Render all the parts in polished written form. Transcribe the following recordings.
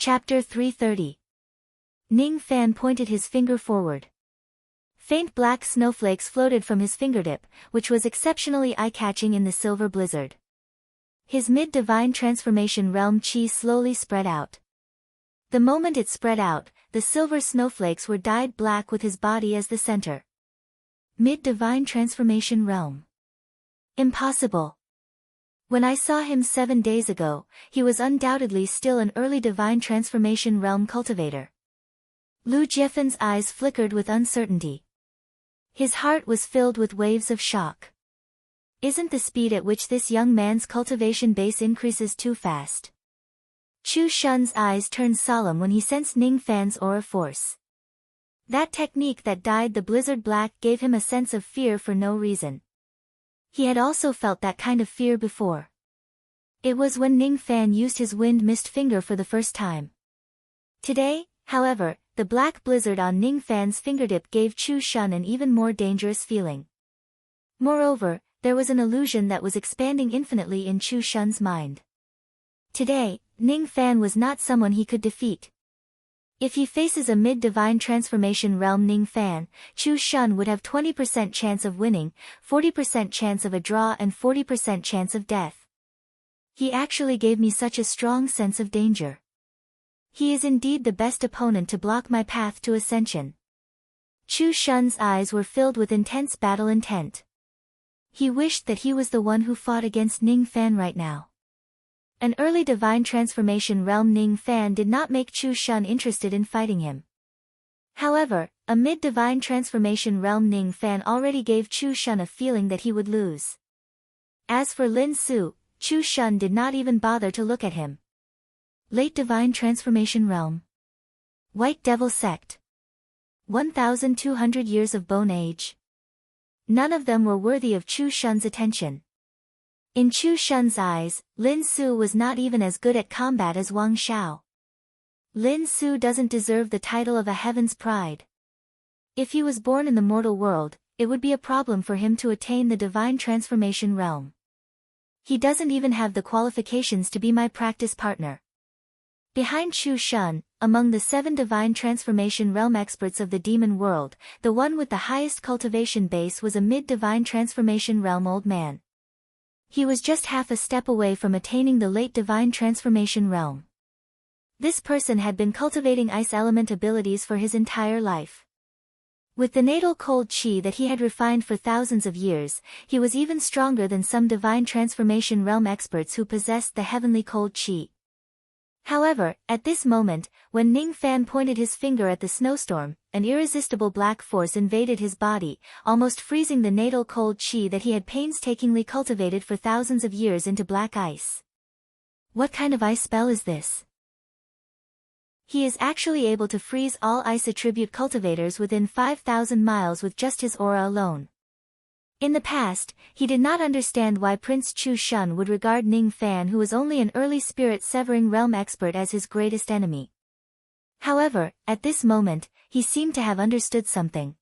Chapter 330. Ning Fan pointed his finger forward. Faint black snowflakes floated from his fingertip, which was exceptionally eye-catching in the silver blizzard. His mid-divine transformation realm chi slowly spread out. The moment it spread out, the silver snowflakes were dyed black with his body as the center. Mid-divine transformation realm. Impossible. When I saw him 7 days ago, he was undoubtedly still an early divine transformation realm cultivator. Lu Jiefen's eyes flickered with uncertainty. His heart was filled with waves of shock. Isn't the speed at which this young man's cultivation base increases too fast? Chu Shun's eyes turned solemn when he sensed Ning Fan's aura force. That technique that dyed the blizzard black gave him a sense of fear for no reason. He had also felt that kind of fear before. It was when Ning Fan used his wind mist finger for the first time. Today, however, the black blizzard on Ning Fan's fingertip gave Chu Shun an even more dangerous feeling. Moreover, there was an illusion that was expanding infinitely in Chu Shun's mind. Today, Ning Fan was not someone he could defeat. If he faces a mid-divine transformation realm Ning Fan, Chu Shun would have 20% chance of winning, 40% chance of a draw and 40% chance of death. He actually gave me such a strong sense of danger. He is indeed the best opponent to block my path to ascension. Chu Shun's eyes were filled with intense battle intent. He wished that he was the one who fought against Ning Fan right now. An early divine transformation realm Ning Fan did not make Chu Shun interested in fighting him. However, a mid-divine transformation realm Ning Fan already gave Chu Shun a feeling that he would lose. As for Lin Su, Chu Shun did not even bother to look at him. Late divine transformation realm. White Devil Sect. 1,200 years of Bone Age. None of them were worthy of Chu Shun's attention. In Chu Shun's eyes, Lin Su was not even as good at combat as Wang Xiao. Lin Su doesn't deserve the title of a heaven's pride. If he was born in the mortal world, it would be a problem for him to attain the divine transformation realm. He doesn't even have the qualifications to be my practice partner. Behind Chu Shun, among the 7 divine transformation realm experts of the demon world, the one with the highest cultivation base was a mid-divine transformation realm old man. He was just half a step away from attaining the late divine transformation realm. This person had been cultivating ice element abilities for his entire life. With the natal cold chi that he had refined for thousands of years, he was even stronger than some divine transformation realm experts who possessed the heavenly cold chi. However, at this moment, when Ning Fan pointed his finger at the snowstorm, an irresistible black force invaded his body, almost freezing the natal cold chi that he had painstakingly cultivated for thousands of years into black ice. What kind of ice spell is this? He is actually able to freeze all ice attribute cultivators within 5,000 miles with just his aura alone. In the past, he did not understand why Prince Chu Shun would regard Ning Fan, who was only an early spirit severing realm expert, as his greatest enemy. However, at this moment, he seemed to have understood something.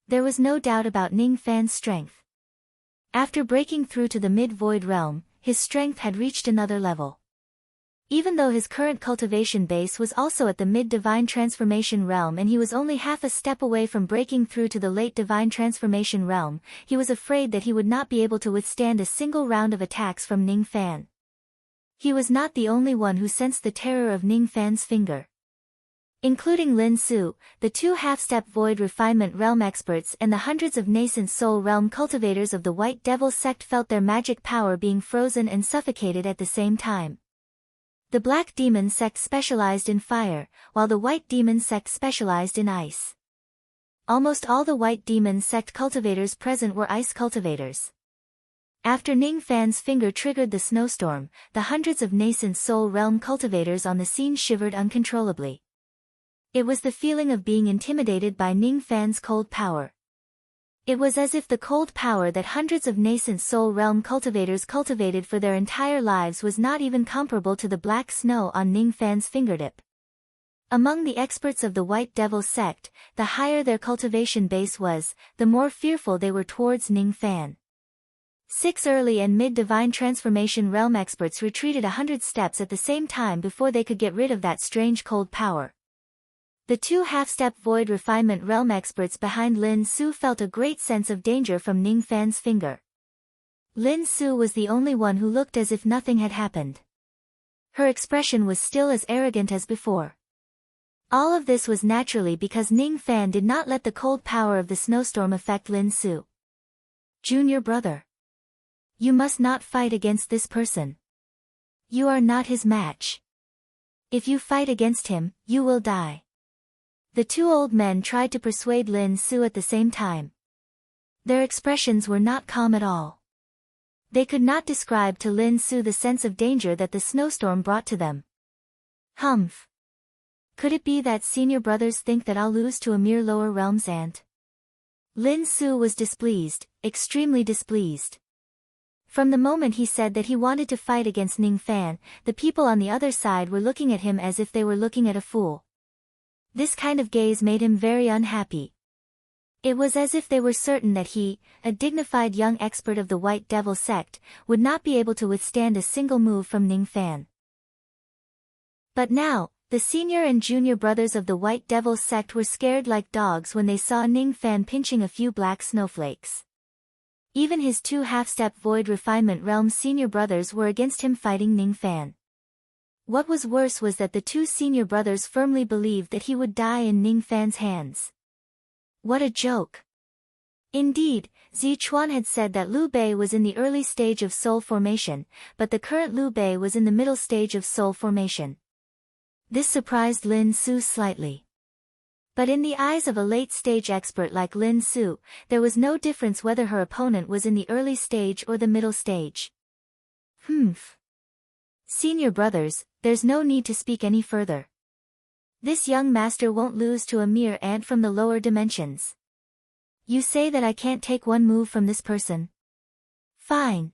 There was no doubt about Ning Fan's strength. After breaking through to the mid-void realm, his strength had reached another level. Even though his current cultivation base was also at the mid-divine transformation realm and he was only half a step away from breaking through to the late divine transformation realm, he was afraid that he would not be able to withstand a single round of attacks from Ning Fan. He was not the only one who sensed the terror of Ning Fan's finger. Including Lin Su, the 2 half-step void refinement realm experts and the hundreds of nascent soul realm cultivators of the White Devil sect felt their magic power being frozen and suffocated at the same time. The Black Demon sect specialized in fire, while the White Demon sect specialized in ice. Almost all the White Demon sect cultivators present were ice cultivators. After Ning Fan's finger triggered the snowstorm, the hundreds of nascent soul realm cultivators on the scene shivered uncontrollably. It was the feeling of being intimidated by Ning Fan's cold power. It was as if the cold power that hundreds of nascent soul realm cultivators cultivated for their entire lives was not even comparable to the black snow on Ning Fan's fingertip. Among the experts of the White Devil sect, the higher their cultivation base was, the more fearful they were towards Ning Fan. 6 early and mid-divine transformation realm experts retreated 100 steps at the same time before they could get rid of that strange cold power. The 2 half-step void refinement realm experts behind Lin Su felt a great sense of danger from Ning Fan's finger. Lin Su was the only one who looked as if nothing had happened. Her expression was still as arrogant as before. All of this was naturally because Ning Fan did not let the cold power of the snowstorm affect Lin Su. Junior brother. You must not fight against this person. You are not his match. If you fight against him, you will die. The 2 old men tried to persuade Lin Su at the same time. Their expressions were not calm at all. They could not describe to Lin Su the sense of danger that the snowstorm brought to them. Humph. Could it be that senior brothers think that I'll lose to a mere lower realms ant? Lin Su was displeased, extremely displeased. From the moment he said that he wanted to fight against Ning Fan, the people on the other side were looking at him as if they were looking at a fool. This kind of gaze made him very unhappy. It was as if they were certain that he, a dignified young expert of the White Devil sect, would not be able to withstand a single move from Ning Fan. But now, the senior and junior brothers of the White Devil sect were scared like dogs when they saw Ning Fan pinching a few black snowflakes. Even his 2 half-step void refinement realm senior brothers were against him fighting Ning Fan. What was worse was that the 2 senior brothers firmly believed that he would die in Ning Fan's hands. What a joke. Indeed, Zichuan had said that Liu Bei was in the early stage of soul formation, but the current Liu Bei was in the middle stage of soul formation. This surprised Lin Su slightly. But in the eyes of a late-stage expert like Lin Su, there was no difference whether her opponent was in the early stage or the middle stage. Humph. Senior brothers, there's no need to speak any further. This young master won't lose to a mere ant from the lower dimensions. You say that I can't take one move from this person? Fine.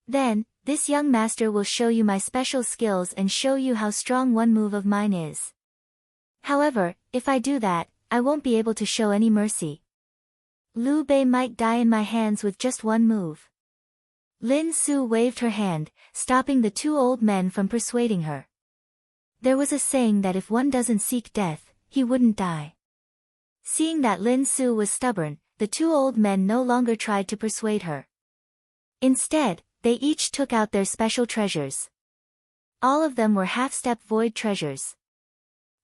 Then, this young master will show you my special skills and show you how strong one move of mine is. However, if I do that, I won't be able to show any mercy. Liu Bei might die in my hands with just one move. Lin Su waved her hand, stopping the 2 old men from persuading her. There was a saying that if one doesn't seek death, he wouldn't die. Seeing that Lin Su was stubborn, the 2 old men no longer tried to persuade her. Instead, they each took out their special treasures. All of them were half-step void treasures.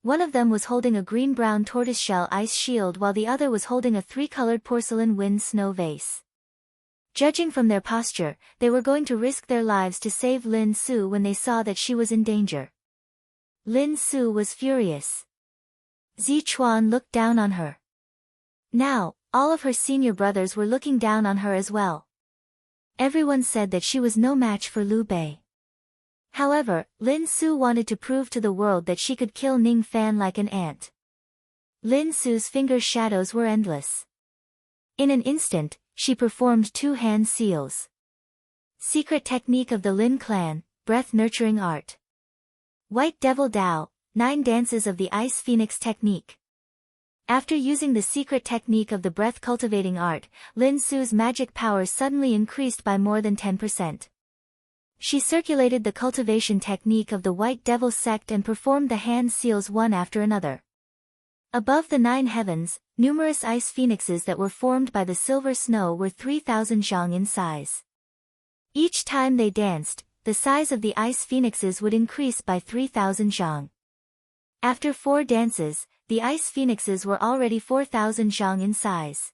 One of them was holding a green-brown tortoiseshell ice shield while the other was holding a 3-colored porcelain wind snow vase. Judging from their posture, they were going to risk their lives to save Lin Su when they saw that she was in danger. Lin Su was furious. Zichuan looked down on her. Now, all of her senior brothers were looking down on her as well. Everyone said that she was no match for Liu Bei. However, Lin Su wanted to prove to the world that she could kill Ning Fan like an ant. Lin Su's finger shadows were endless. In an instant, she performed 2 hand seals. Secret technique of the Lin clan, breath nurturing art. White Devil Dao, 9 dances of the Ice Phoenix technique. After using the secret technique of the breath cultivating art, Lin Su's magic power suddenly increased by more than 10%. She circulated the cultivation technique of the White Devil sect and performed the hand seals one after another. Above the 9 heavens, numerous ice phoenixes that were formed by the silver snow were 3,000 zhang in size. Each time they danced, the size of the ice phoenixes would increase by 3,000 zhang. After 4 dances, the ice phoenixes were already 4,000 zhang in size.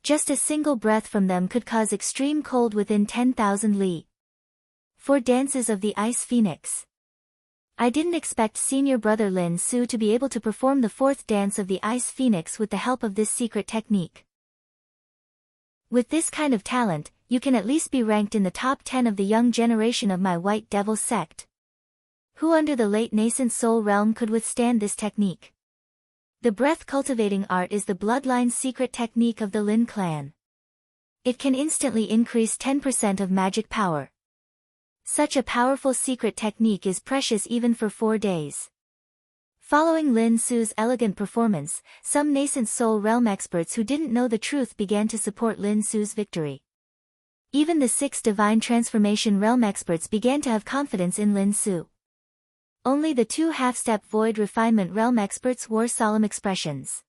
Just a single breath from them could cause extreme cold within 10,000 li. 4 dances of the ice phoenix. I didn't expect senior brother Lin Su to be able to perform the 4th dance of the ice phoenix with the help of this secret technique. With this kind of talent, you can at least be ranked in the top 10 of the young generation of my White Devil sect. Who under the late nascent soul realm could withstand this technique? The breath cultivating art is the bloodline secret technique of the Lin clan. It can instantly increase 10% of magic power. Such a powerful secret technique is precious even for 4 days. Following Lin Su's elegant performance, some nascent soul realm experts who didn't know the truth began to support Lin Su's victory. Even the 6 Divine Transformation Realm experts began to have confidence in Lin Su. Only the 2 half-step Void Refinement Realm experts wore solemn expressions.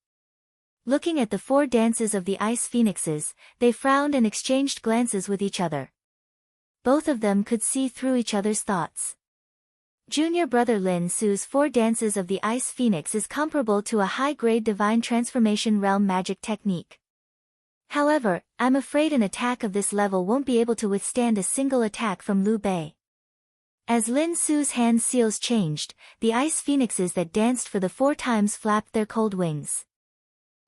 Looking at the 4 dances of the Ice Phoenixes, they frowned and exchanged glances with each other. Both of them could see through each other's thoughts. Junior brother Lin Su's 4 dances of the Ice Phoenix is comparable to a high-grade Divine Transformation Realm magic technique. However, I'm afraid an attack of this level won't be able to withstand a single attack from Liu Bei. As Lin Su's hand seals changed, the Ice Phoenixes that danced for the 4 times flapped their cold wings.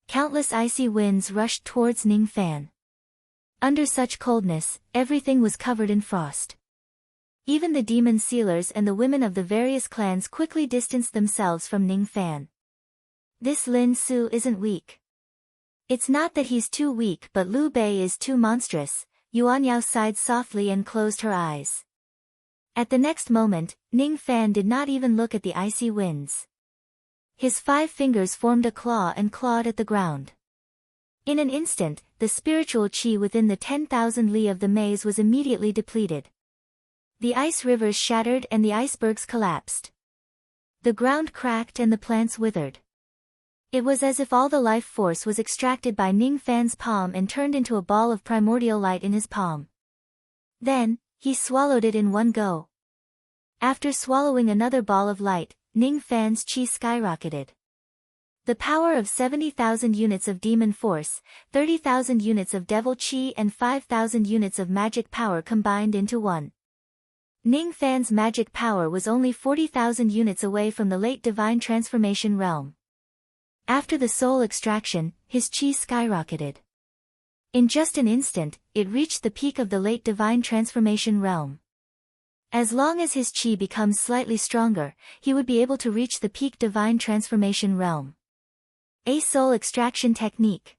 Countless icy winds rushed towards Ning Fan. Under such coldness, everything was covered in frost. Even the demon sealers and the women of the various clans quickly distanced themselves from Ning Fan. This Lin Su isn't weak. It's not that he's too weak, but Liu Bei is too monstrous. Yuan Yao sighed softly and closed her eyes. At the next moment, Ning Fan did not even look at the icy winds. His 5 fingers formed a claw and clawed at the ground. In an instant, the spiritual qi within the 10,000 li of the maze was immediately depleted. The ice rivers shattered and the icebergs collapsed. The ground cracked and the plants withered. It was as if all the life force was extracted by Ning Fan's palm and turned into a ball of primordial light in his palm. Then, he swallowed it in one go. After swallowing another ball of light, Ning Fan's qi skyrocketed. The power of 70,000 units of demon force, 30,000 units of devil qi and 5,000 units of magic power combined into one. Ning Fan's magic power was only 40,000 units away from the late Divine Transformation Realm. After the soul extraction, his qi skyrocketed. In just an instant, it reached the peak of the late Divine Transformation Realm. As long as his qi becomes slightly stronger, he would be able to reach the peak Divine Transformation Realm. A soul extraction technique.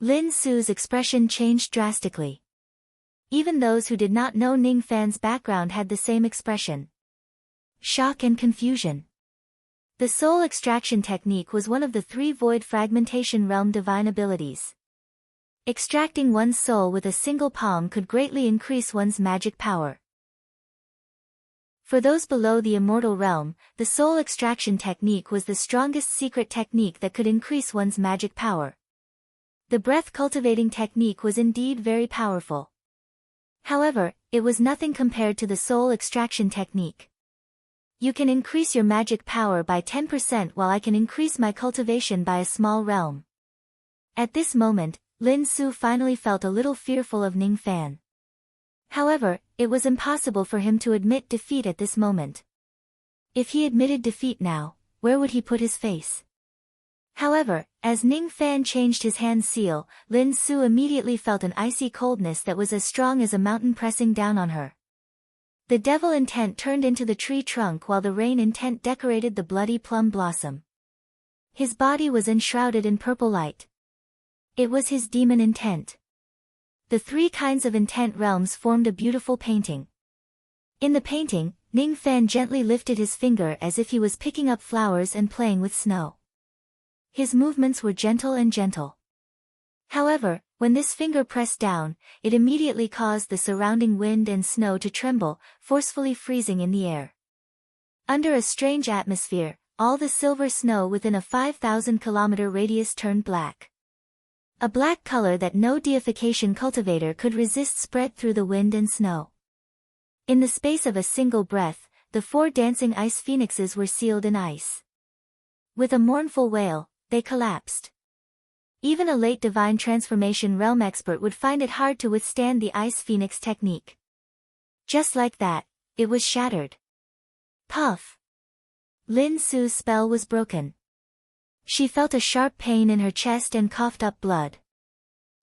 Lin Su's expression changed drastically. Even those who did not know Ning Fan's background had the same expression. Shock and confusion. The soul extraction technique was one of the 3 Void Fragmentation Realm divine abilities. Extracting one's soul with a single palm could greatly increase one's magic power. For those below the immortal realm, the soul extraction technique was the strongest secret technique that could increase one's magic power. The breath cultivating technique was indeed very powerful. However, it was nothing compared to the soul extraction technique. You can increase your magic power by 10% while I can increase my cultivation by a small realm. At this moment, Lin Su finally felt a little fearful of Ning Fan. However, it was impossible for him to admit defeat at this moment. If he admitted defeat now, where would he put his face? However, as Ning Fan changed his hand seal, Lin Su immediately felt an icy coldness that was as strong as a mountain pressing down on her. The devil intent turned into the tree trunk while the rain intent decorated the bloody plum blossom. His body was enshrouded in purple light. It was his demon intent. The 3 kinds of intent realms formed a beautiful painting. In the painting, Ning Fan gently lifted his finger as if he was picking up flowers and playing with snow. His movements were gentle and gentle. However, when this finger pressed down, it immediately caused the surrounding wind and snow to tremble, forcefully freezing in the air. Under a strange atmosphere, all the silver snow within a 5,000-kilometer radius turned black. A black color that no deification cultivator could resist spread through the wind and snow. In the space of a single breath, the 4 dancing ice phoenixes were sealed in ice. With a mournful wail, they collapsed. Even a late Divine Transformation Realm expert would find it hard to withstand the Ice Phoenix technique. Just like that, it was shattered. Puff! Lin Su's spell was broken. She felt a sharp pain in her chest and coughed up blood.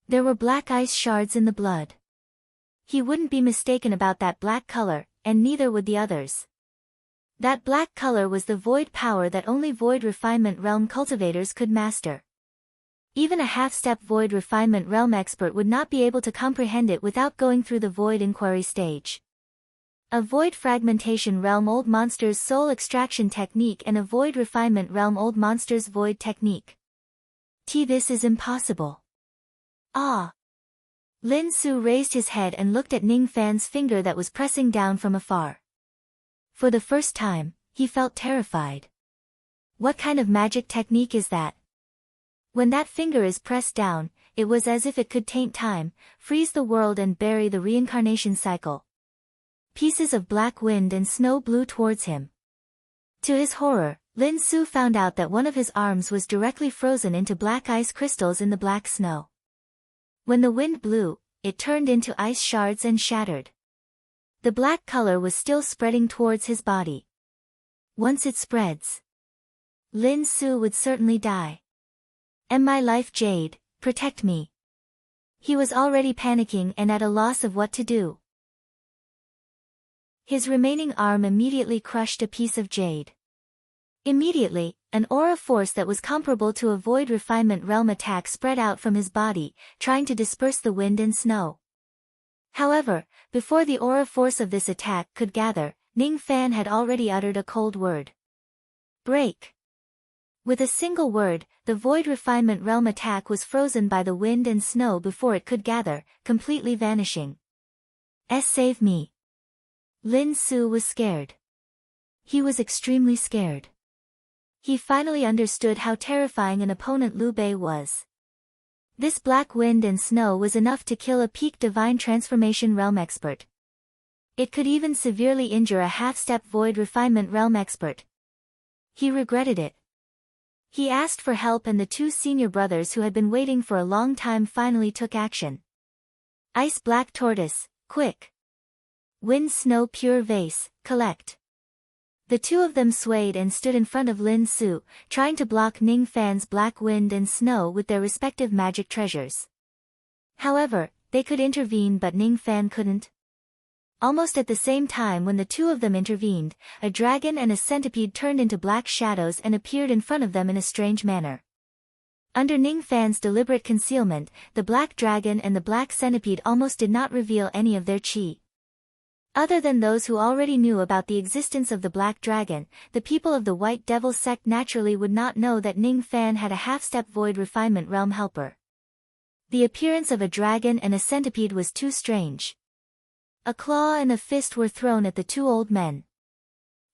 There were black ice shards in the blood. He wouldn't be mistaken about that black color, and neither would the others. That black color was the void power that only Void Refinement Realm cultivators could master. Even a half-step Void Refinement Realm expert would not be able to comprehend it without going through the Void Inquiry stage. A Void Fragmentation Realm Old Monster's Soul Extraction Technique and a Void Refinement Realm Old Monster's Void Technique. This is impossible. Ah! Lin Su raised his head and looked at Ning Fan's finger that was pressing down from afar. For the first time, he felt terrified. What kind of magic technique is that? When that finger is pressed down, it was as if it could taint time, freeze the world and bury the reincarnation cycle. Pieces of black wind and snow blew towards him. To his horror, Lin Su found out that one of his arms was directly frozen into black ice crystals in the black snow. When the wind blew, it turned into ice shards and shattered. The black color was still spreading towards his body. Once it spreads, Lin Su would certainly die. "Am my life jade, protect me." He was already panicking and at a loss of what to do. His remaining arm immediately crushed a piece of jade. Immediately, an aura force that was comparable to a void refinement realm attack spread out from his body, trying to disperse the wind and snow. However, before the aura force of this attack could gather, Ning Fan had already uttered a cold word. "Break." With a single word, the void refinement realm attack was frozen by the wind and snow before it could gather, completely vanishing. Save me. Lin Su was scared. He was extremely scared. He finally understood how terrifying an opponent Liu Bei was. This black wind and snow was enough to kill a peak divine transformation realm expert. It could even severely injure a half-step void refinement realm expert. He regretted it. He asked for help and the two senior brothers who had been waiting for a long time finally took action. Ice black tortoise, quick. Wind snow pure vase, collect. The two of them swayed and stood in front of Lin Su, trying to block Ning Fan's black wind and snow with their respective magic treasures. However, they could intervene but Ning Fan couldn't. Almost at the same time when the two of them intervened, a dragon and a centipede turned into black shadows and appeared in front of them in a strange manner. Under Ning Fan's deliberate concealment, the black dragon and the black centipede almost did not reveal any of their chi. Other than those who already knew about the existence of the Black Dragon, the people of the White Devil sect naturally would not know that Ning Fan had a half-step void refinement realm helper. The appearance of a dragon and a centipede was too strange. A claw and a fist were thrown at the two old men.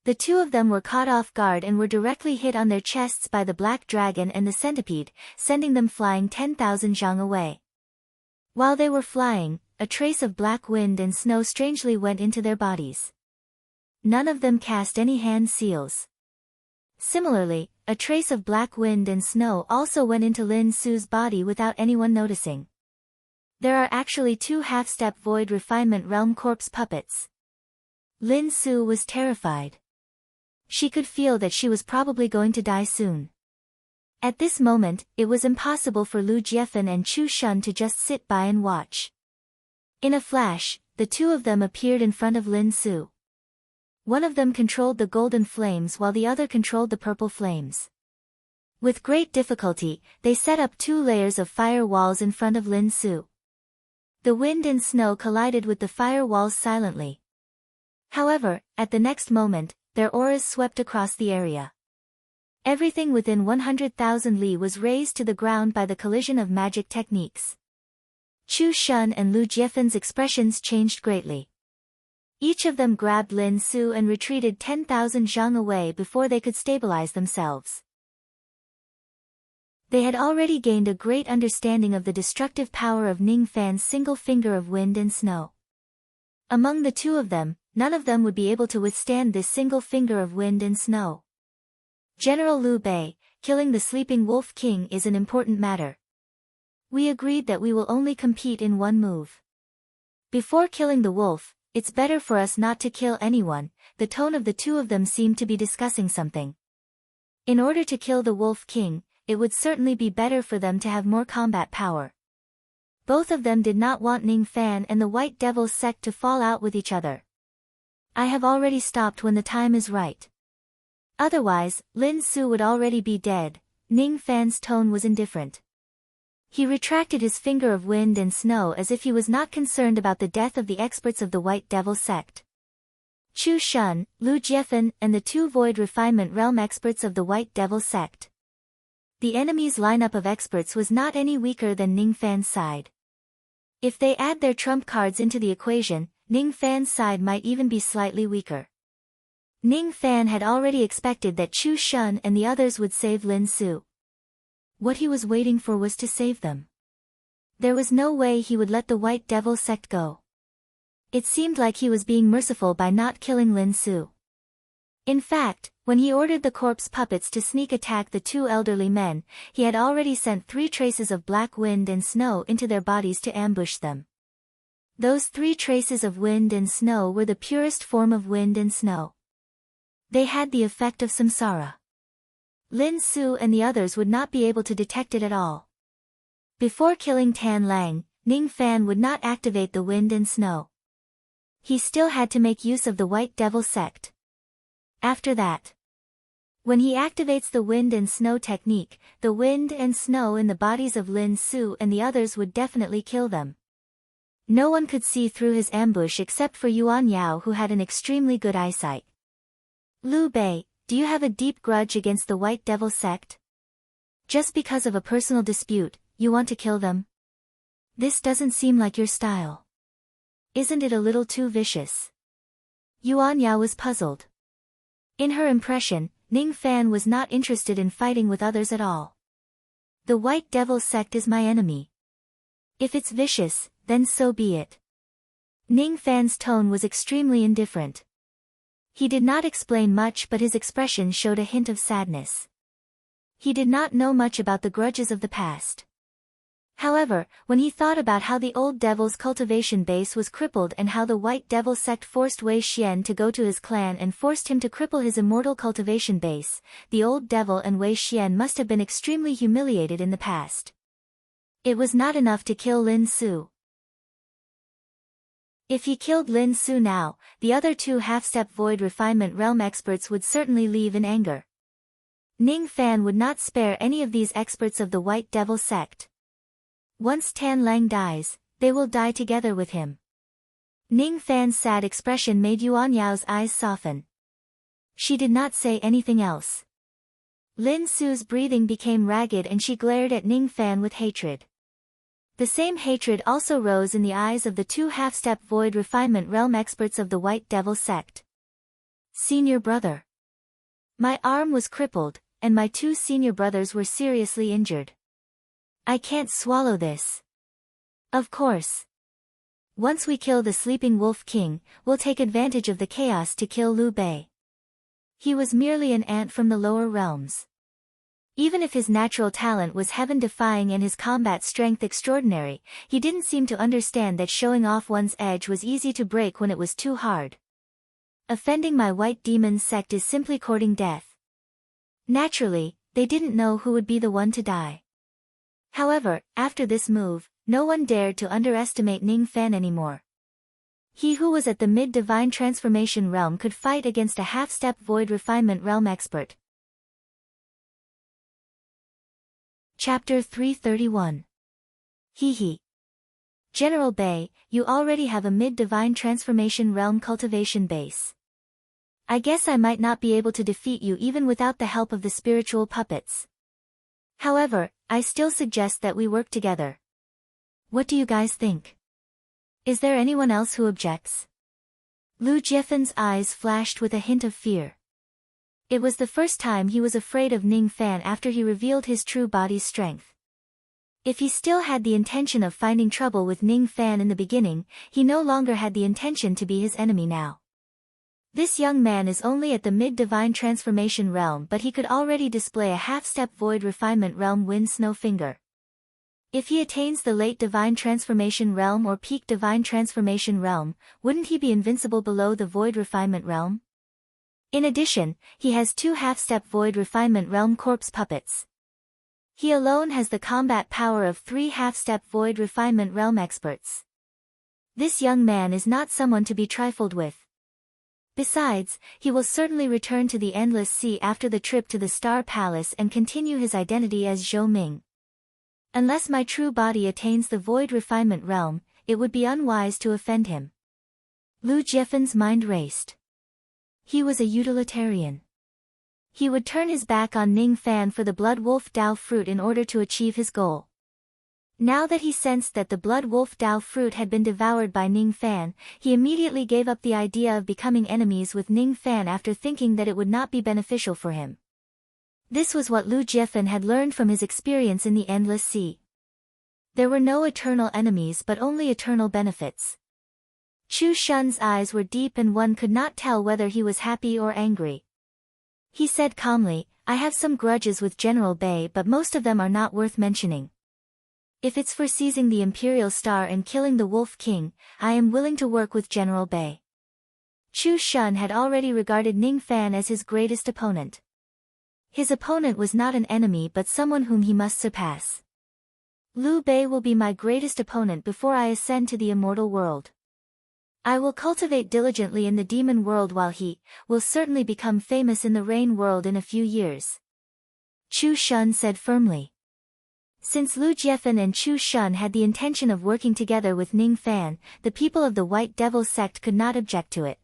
The two of them were caught off guard and were directly hit on their chests by the Black Dragon and the centipede, sending them flying 10,000 zhang away. While they were flying, a trace of black wind and snow strangely went into their bodies. None of them cast any hand seals. Similarly, a trace of black wind and snow also went into Lin Su's body without anyone noticing. There are actually two half-step void refinement realm corpse puppets. Lin Su was terrified. She could feel that she was probably going to die soon. At this moment, it was impossible for Lu Jiefan and Chu Shun to just sit by and watch. In a flash, the two of them appeared in front of Lin Su. One of them controlled the golden flames while the other controlled the purple flames. With great difficulty, they set up 2 layers of fire walls in front of Lin Su. The wind and snow collided with the fire walls silently. However, at the next moment, their auras swept across the area. Everything within 100,000 li was razed to the ground by the collision of magic techniques. Chu Shun and Lu Jiefan's expressions changed greatly. Each of them grabbed Lin Su and retreated 10,000 zhang away before they could stabilize themselves. They had already gained a great understanding of the destructive power of Ning Fan's single finger of wind and snow. Among the two of them, none of them would be able to withstand this single finger of wind and snow. General Liu Bei, killing the sleeping Wolf King is an important matter. We agreed that we will only compete in one move. Before killing the wolf, it's better for us not to kill anyone. The tone of the two of them seemed to be discussing something. In order to kill the Wolf King, it would certainly be better for them to have more combat power. Both of them did not want Ning Fan and the White Devil sect to fall out with each other. I have already stopped when the time is right. Otherwise, Lin Su would already be dead. Ning Fan's tone was indifferent. He retracted his finger of wind and snow as if he was not concerned about the death of the experts of the White Devil sect. Chu Shun, Lu Jiefan, and the 2 Void Refinement Realm experts of the White Devil sect. The enemy's lineup of experts was not any weaker than Ning Fan's side. If they add their trump cards into the equation, Ning Fan's side might even be slightly weaker. Ning Fan had already expected that Chu Shun and the others would save Lin Su. What he was waiting for was to save them. There was no way he would let the White Devil sect go. It seemed like he was being merciful by not killing Lin Su. In fact, when he ordered the corpse puppets to sneak attack the two elderly men, he had already sent 3 traces of black wind and snow into their bodies to ambush them. Those 3 traces of wind and snow were the purest form of wind and snow. They had the effect of samsara. Lin Su and the others would not be able to detect it at all. Before killing Tan Lang, Ning Fan would not activate the wind and snow. He still had to make use of the White Devil sect. After that, when he activates the wind and snow technique, the wind and snow in the bodies of Lin Su and the others would definitely kill them. No one could see through his ambush except for Yuan Yao, who had an extremely good eyesight. Liu Bei, do you have a deep grudge against the White Devil sect? Just because of a personal dispute, you want to kill them? This doesn't seem like your style. Isn't it a little too vicious? Yuan Yao was puzzled. In her impression, Ning Fan was not interested in fighting with others at all. The White Devil sect is my enemy. If it's vicious, then so be it. Ning Fan's tone was extremely indifferent. He did not explain much, but his expression showed a hint of sadness. He did not know much about the grudges of the past. However, when he thought about how the old devil's cultivation base was crippled and how the White Devil sect forced Wei Xian to go to his clan and forced him to cripple his immortal cultivation base, the old devil and Wei Xian must have been extremely humiliated in the past. It was not enough to kill Lin Su. If he killed Lin Su now, the other 2 half-step void refinement realm experts would certainly leave in anger. Ning Fan would not spare any of these experts of the White Devil sect. Once Tan Lang dies, they will die together with him. Ning Fan's sad expression made Yuan Yao's eyes soften. She did not say anything else. Lin Su's breathing became ragged and she glared at Ning Fan with hatred. The same hatred also rose in the eyes of the 2 half-step void refinement realm experts of the White Devil sect. Senior brother. My arm was crippled, and my 2 senior brothers were seriously injured. I can't swallow this. Of course. Once we kill the sleeping Wolf King, we'll take advantage of the chaos to kill Liu Bei. He was merely an ant from the lower realms. Even if his natural talent was heaven-defying and his combat strength extraordinary, he didn't seem to understand that showing off one's edge was easy to break when it was too hard. Offending my White Demon sect is simply courting death. Naturally, they didn't know who would be the one to die. However, after this move, no one dared to underestimate Ning Fan anymore. He who was at the mid-divine transformation realm could fight against a half-step void refinement realm expert. Chapter 331. Hee. General Bei, you already have a mid-divine transformation realm cultivation base. I guess I might not be able to defeat you even without the help of the spiritual puppets. However, I still suggest that we work together. What do you guys think? Is there anyone else who objects? Lu Jiefen's eyes flashed with a hint of fear. It was the first time he was afraid of Ning Fan after he revealed his true body's strength. If he still had the intention of finding trouble with Ning Fan in the beginning, he no longer had the intention to be his enemy now. This young man is only at the mid-divine transformation realm, but he could already display a half-step void refinement realm wind snow finger. If he attains the late divine transformation realm or peak divine transformation realm, wouldn't he be invincible below the void refinement realm? In addition, he has 2 half-step void refinement realm corpse puppets. He alone has the combat power of 3 half-step void refinement realm experts. This young man is not someone to be trifled with. Besides, he will certainly return to the Endless Sea after the trip to the Star Palace and continue his identity as Zhou Ming. Unless my true body attains the void refinement realm, it would be unwise to offend him. Lu Jiefen's mind raced. He was a utilitarian. He would turn his back on Ning Fan for the Blood Wolf Dao fruit in order to achieve his goal. Now that he sensed that the blood wolf Dao fruit had been devoured by Ning Fan, he immediately gave up the idea of becoming enemies with Ning Fan after thinking that it would not be beneficial for him. This was what Lu Jiefan had learned from his experience in the Endless Sea. There were no eternal enemies but only eternal benefits. Chu Shun's eyes were deep and one could not tell whether he was happy or angry. He said calmly, "I have some grudges with General Bei but most of them are not worth mentioning. If it's for seizing the Imperial Star and killing the Wolf King, I am willing to work with General Bei." Chu Shun had already regarded Ning Fan as his greatest opponent. His opponent was not an enemy but someone whom he must surpass. Liu Bei will be my greatest opponent before I ascend to the immortal world. I will cultivate diligently in the demon world while he will certainly become famous in the rain world in a few years. Chu Shun said firmly. Since Lu Jiefan and Chu Shun had the intention of working together with Ning Fan, the people of the White Devil sect could not object to it.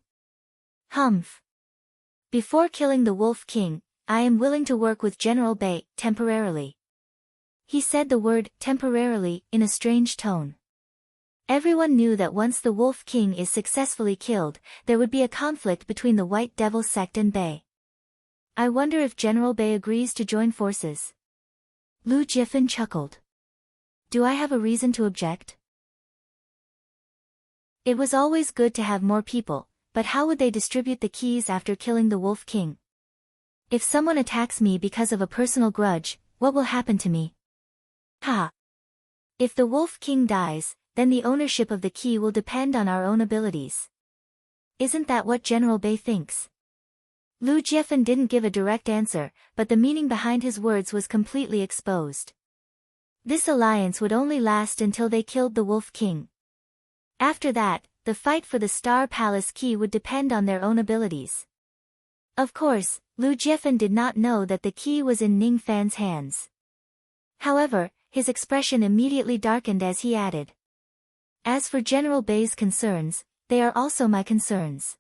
Humph. Before killing the Wolf King, I am willing to work with General Bei, temporarily. He said the word, temporarily, in a strange tone. Everyone knew that once the Wolf King is successfully killed, there would be a conflict between the White Devil sect and Bei. I wonder if General Bei agrees to join forces. Lu Jiefan chuckled. Do I have a reason to object? It was always good to have more people, but how would they distribute the keys after killing the Wolf King? If someone attacks me because of a personal grudge, what will happen to me? Ha! If the Wolf King dies, then the ownership of the key will depend on our own abilities. Isn't that what General Bei thinks? Lu Jiefan didn't give a direct answer, but the meaning behind his words was completely exposed. This alliance would only last until they killed the Wolf King. After that, the fight for the Star Palace key would depend on their own abilities. Of course, Lu Jiefan did not know that the key was in Ning Fan's hands. However, his expression immediately darkened as he added. As for General Bei's concerns, they are also my concerns.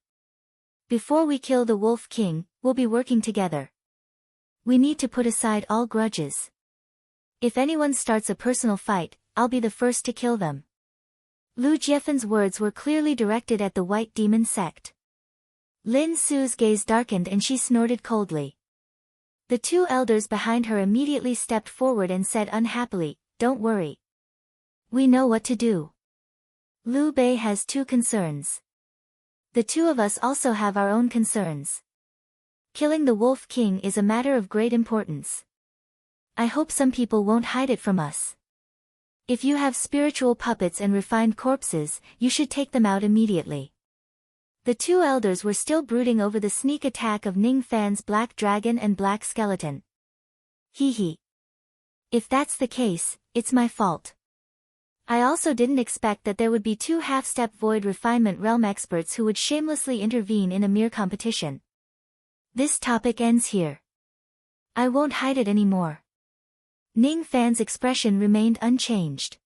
Before we kill the Wolf King, we'll be working together. We need to put aside all grudges. If anyone starts a personal fight, I'll be the first to kill them. Lu Jiefan's words were clearly directed at the White Demon sect. Lin Su's gaze darkened and she snorted coldly. The two elders behind her immediately stepped forward and said unhappily, "Don't worry. We know what to do. Liu Bei has two concerns. The two of us also have our own concerns. Killing the Wolf King is a matter of great importance. I hope some people won't hide it from us. If you have spiritual puppets and refined corpses, you should take them out immediately." The two elders were still brooding over the sneak attack of Ning Fan's Black Dragon and Black Skeleton. Hee. If that's the case, it's my fault. I also didn't expect that there would be two half-step void refinement realm experts who would shamelessly intervene in a mere competition. This topic ends here. I won't hide it anymore. Ning Fan's expression remained unchanged.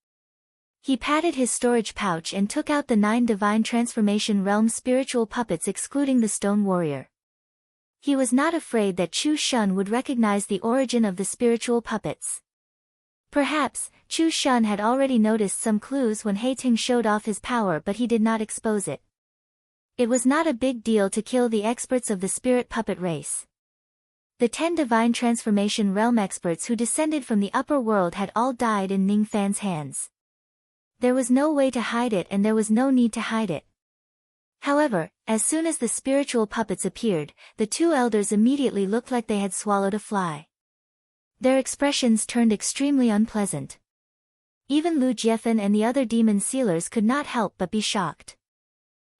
He patted his storage pouch and took out the 9 Divine Transformation Realm spiritual puppets excluding the Stone Warrior. He was not afraid that Chu Shun would recognize the origin of the spiritual puppets. Perhaps, Chu Shun had already noticed some clues when Heiting showed off his power but he did not expose it. It was not a big deal to kill the experts of the spirit puppet race. The 10 Divine Transformation Realm experts who descended from the upper world had all died in Ning Fan's hands. There was no way to hide it and there was no need to hide it. However, as soon as the spiritual puppets appeared, the two elders immediately looked like they had swallowed a fly. Their expressions turned extremely unpleasant. Even Lu Jiefan and the other demon sealers could not help but be shocked.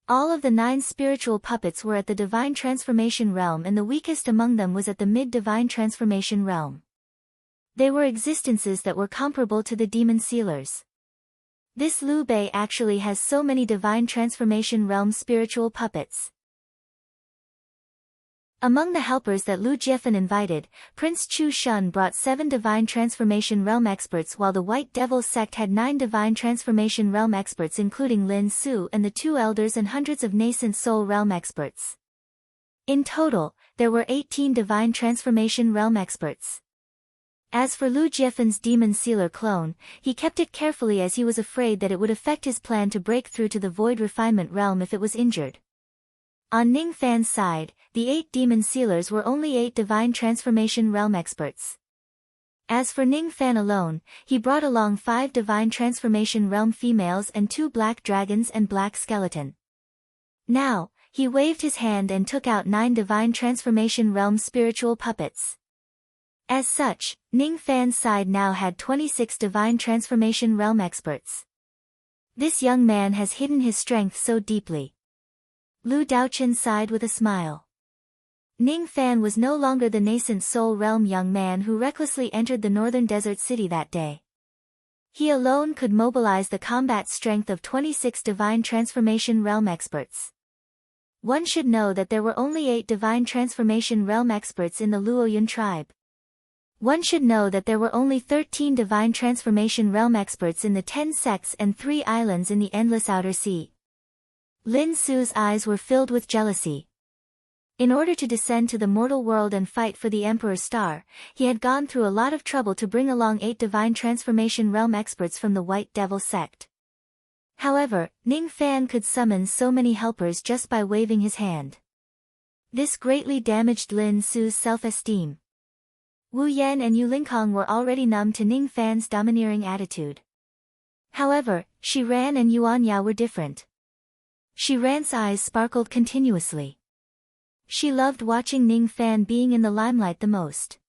All of the 9 spiritual puppets were at the Divine Transformation Realm and the weakest among them was at the Mid-Divine Transformation Realm. They were existences that were comparable to the demon sealers. This Liu Bei actually has so many Divine Transformation Realm spiritual puppets. Among the helpers that Lu Jiefan invited, Prince Chu Shun brought 7 Divine Transformation Realm experts while the White Devil sect had 9 Divine Transformation Realm experts including Lin Su and the 2 elders and hundreds of nascent Soul Realm experts. In total, there were 18 Divine Transformation Realm experts. As for Lu Jiefen's demon sealer clone, he kept it carefully as he was afraid that it would affect his plan to break through to the void refinement realm if it was injured. On Ning Fan's side, the 8 demon sealers were only 8 divine transformation realm experts. As for Ning Fan alone, he brought along 5 divine transformation realm females and 2 black dragons and black skeleton. Now, he waved his hand and took out 9 divine transformation realm spiritual puppets. As such, Ning Fan's side now had 26 divine transformation realm experts. This young man has hidden his strength so deeply. Lu Daochen sighed with a smile. Ning Fan was no longer the nascent soul realm young man who recklessly entered the northern desert city that day. He alone could mobilize the combat strength of 26 divine transformation realm experts. One should know that there were only 8 divine transformation realm experts in the Luoyun tribe. One should know that there were only 13 divine transformation realm experts in the 10 sects and 3 islands in the endless outer sea. Lin Su's eyes were filled with jealousy. In order to descend to the mortal world and fight for the Emperor's Star, he had gone through a lot of trouble to bring along 8 divine transformation realm experts from the White Devil sect. However, Ning Fan could summon so many helpers just by waving his hand. This greatly damaged Lin Su's self-esteem. Wu Yan and Yu Lingkong were already numb to Ning Fan's domineering attitude. However, Shi Ran and Yuan Yao were different. Shi Ran's eyes sparkled continuously. She loved watching Ning Fan being in the limelight the most.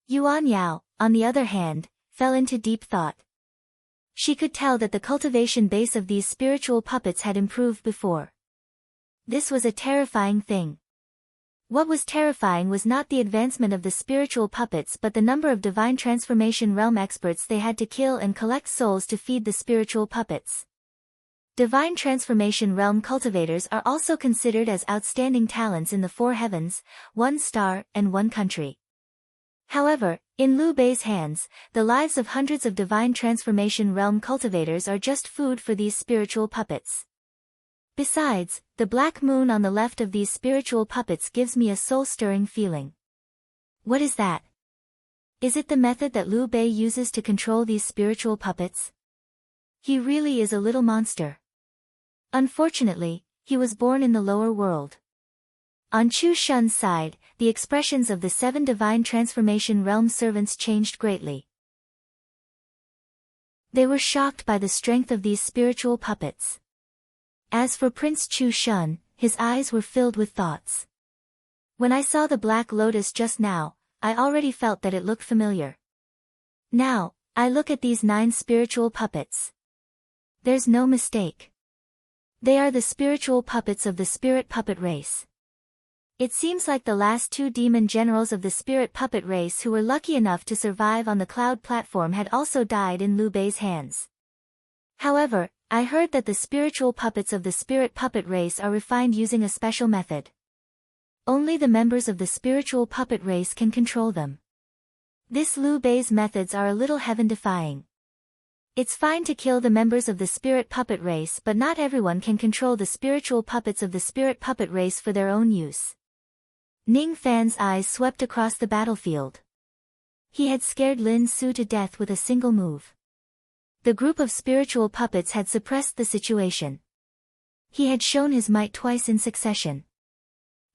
Yuan Yao, on the other hand, fell into deep thought. She could tell that the cultivation base of these spiritual puppets had improved before. This was a terrifying thing. What was terrifying was not the advancement of the spiritual puppets but the number of divine transformation realm experts they had to kill and collect souls to feed the spiritual puppets. Divine transformation realm cultivators are also considered as outstanding talents in the 4 heavens, 1 star, and 1 country. However, in Liu Bei's hands, the lives of hundreds of divine transformation realm cultivators are just food for these spiritual puppets. Besides, the black moon on the left of these spiritual puppets gives me a soul-stirring feeling. What is that? Is it the method that Liu Bei uses to control these spiritual puppets? He really is a little monster. Unfortunately, he was born in the lower world. On Chu Shun's side, the expressions of the 7 divine transformation realm servants changed greatly. They were shocked by the strength of these spiritual puppets. As for Prince Chu Shun, his eyes were filled with thoughts. When I saw the black lotus just now, I already felt that it looked familiar. Now, I look at these 9 spiritual puppets. There's no mistake. They are the spiritual puppets of the spirit puppet race. It seems like the last 2 demon generals of the spirit puppet race who were lucky enough to survive on the cloud platform had also died in Liu Bei's hands. However, I heard that the spiritual puppets of the spirit puppet race are refined using a special method. Only the members of the spiritual puppet race can control them. This Liu Bei's methods are a little heaven-defying. It's fine to kill the members of the spirit puppet race, but not everyone can control the spiritual puppets of the spirit puppet race for their own use. Ning Fan's eyes swept across the battlefield. He had scared Lin Su to death with a single move. The group of spiritual puppets had suppressed the situation. He had shown his might twice in succession.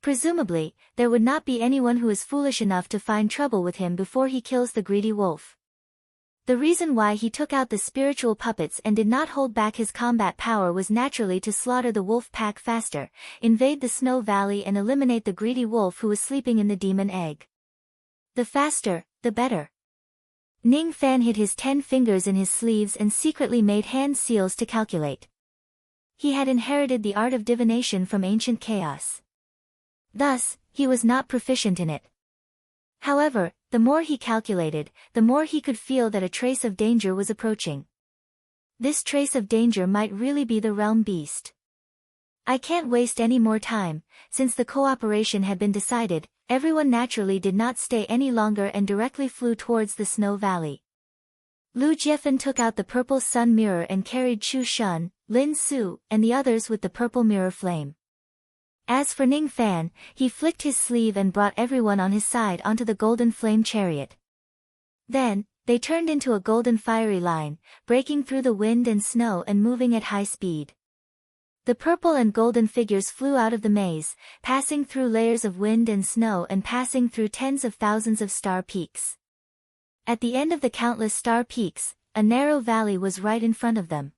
Presumably, there would not be anyone who is foolish enough to find trouble with him before he kills the greedy wolf. The reason why he took out the spiritual puppets and did not hold back his combat power was naturally to slaughter the wolf pack faster, invade the snow valley and eliminate the greedy wolf who was sleeping in the demon egg. The faster, the better. Ning Fan hid his 10 fingers in his sleeves and secretly made hand seals to calculate. He had inherited the art of divination from ancient chaos. Thus, he was not proficient in it. However, the more he calculated, the more he could feel that a trace of danger was approaching. This trace of danger might really be the realm beast. I can't waste any more time. Since the cooperation had been decided, everyone naturally did not stay any longer and directly flew towards the snow valley. Lu Jiefen took out the purple sun mirror and carried Chu Shun, Lin Su, and the others with the purple mirror flame. As for Ning Fan, he flicked his sleeve and brought everyone on his side onto the golden flame chariot. Then, they turned into a golden fiery line, breaking through the wind and snow and moving at high speed. The purple and golden figures flew out of the maze, passing through layers of wind and snow and passing through tens of thousands of star peaks. At the end of the countless star peaks, a narrow valley was right in front of them.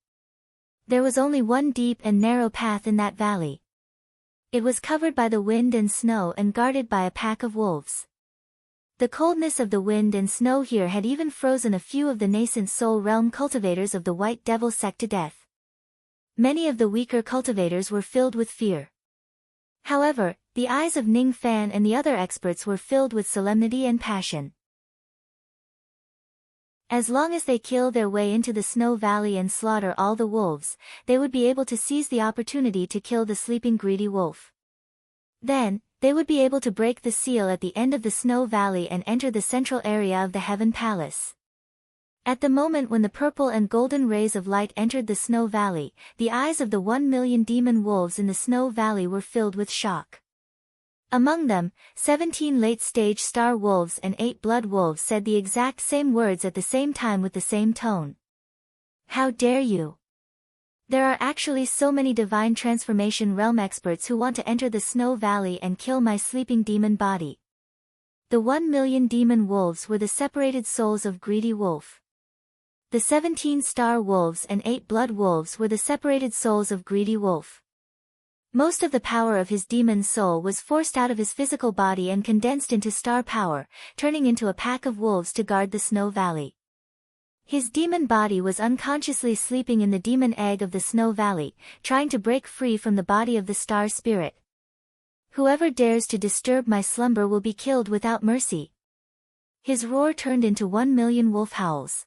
There was only one deep and narrow path in that valley. It was covered by the wind and snow and guarded by a pack of wolves. The coldness of the wind and snow here had even frozen a few of the nascent soul realm cultivators of the White Devil sect to death. Many of the weaker cultivators were filled with fear. However, the eyes of Ning Fan and the other experts were filled with solemnity and passion. As long as they kill their way into the Snow Valley and slaughter all the wolves, they would be able to seize the opportunity to kill the sleeping greedy wolf. Then, they would be able to break the seal at the end of the Snow Valley and enter the central area of the Heaven Palace. At the moment when the purple and golden rays of light entered the Snow Valley, the eyes of the 1,000,000 demon wolves in the Snow Valley were filled with shock. Among them, 17 late-stage star wolves and 8 blood wolves said the exact same words at the same time with the same tone. How dare you! There are actually so many divine transformation realm experts who want to enter the Snow Valley and kill my sleeping demon body. The 1,000,000 demon wolves were the separated souls of greedy wolf. The 17 star wolves and 8 blood wolves were the separated souls of greedy wolf. Most of the power of his demon soul was forced out of his physical body and condensed into star power, turning into a pack of wolves to guard the Snow Valley. His demon body was unconsciously sleeping in the demon egg of the Snow Valley, trying to break free from the body of the star spirit. Whoever dares to disturb my slumber will be killed without mercy. His roar turned into 1,000,000 wolf howls.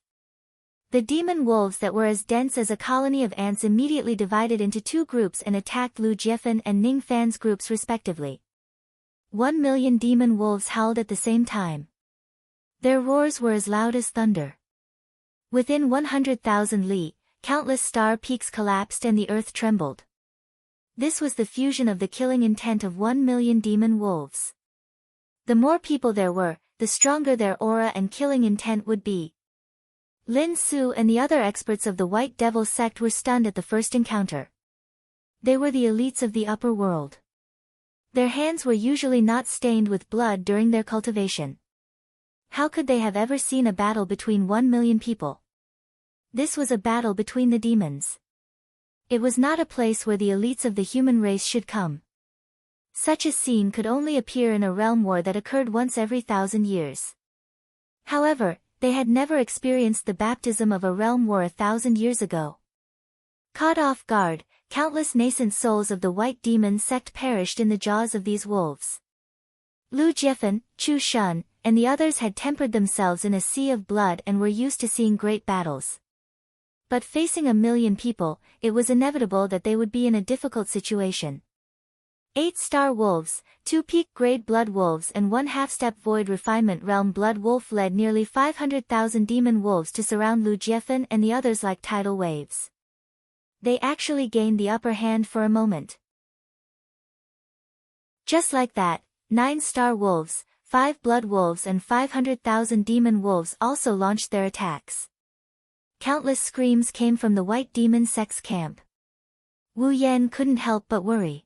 The demon wolves that were as dense as a colony of ants immediately divided into 2 groups and attacked Lu Jiefan and Ning Fan's groups respectively. 1,000,000 demon wolves howled at the same time. Their roars were as loud as thunder. Within 100,000 li, countless star peaks collapsed and the earth trembled. This was the fusion of the killing intent of 1,000,000 demon wolves. The more people there were, the stronger their aura and killing intent would be. Lin Su and the other experts of the White Devil sect were stunned at the first encounter. They were the elites of the upper world. Their hands were usually not stained with blood during their cultivation. How could they have ever seen a battle between 1,000,000 people? This was a battle between the demons. It was not a place where the elites of the human race should come. Such a scene could only appear in a realm war that occurred once every 1,000 years. However, they had never experienced the baptism of a realm war 1,000 years ago. Caught off guard, countless nascent souls of the White Demon sect perished in the jaws of these wolves. Lu Jiefan, Chu Shun, and the others had tempered themselves in a sea of blood and were used to seeing great battles. But facing 1,000,000 people, it was inevitable that they would be in a difficult situation. 8 star wolves, 2 peak grade blood wolves and 1 half-step void refinement realm blood wolf led nearly 500,000 demon wolves to surround Lu Jiefan and the others like tidal waves. They actually gained the upper hand for a moment. Just like that, 9 star wolves, 5 blood wolves and 500,000 demon wolves also launched their attacks. Countless screams came from the White Demon sect's camp. Wu Yan couldn't help but worry.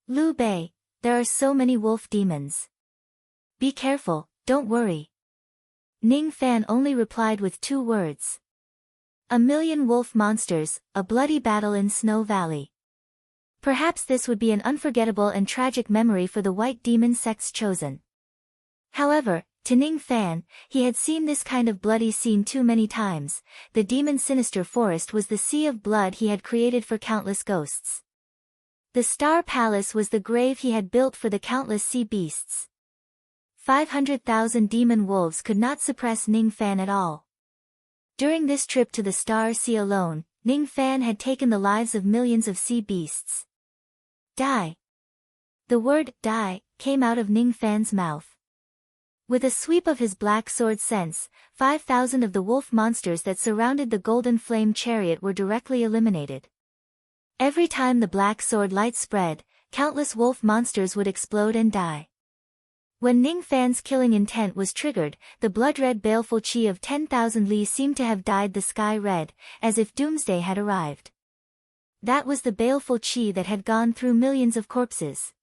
Liu Bei, there are so many wolf demons. Be careful, don't worry. Ning Fan only replied with 2 words. 1,000,000 wolf monsters, a bloody battle in Snow Valley. Perhaps this would be an unforgettable and tragic memory for the White Demon sect's chosen. However, to Ning Fan, he had seen this kind of bloody scene too many times. The demon sinister forest was the sea of blood he had created for countless ghosts. The Star Palace was the grave he had built for the countless sea beasts. 500,000 demon wolves could not suppress Ning Fan at all. During this trip to the Star Sea alone, Ning Fan had taken the lives of millions of sea beasts. Die. The word die came out of Ning Fan's mouth. With a sweep of his black sword sense, 5,000 of the wolf monsters that surrounded the golden flame chariot were directly eliminated. Every time the black sword light spread, countless wolf monsters would explode and die. When Ning Fan's killing intent was triggered, the blood-red baleful chi of 10,000 li seemed to have dyed the sky red, as if doomsday had arrived. That was the baleful chi that had gone through millions of corpses.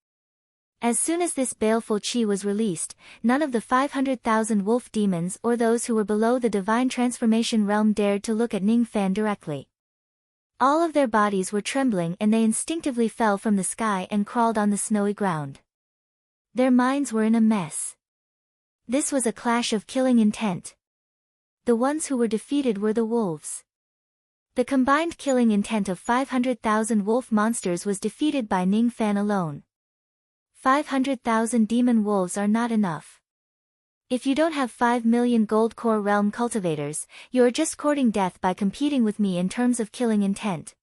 As soon as this baleful chi was released, none of the 500,000 wolf demons or those who were below the divine transformation realm dared to look at Ning Fan directly. All of their bodies were trembling and they instinctively fell from the sky and crawled on the snowy ground. Their minds were in a mess. This was a clash of killing intent. The ones who were defeated were the wolves. The combined killing intent of 500,000 wolf monsters was defeated by Ning Fan alone. 500,000 demon wolves are not enough. If you don't have 5 million gold core realm cultivators, you are just courting death by competing with me in terms of killing intent.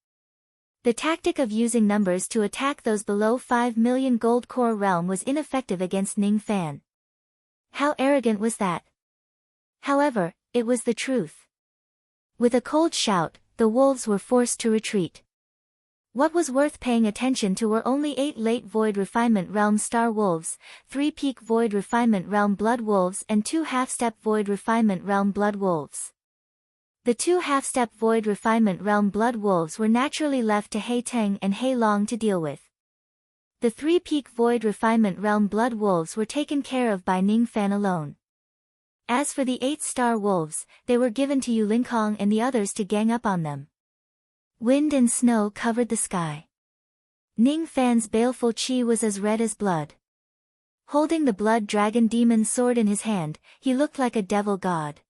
The tactic of using numbers to attack those below 5 million gold core realm was ineffective against Ning Fan. How arrogant was that? However, it was the truth. With a cold shout, the wolves were forced to retreat. What was worth paying attention to were only 8 late Void Refinement Realm Star Wolves, 3 Peak Void Refinement Realm Blood Wolves and 2 Half-Step Void Refinement Realm Blood Wolves. The 2 Half-Step Void Refinement Realm Blood Wolves were naturally left to Hei Teng and Hei Long to deal with. The 3 Peak Void Refinement Realm Blood Wolves were taken care of by Ning Fan alone. As for the 8 Star Wolves, they were given to Yu Linkong and the others to gang up on them. Wind and snow covered the sky. Ning Fan's baleful chi was as red as blood. Holding the blood dragon demon sword in his hand, he looked like a devil god.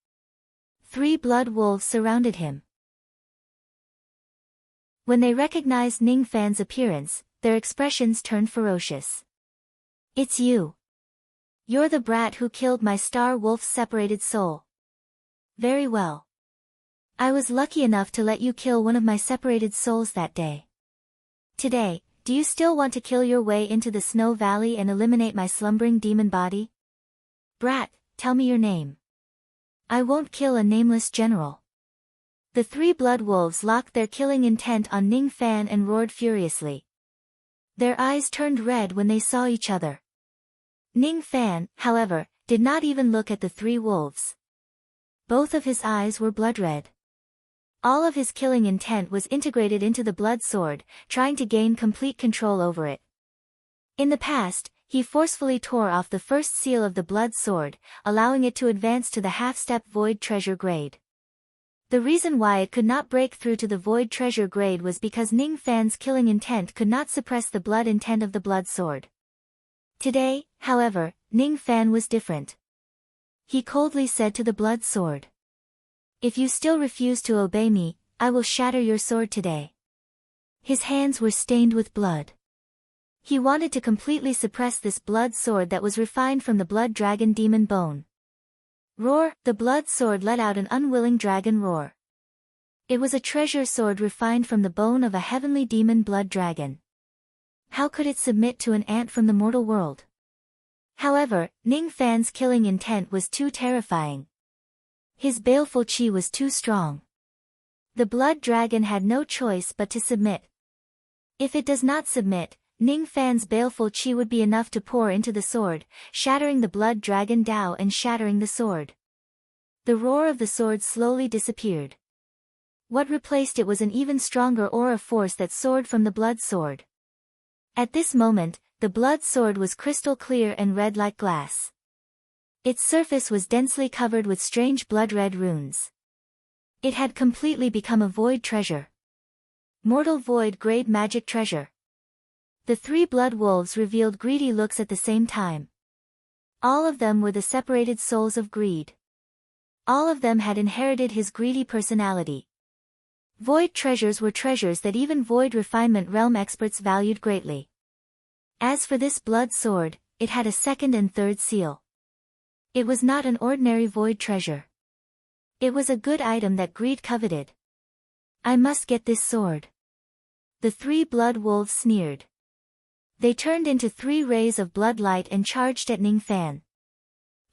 3 blood wolves surrounded him. When they recognized Ning Fan's appearance, their expressions turned ferocious. "It's you. You're the brat who killed my star wolf's separated soul. Very well. I was lucky enough to let you kill one of my separated souls that day. Today, do you still want to kill your way into the Snow Valley and eliminate my slumbering demon body? Brat, tell me your name. I won't kill a nameless general." The 3 blood wolves locked their killing intent on Ning Fan and roared furiously. Their eyes turned red when they saw each other. Ning Fan, however, did not even look at the 3 wolves. Both of his eyes were blood red. All of his killing intent was integrated into the blood sword, trying to gain complete control over it. In the past, he forcefully tore off the first seal of the blood sword, allowing it to advance to the half-step void treasure grade. The reason why it could not break through to the void treasure grade was because Ning Fan's killing intent could not suppress the blood intent of the blood sword. Today, however, Ning Fan was different. He coldly said to the blood sword, "If you still refuse to obey me, I will shatter your sword today." His hands were stained with blood. He wanted to completely suppress this blood sword that was refined from the blood dragon demon bone. Roar! The blood sword let out an unwilling dragon roar. It was a treasure sword refined from the bone of a heavenly demon blood dragon. How could it submit to an ant from the mortal world? However, Ning Fan's killing intent was too terrifying. His baleful chi was too strong. The blood dragon had no choice but to submit. If it does not submit, Ning Fan's baleful chi would be enough to pour into the sword, shattering the blood dragon Dao and shattering the sword. The roar of the sword slowly disappeared. What replaced it was an even stronger aura force that soared from the blood sword. At this moment, the blood sword was crystal clear and red like glass. Its surface was densely covered with strange blood-red runes. It had completely become a void treasure. Mortal void grade magic treasure. The 3 blood wolves revealed greedy looks at the same time. All of them were the separated souls of greed. All of them had inherited his greedy personality. Void treasures were treasures that even void refinement realm experts valued greatly. As for this blood sword, it had a 2nd and 3rd seal. It was not an ordinary void treasure. It was a good item that greed coveted. "I must get this sword." The 3 blood wolves sneered. They turned into 3 rays of blood light and charged at Ning Fan.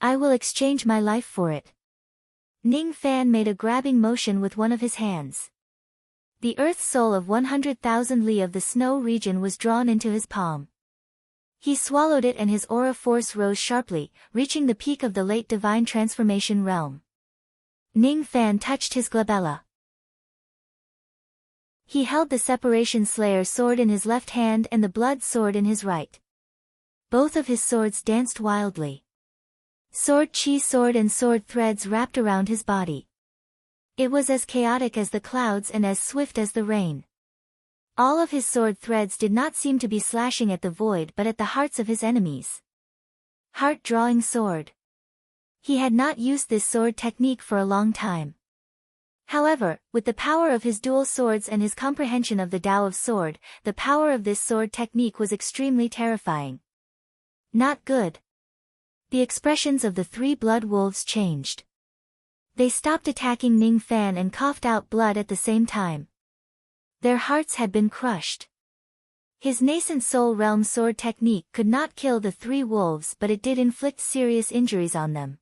"I will exchange my life for it." Ning Fan made a grabbing motion with one of his hands. The earth soul of 100,000 li of the snow region was drawn into his palm. He swallowed it and his aura force rose sharply, reaching the peak of the late divine transformation realm. Ning Fan touched his glabella. He held the Separation Slayer sword in his left hand and the blood sword in his right. Both of his swords danced wildly. Sword chi sword and sword threads wrapped around his body. It was as chaotic as the clouds and as swift as the rain. All of his sword threads did not seem to be slashing at the void but at the hearts of his enemies. Heart-drawing sword. He had not used this sword technique for a long time. However, with the power of his dual swords and his comprehension of the Tao of Sword, the power of this sword technique was extremely terrifying. Not good. The expressions of the three blood wolves changed. They stopped attacking Ning Fan and coughed out blood at the same time. Their hearts had been crushed. His nascent soul realm sword technique could not kill the three wolves but it did inflict serious injuries on them.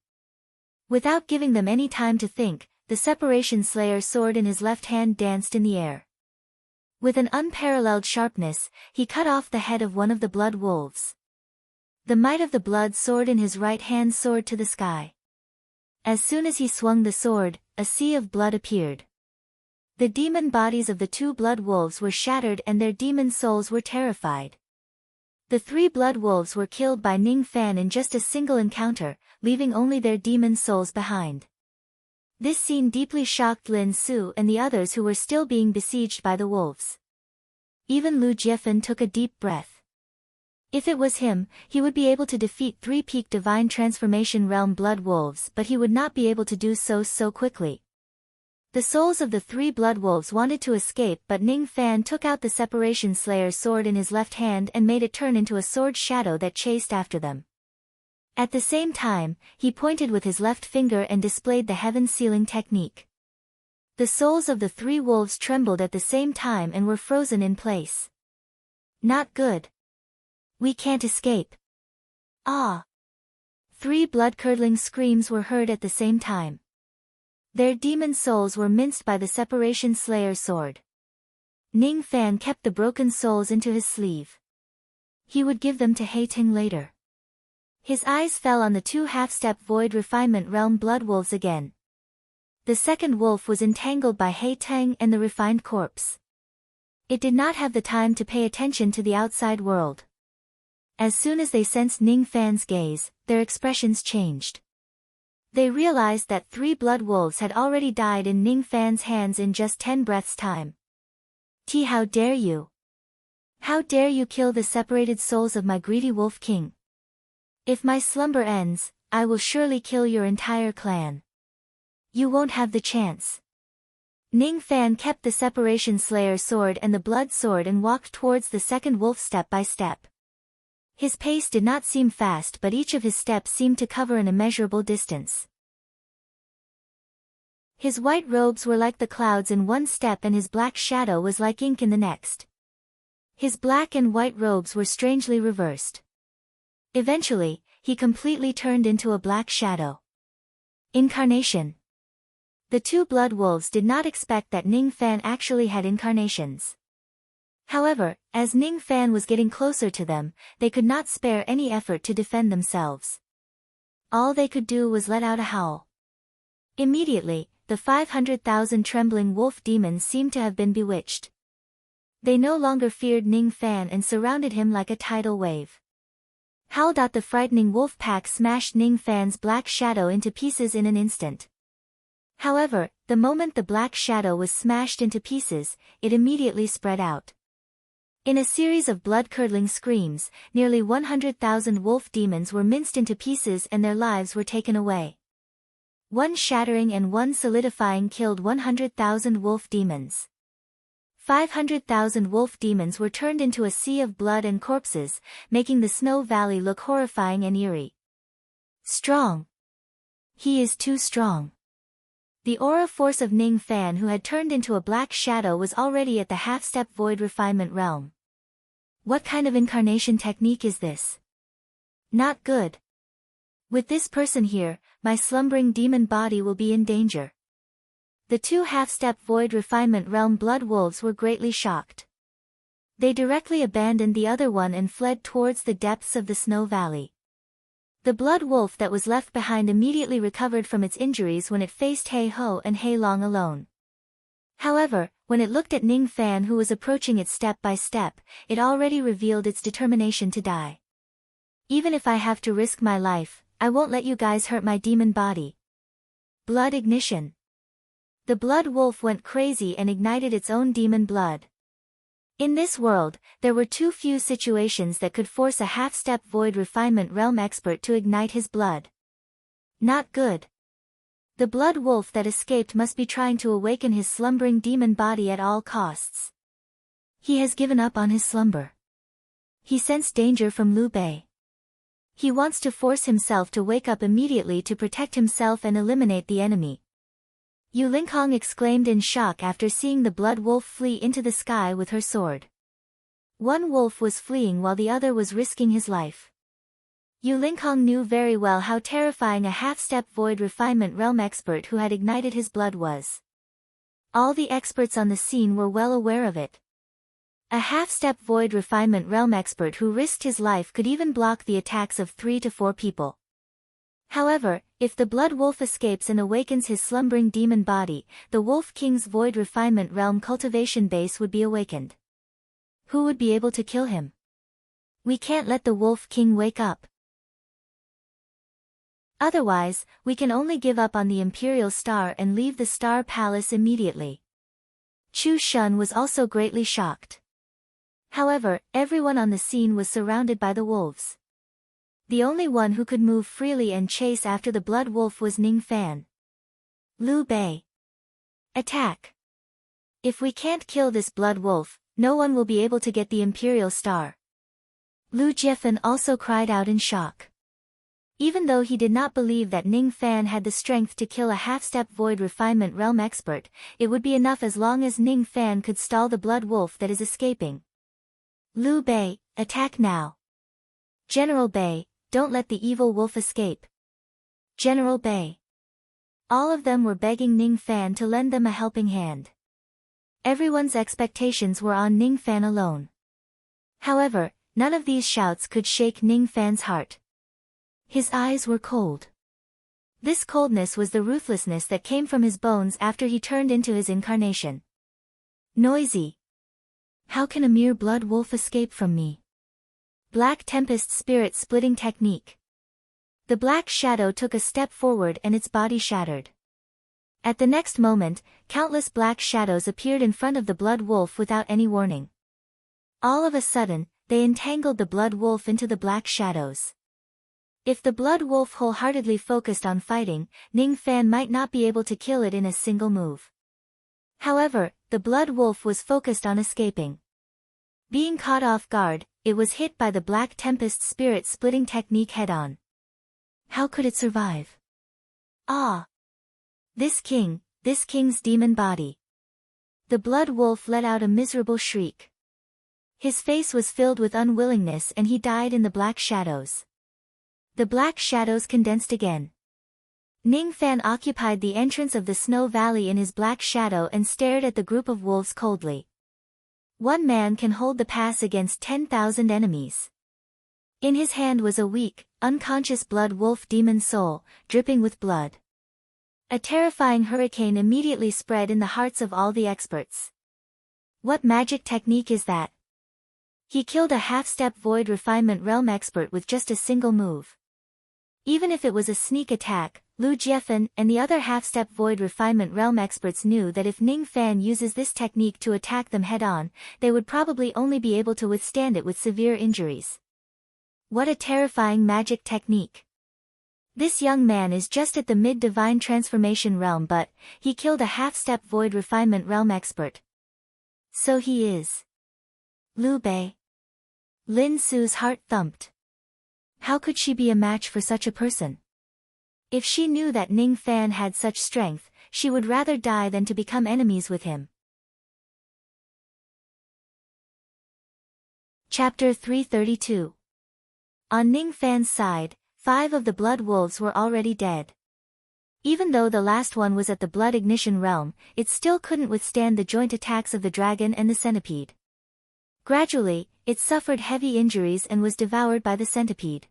Without giving them any time to think, the Separation Slayer sword in his left hand danced in the air. With an unparalleled sharpness, he cut off the head of one of the blood wolves. The might of the blood sword in his right hand soared to the sky. As soon as he swung the sword, a sea of blood appeared. The demon bodies of the two blood wolves were shattered and their demon souls were terrified. The three blood wolves were killed by Ning Fan in just a single encounter, leaving only their demon souls behind. This scene deeply shocked Lin Su and the others who were still being besieged by the wolves. Even Lu Jiefan took a deep breath. If it was him, he would be able to defeat three peak divine transformation realm blood wolves but he would not be able to do so quickly. The souls of the three blood wolves wanted to escape but Ning Fan took out the Separation Slayer's sword in his left hand and made it turn into a sword shadow that chased after them. At the same time, he pointed with his left finger and displayed the heaven sealing technique. The souls of the three wolves trembled at the same time and were frozen in place. Not good. We can't escape. Ah! Three blood-curdling screams were heard at the same time. Their demon souls were minced by the Separation Slayer's sword. Ning Fan kept the broken souls into his sleeve. He would give them to Hei Ting later. His eyes fell on the two half-step void refinement realm blood wolves again. The second wolf was entangled by Hei Ting and the refined corpse. It did not have the time to pay attention to the outside world. As soon as they sensed Ning Fan's gaze, their expressions changed. They realized that three blood wolves had already died in Ning Fan's hands in just 10 breaths' time. How dare you? How dare you kill the separated souls of my greedy wolf king? If my slumber ends, I will surely kill your entire clan. You won't have the chance. Ning Fan kept the Separation Slayer sword and the blood sword and walked towards the second wolf step by step. His pace did not seem fast but each of his steps seemed to cover an immeasurable distance. His white robes were like the clouds in one step and his black shadow was like ink in the next. His black and white robes were strangely reversed. Eventually, he completely turned into a black shadow. Incarnation. The two blood wolves did not expect that Ning Fan actually had incarnations. However, as Ning Fan was getting closer to them, they could not spare any effort to defend themselves. All they could do was let out a howl. Immediately, the 500,000 trembling wolf demons seemed to have been bewitched. They no longer feared Ning Fan and surrounded him like a tidal wave. Howl. The frightening wolf pack smashed Ning Fan's black shadow into pieces in an instant. However, the moment the black shadow was smashed into pieces, it immediately spread out. In a series of blood-curdling screams, nearly 100,000 wolf demons were minced into pieces and their lives were taken away. One shattering and one solidifying killed 100,000 wolf demons. 500,000 wolf demons were turned into a sea of blood and corpses, making the Snow Valley look horrifying and eerie. Strong. He is too strong. The aura force of Ning Fan, who had turned into a black shadow, was already at the half-step void refinement realm. What kind of incarnation technique is this? Not good. With this person here, my slumbering demon body will be in danger. The two half-step void refinement realm blood wolves were greatly shocked. They directly abandoned the other one and fled towards the depths of the snow valley. The blood wolf that was left behind immediately recovered from its injuries when it faced He Ho and He Long alone. However, when it looked at Ning Fan who was approaching it step by step, it already revealed its determination to die. Even if I have to risk my life, I won't let you guys hurt my demon body. Blood ignition. The blood wolf went crazy and ignited its own demon blood. In this world, there were too few situations that could force a half-step void refinement realm expert to ignite his blood. Not good. The blood wolf that escaped must be trying to awaken his slumbering demon body at all costs. He has given up on his slumber. He sensed danger from Liu Bei. He wants to force himself to wake up immediately to protect himself and eliminate the enemy. Yu Linghong exclaimed in shock after seeing the blood wolf flee into the sky with her sword. One wolf was fleeing while the other was risking his life. Yu Linghong knew very well how terrifying a half-step void refinement realm expert who had ignited his blood was. All the experts on the scene were well aware of it. A half-step void refinement realm expert who risked his life could even block the attacks of 3 to 4 people. However, if the blood wolf escapes and awakens his slumbering demon body, the Wolf King's void refinement realm cultivation base would be awakened. Who would be able to kill him? We can't let the Wolf King wake up. Otherwise, we can only give up on the Imperial Star and leave the Star Palace immediately. Chu Shun was also greatly shocked. However, everyone on the scene was surrounded by the wolves. The only one who could move freely and chase after the blood wolf was Ning Fan. Liu Bei. Attack. If we can't kill this blood wolf, no one will be able to get the Imperial Star. Lu Jiefan also cried out in shock. Even though he did not believe that Ning Fan had the strength to kill a half-step void refinement realm expert, it would be enough as long as Ning Fan could stall the blood wolf that is escaping. Liu Bei, attack now. General Bei, don't let the evil wolf escape. General Bei. All of them were begging Ning Fan to lend them a helping hand. Everyone's expectations were on Ning Fan alone. However, none of these shouts could shake Ning Fan's heart. His eyes were cold. This coldness was the ruthlessness that came from his bones after he turned into his incarnation. Noisy. How can a mere blood wolf escape from me? Black Tempest Spirit Splitting Technique. The black shadow took a step forward and its body shattered. At the next moment, countless black shadows appeared in front of the blood wolf without any warning. All of a sudden, they entangled the blood wolf into the black shadows. If the blood wolf wholeheartedly focused on fighting, Ning Fan might not be able to kill it in a single move. However, the blood wolf was focused on escaping. Being caught off guard, it was hit by the Black Tempest Spirit Splitting Technique head-on. How could it survive? Ah! This king's demon body. The blood wolf let out a miserable shriek. His face was filled with unwillingness and he died in the black shadows. The black shadows condensed again. Ning Fan occupied the entrance of the snow valley in his black shadow and stared at the group of wolves coldly. One man can hold the pass against 10,000 enemies. In his hand was a weak, unconscious blood wolf demon soul, dripping with blood. A terrifying hurricane immediately spread in the hearts of all the experts. What magic technique is that? He killed a half-step void refinement realm expert with just a single move. Even if it was a sneak attack, Lu Jiefan and the other half-step void refinement realm experts knew that if Ning Fan uses this technique to attack them head-on, they would probably only be able to withstand it with severe injuries. What a terrifying magic technique. This young man is just at the mid-divine transformation realm but, he killed a half-step void refinement realm expert. So he is Liu Bei. Lin Su's heart thumped. How could she be a match for such a person? If she knew that Ning Fan had such strength, she would rather die than to become enemies with him. Chapter 332. On Ning Fan's side, 5 of the blood wolves were already dead. Even though the last one was at the blood ignition realm, it still couldn't withstand the joint attacks of the dragon and the centipede. Gradually, it suffered heavy injuries and was devoured by the centipede.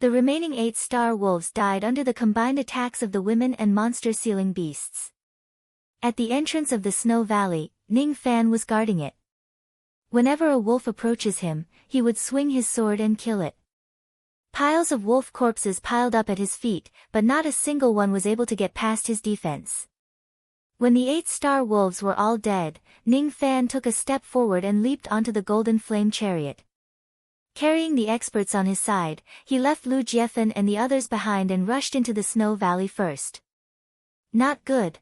The remaining 8 star wolves died under the combined attacks of the women and monster-sealing beasts. At the entrance of the snow valley, Ning Fan was guarding it. Whenever a wolf approaches him, he would swing his sword and kill it. Piles of wolf corpses piled up at his feet, but not a single one was able to get past his defense. When the 8 star wolves were all dead, Ning Fan took a step forward and leaped onto the golden flame chariot. Carrying the experts on his side, he left Lu Jiefan and the others behind and rushed into the snow valley first. Not good.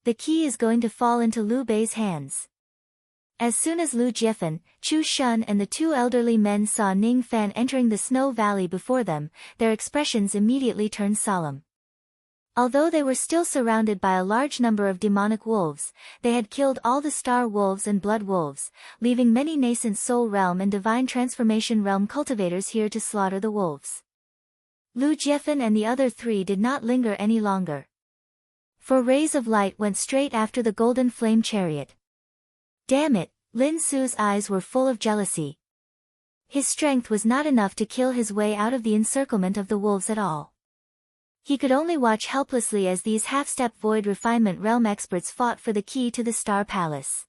The key is going to fall into Liu Bei's hands. As soon as Lu Jiefan, Chu Shun and the 2 elderly men saw Ning Fan entering the snow valley before them, their expressions immediately turned solemn. Although they were still surrounded by a large number of demonic wolves, they had killed all the star wolves and blood wolves, leaving many nascent soul realm and divine transformation realm cultivators here to slaughter the wolves. Lu Jiefan and the other 3 did not linger any longer. For rays of light went straight after the golden flame chariot. Damn it, Lin Su's eyes were full of jealousy. His strength was not enough to kill his way out of the encirclement of the wolves at all. He could only watch helplessly as these half-step void refinement realm experts fought for the key to the Star Palace.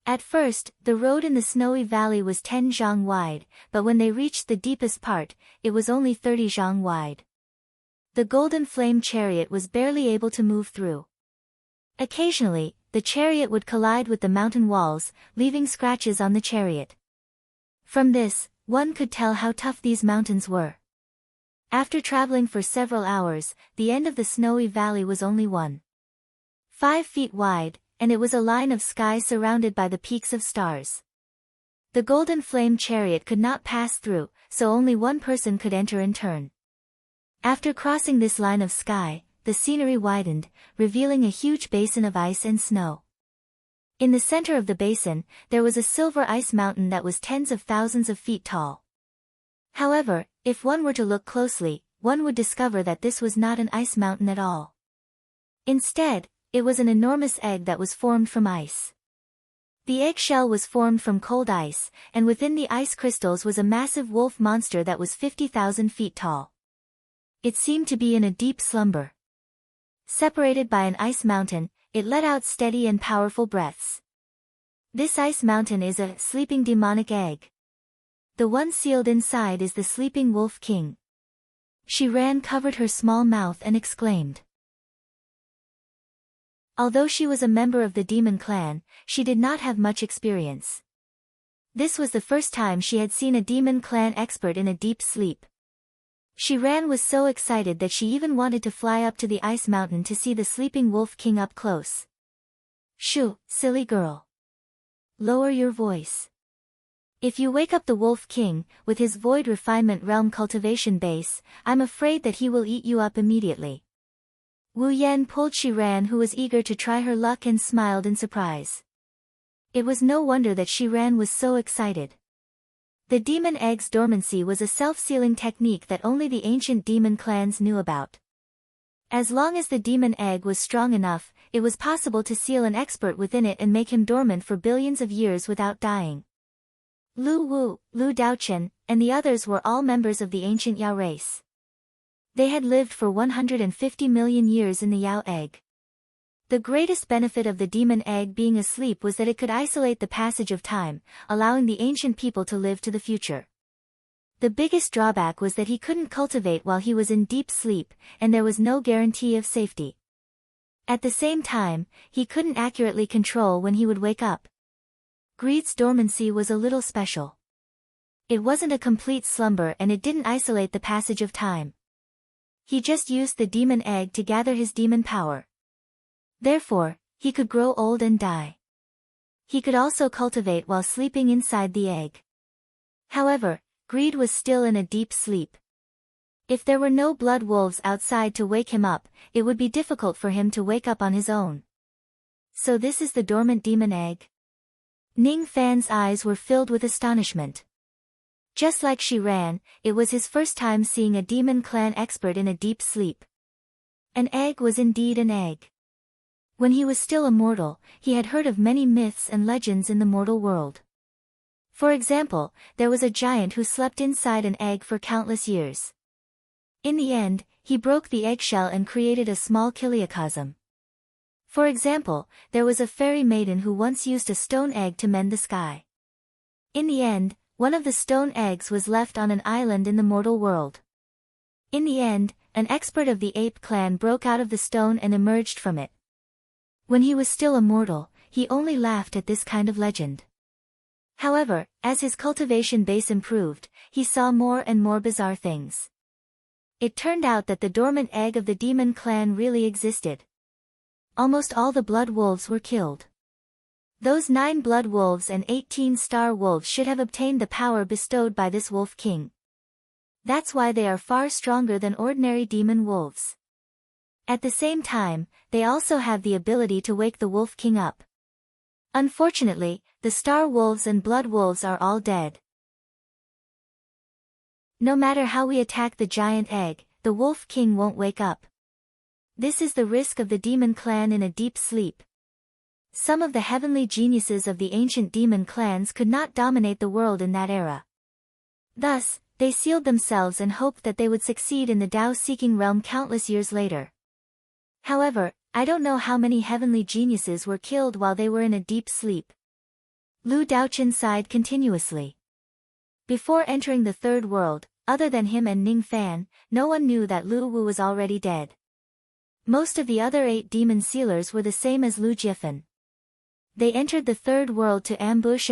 At first, the road in the snowy valley was 10 zhang wide, but when they reached the deepest part, it was only 30 zhang wide. The golden flame chariot was barely able to move through. Occasionally, the chariot would collide with the mountain walls, leaving scratches on the chariot. From this, one could tell how tough these mountains were. After traveling for several hours, the end of the snowy valley was only 1.5 feet wide, and it was a line of sky surrounded by the peaks of stars. The golden flame chariot could not pass through, so only one person could enter in turn. After crossing this line of sky, the scenery widened, revealing a huge basin of ice and snow. In the center of the basin, there was a silver ice mountain that was tens of thousands of feet tall. However, if one were to look closely, one would discover that this was not an ice mountain at all. Instead, it was an enormous egg that was formed from ice. The eggshell was formed from cold ice, and within the ice crystals was a massive wolf monster that was 50,000 feet tall. It seemed to be in a deep slumber. Separated by an ice mountain, it let out steady and powerful breaths. This ice mountain is a sleeping demonic egg. The one sealed inside is the sleeping wolf king. Shiran covered her small mouth and exclaimed. Although she was a member of the demon clan, she did not have much experience. This was the first time she had seen a demon clan expert in a deep sleep. Shiran was so excited that she even wanted to fly up to the ice mountain to see the sleeping wolf king up close. Shoo, silly girl. Lower your voice. If you wake up the Wolf King, with his void refinement realm cultivation base, I'm afraid that he will eat you up immediately. Wu Yan pulled Shiran, who was eager to try her luck, and smiled in surprise. It was no wonder that Shiran was so excited. The demon egg's dormancy was a self-sealing technique that only the ancient demon clans knew about. As long as the demon egg was strong enough, it was possible to seal an expert within it and make him dormant for billions of years without dying. Lu Wu, Lu Daochen, and the others were all members of the ancient Yao race. They had lived for 150 million years in the Yao egg. The greatest benefit of the demon egg being asleep was that it could isolate the passage of time, allowing the ancient people to live to the future. The biggest drawback was that he couldn't cultivate while he was in deep sleep, and there was no guarantee of safety. At the same time, he couldn't accurately control when he would wake up. Greed's dormancy was a little special. It wasn't a complete slumber and it didn't isolate the passage of time. He just used the demon egg to gather his demon power. Therefore, he could grow old and die. He could also cultivate while sleeping inside the egg. However, Greed was still in a deep sleep. If there were no blood wolves outside to wake him up, it would be difficult for him to wake up on his own. So this is the dormant demon egg? Ning Fan's eyes were filled with astonishment. Just like Shiran, it was his first time seeing a demon clan expert in a deep sleep. An egg was indeed an egg. When he was still a mortal, he had heard of many myths and legends in the mortal world. For example, there was a giant who slept inside an egg for countless years. In the end, he broke the eggshell and created a small kiliacosm. For example, there was a fairy maiden who once used a stone egg to mend the sky. In the end, one of the stone eggs was left on an island in the mortal world. In the end, an expert of the ape clan broke out of the stone and emerged from it. When he was still a mortal, he only laughed at this kind of legend. However, as his cultivation base improved, he saw more and more bizarre things. It turned out that the dormant egg of the demon clan really existed. Almost all the blood wolves were killed. Those 9 blood wolves and 18 star wolves should have obtained the power bestowed by this wolf king. That's why they are far stronger than ordinary demon wolves. At the same time, they also have the ability to wake the wolf king up. Unfortunately, the star wolves and blood wolves are all dead. No matter how we attack the giant egg, the wolf king won't wake up. This is the risk of the demon clan in a deep sleep. Some of the heavenly geniuses of the ancient demon clans could not dominate the world in that era. Thus, they sealed themselves and hoped that they would succeed in the Tao-seeking realm countless years later. However, I don't know how many heavenly geniuses were killed while they were in a deep sleep. Lu Daochen sighed continuously. Before entering the third world, other than him and Ning Fan, no one knew that Lu Wu was already dead. Most of the other 8 demon sealers were the same as Lu Jiefan. They entered the third world to ambush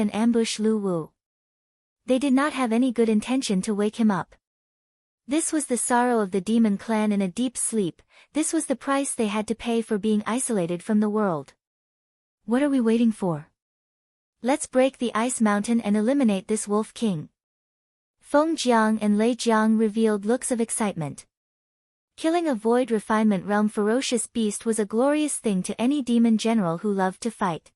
Lu Wu. They did not have any good intention to wake him up. This was the sorrow of the demon clan in a deep sleep. This was the price they had to pay for being isolated from the world. What are we waiting for? Let's break the ice mountain and eliminate this wolf king. Feng Jiang and Lei Jiang revealed looks of excitement. Killing a void refinement realm ferocious beast was a glorious thing to any demon general who loved to fight.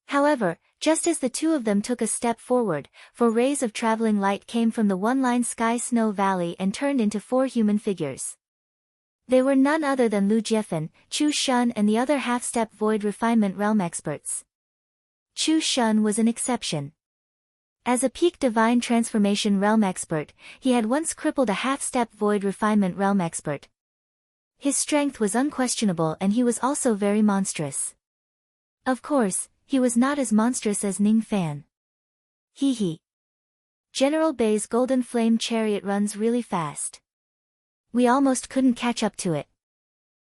However, just as the two of them took a step forward, 4 rays of traveling light came from the one-line sky snow valley and turned into 4 human figures. They were none other than Lu Jiefan, Chu Shun and the other half-step void refinement realm experts. Chu Shun was an exception. As a peak divine transformation realm expert, he had once crippled a half-step void refinement realm expert. His strength was unquestionable and he was also very monstrous. Of course, he was not as monstrous as Ning Fan. Hee hee. General Bei's golden flame chariot runs really fast. We almost couldn't catch up to it.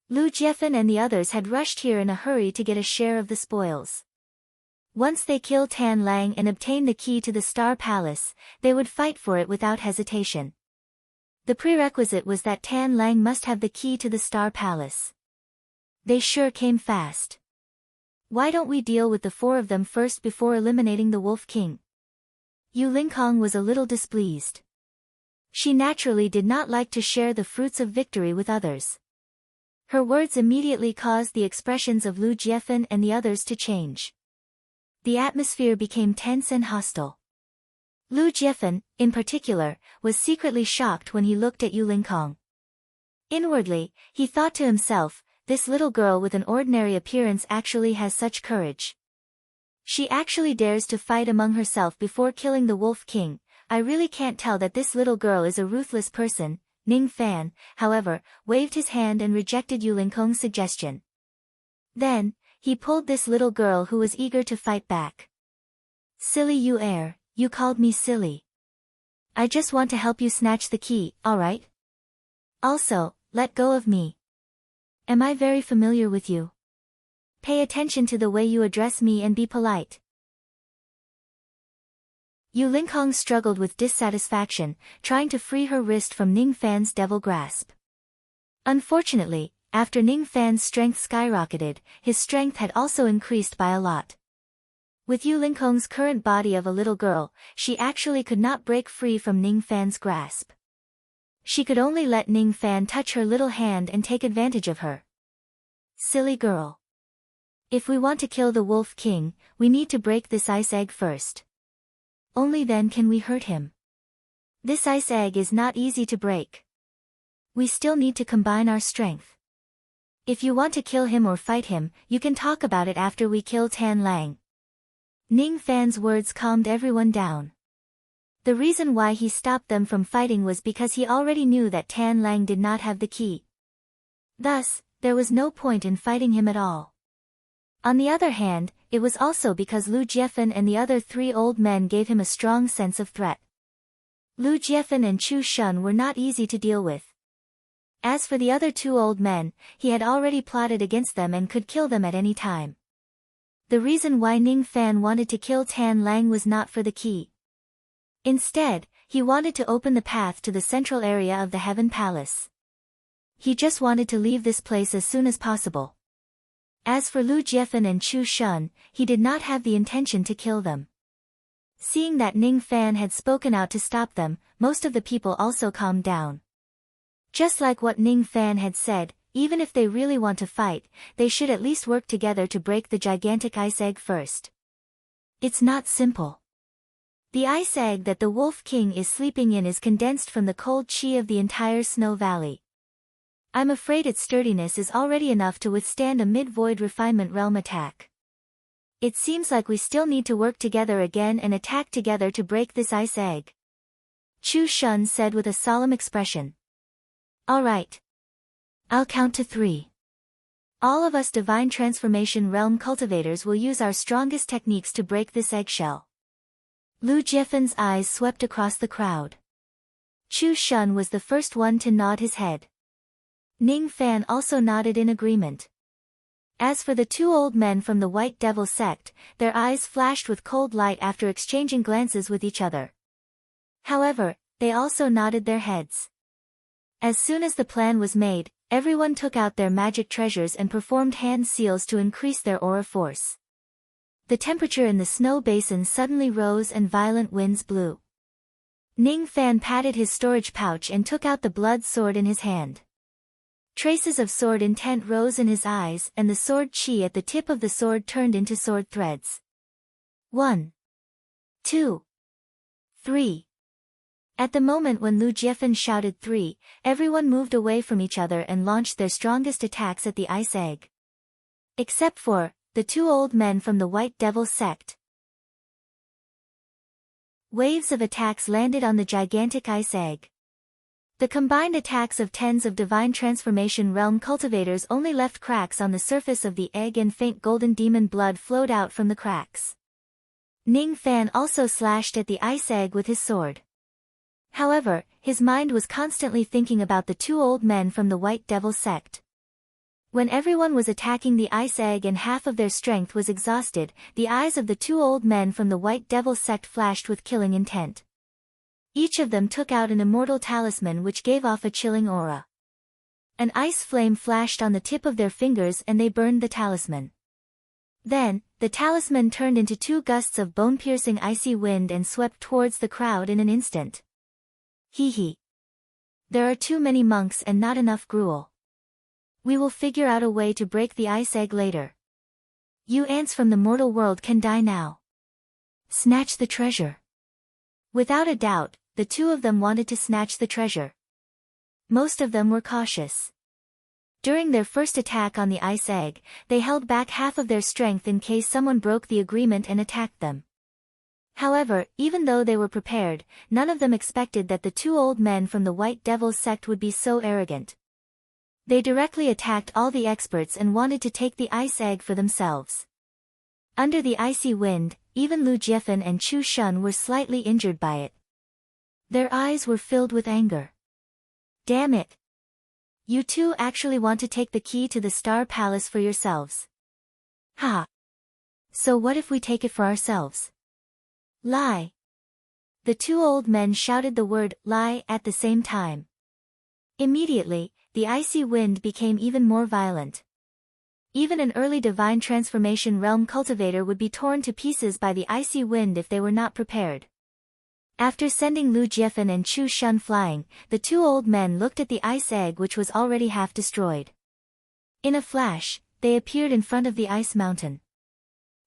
Lu Jiefan and the others had rushed here in a hurry to get a share of the spoils. Once they kill Tan Lang and obtain the key to the Star Palace, they would fight for it without hesitation. The prerequisite was that Tan Lang must have the key to the Star Palace. They sure came fast. Why don't we deal with the 4 of them first before eliminating the Wolf King? Yu Lingkong was a little displeased. She naturally did not like to share the fruits of victory with others. Her words immediately caused the expressions of Lu Jiefan and the others to change. The atmosphere became tense and hostile. Lu Jiefan, in particular, was secretly shocked when he looked at Yu Lingkong. Inwardly, he thought to himself, this little girl with an ordinary appearance actually has such courage. She actually dares to fight among herself before killing the Wolf King. I really can't tell that this little girl is a ruthless person. Ning Fan, however, waved his hand and rejected Yu Lingkong's suggestion. Then, he pulled this little girl who was eager to fight back. Silly you air, you called me silly. I just want to help you snatch the key, alright? Also, let go of me. Am I very familiar with you? Pay attention to the way you address me and be polite. Yu Lingkong struggled with dissatisfaction, trying to free her wrist from Ning Fan's devil grasp. Unfortunately, after Ning Fan's strength skyrocketed, his strength had also increased by a lot. With Yu Lingkong's current body of a little girl, she actually could not break free from Ning Fan's grasp. She could only let Ning Fan touch her little hand and take advantage of her. Silly girl. If we want to kill the Wolf King, we need to break this ice egg first. Only then can we hurt him. This ice egg is not easy to break. We still need to combine our strength. If you want to kill him or fight him, you can talk about it after we kill Tan Lang. Ning Fan's words calmed everyone down. The reason why he stopped them from fighting was because he already knew that Tan Lang did not have the key. Thus, there was no point in fighting him at all. On the other hand, it was also because Lu Jiefan and the other 3 old men gave him a strong sense of threat. Lu Jiefan and Chu Shun were not easy to deal with. As for the other 2 old men, he had already plotted against them and could kill them at any time. The reason why Ning Fan wanted to kill Tan Lang was not for the key. Instead, he wanted to open the path to the central area of the Heaven Palace. He just wanted to leave this place as soon as possible. As for Lu Jiefan and Chu Shun, he did not have the intention to kill them. Seeing that Ning Fan had spoken out to stop them, most of the people also calmed down. Just like what Ning Fan had said, even if they really want to fight, they should at least work together to break the gigantic ice egg first. It's not simple. The ice egg that the Wolf King is sleeping in is condensed from the cold chi of the entire Snow Valley. I'm afraid its sturdiness is already enough to withstand a mid-void refinement realm attack. It seems like we still need to work together again and attack together to break this ice egg. Chu Shun said with a solemn expression. Alright. I'll count to 3. All of us Divine Transformation Realm cultivators will use our strongest techniques to break this eggshell. Lu Jiefan's eyes swept across the crowd. Chu Shun was the first one to nod his head. Ning Fan also nodded in agreement. As for the 2 old men from the White Devil sect, their eyes flashed with cold light after exchanging glances with each other. However, they also nodded their heads. As soon as the plan was made, everyone took out their magic treasures and performed hand seals to increase their aura force. The temperature in the snow basin suddenly rose and violent winds blew. Ning Fan patted his storage pouch and took out the blood sword in his hand. Traces of sword intent rose in his eyes and the sword chi at the tip of the sword turned into sword threads. 1, 2, 3. At the moment when Lu Jiefan shouted 3, everyone moved away from each other and launched their strongest attacks at the ice egg. Except for the 2 old men from the White Devil sect. Waves of attacks landed on the gigantic ice egg. The combined attacks of tens of Divine Transformation Realm cultivators only left cracks on the surface of the egg and faint golden demon blood flowed out from the cracks. Ning Fan also slashed at the ice egg with his sword. However, his mind was constantly thinking about the 2 old men from the White Devil sect. When everyone was attacking the ice egg and half of their strength was exhausted, the eyes of the 2 old men from the White Devil sect flashed with killing intent. Each of them took out an immortal talisman which gave off a chilling aura. An ice flame flashed on the tip of their fingers and they burned the talisman. Then, the talisman turned into 2 gusts of bone-piercing icy wind and swept towards the crowd in an instant. Hee hee. There are too many monks and not enough gruel. We will figure out a way to break the ice egg later. You ants from the mortal world can die now. Snatch the treasure. Without a doubt, the 2 of them wanted to snatch the treasure. Most of them were cautious. During their first attack on the ice egg, they held back half of their strength in case someone broke the agreement and attacked them. However, even though they were prepared, none of them expected that the 2 old men from the White Devil sect would be so arrogant. They directly attacked all the experts and wanted to take the ice egg for themselves. Under the icy wind, even Lu Jiefan and Chu Shun were slightly injured by it. Their eyes were filled with anger. Damn it! You 2 actually want to take the key to the Star Palace for yourselves. Ha! So what if we take it for ourselves? Lie! The 2 old men shouted the word lie at the same time. Immediately, the icy wind became even more violent. Even an early Divine Transformation Realm cultivator would be torn to pieces by the icy wind if they were not prepared. After sending Lu Jiefan and Chu Shun flying, the 2 old men looked at the ice egg which was already half destroyed. In a flash, they appeared in front of the ice mountain.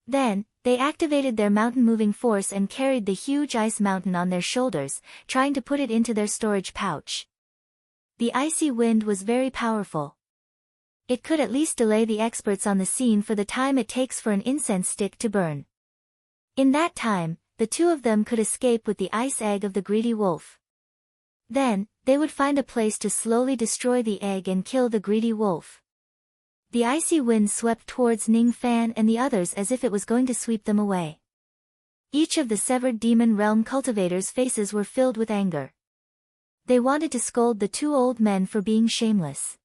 Then, they activated their mountain-moving force and carried the huge ice mountain on their shoulders, trying to put it into their storage pouch. The icy wind was very powerful. It could at least delay the experts on the scene for the time it takes for an incense stick to burn. In that time, the two of them could escape with the ice egg of the greedy wolf. Then, they would find a place to slowly destroy the egg and kill the greedy wolf. The icy wind swept towards Ning Fan and the others as if it was going to sweep them away. Each of the severed demon realm cultivators' faces were filled with anger. They wanted to scold the two old men for being shameless.